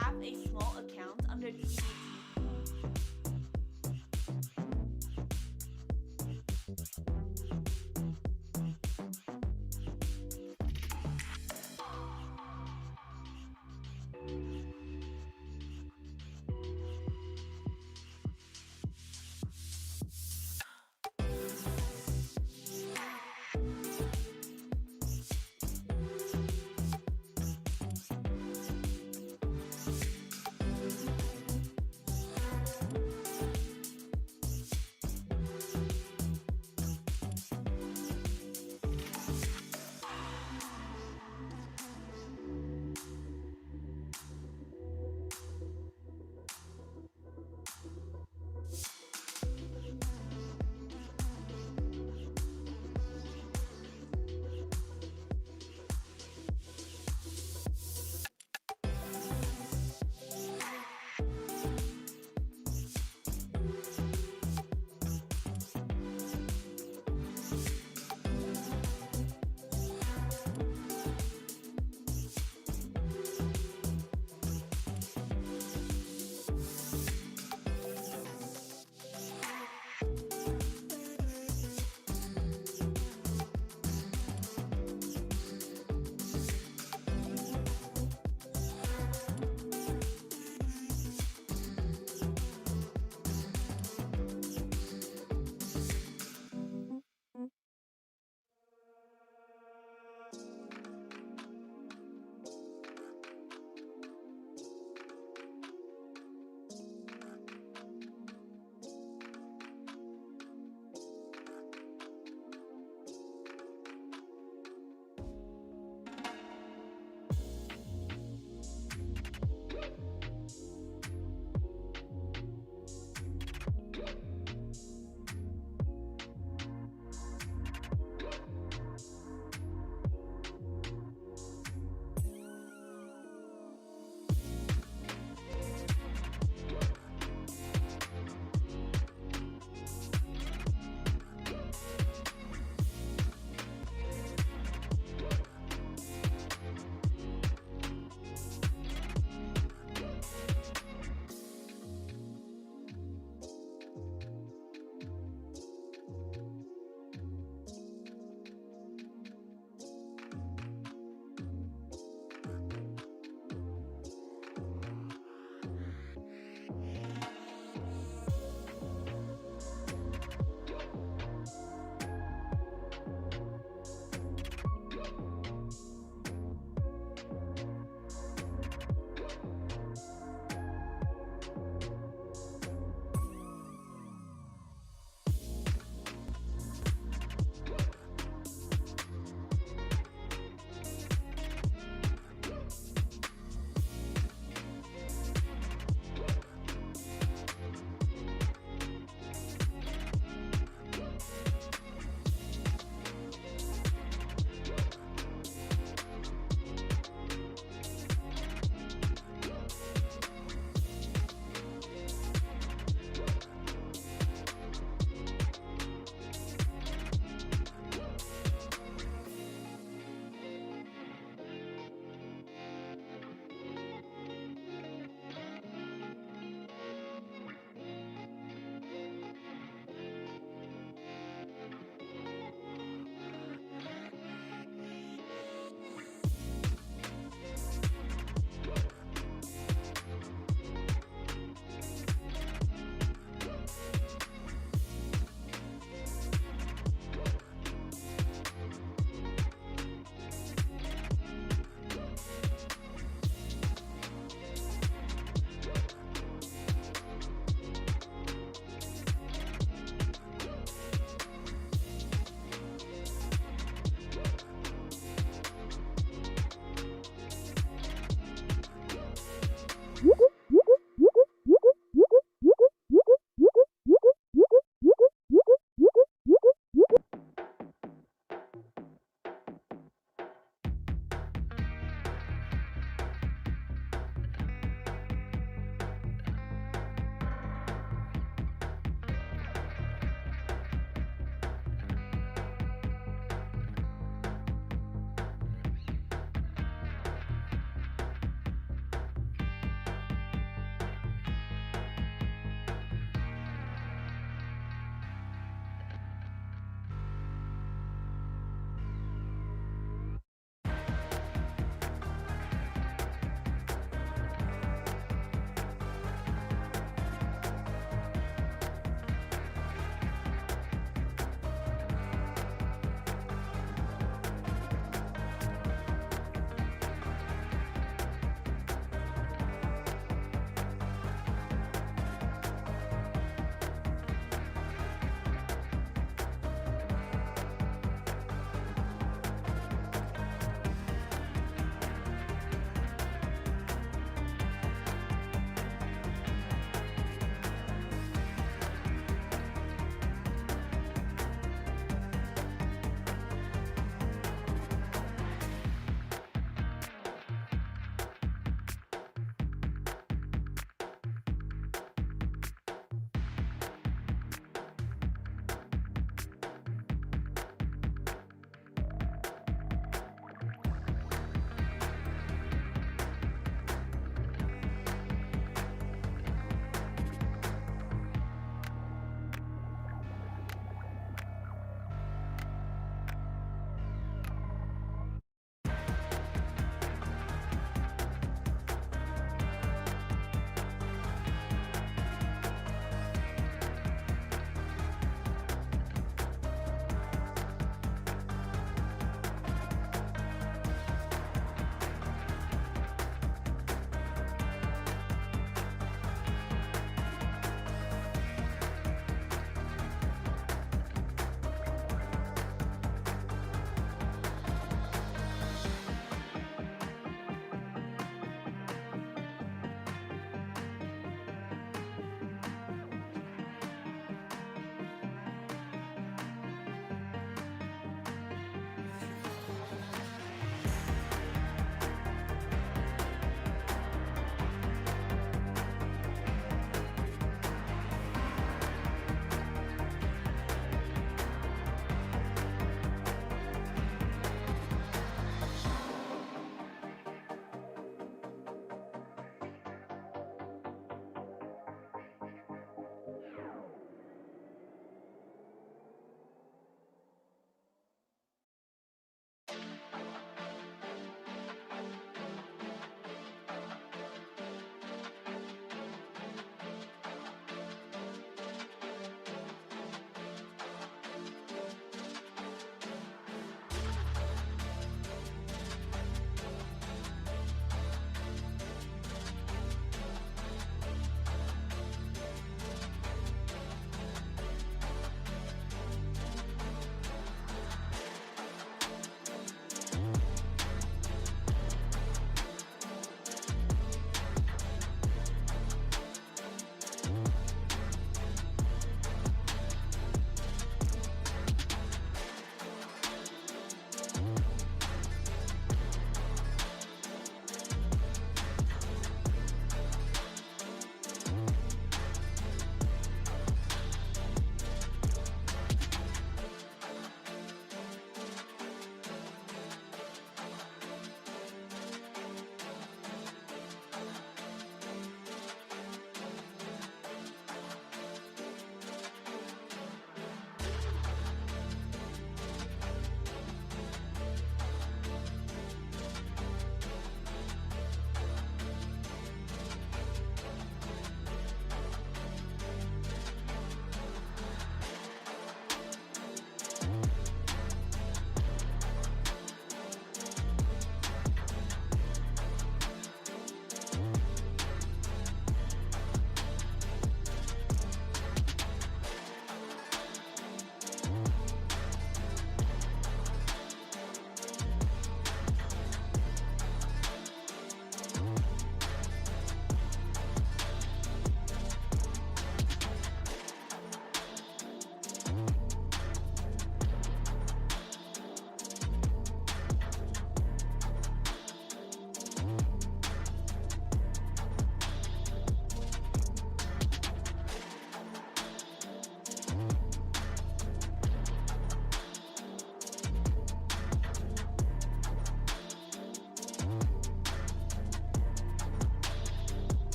C: have a small account under the EBT page.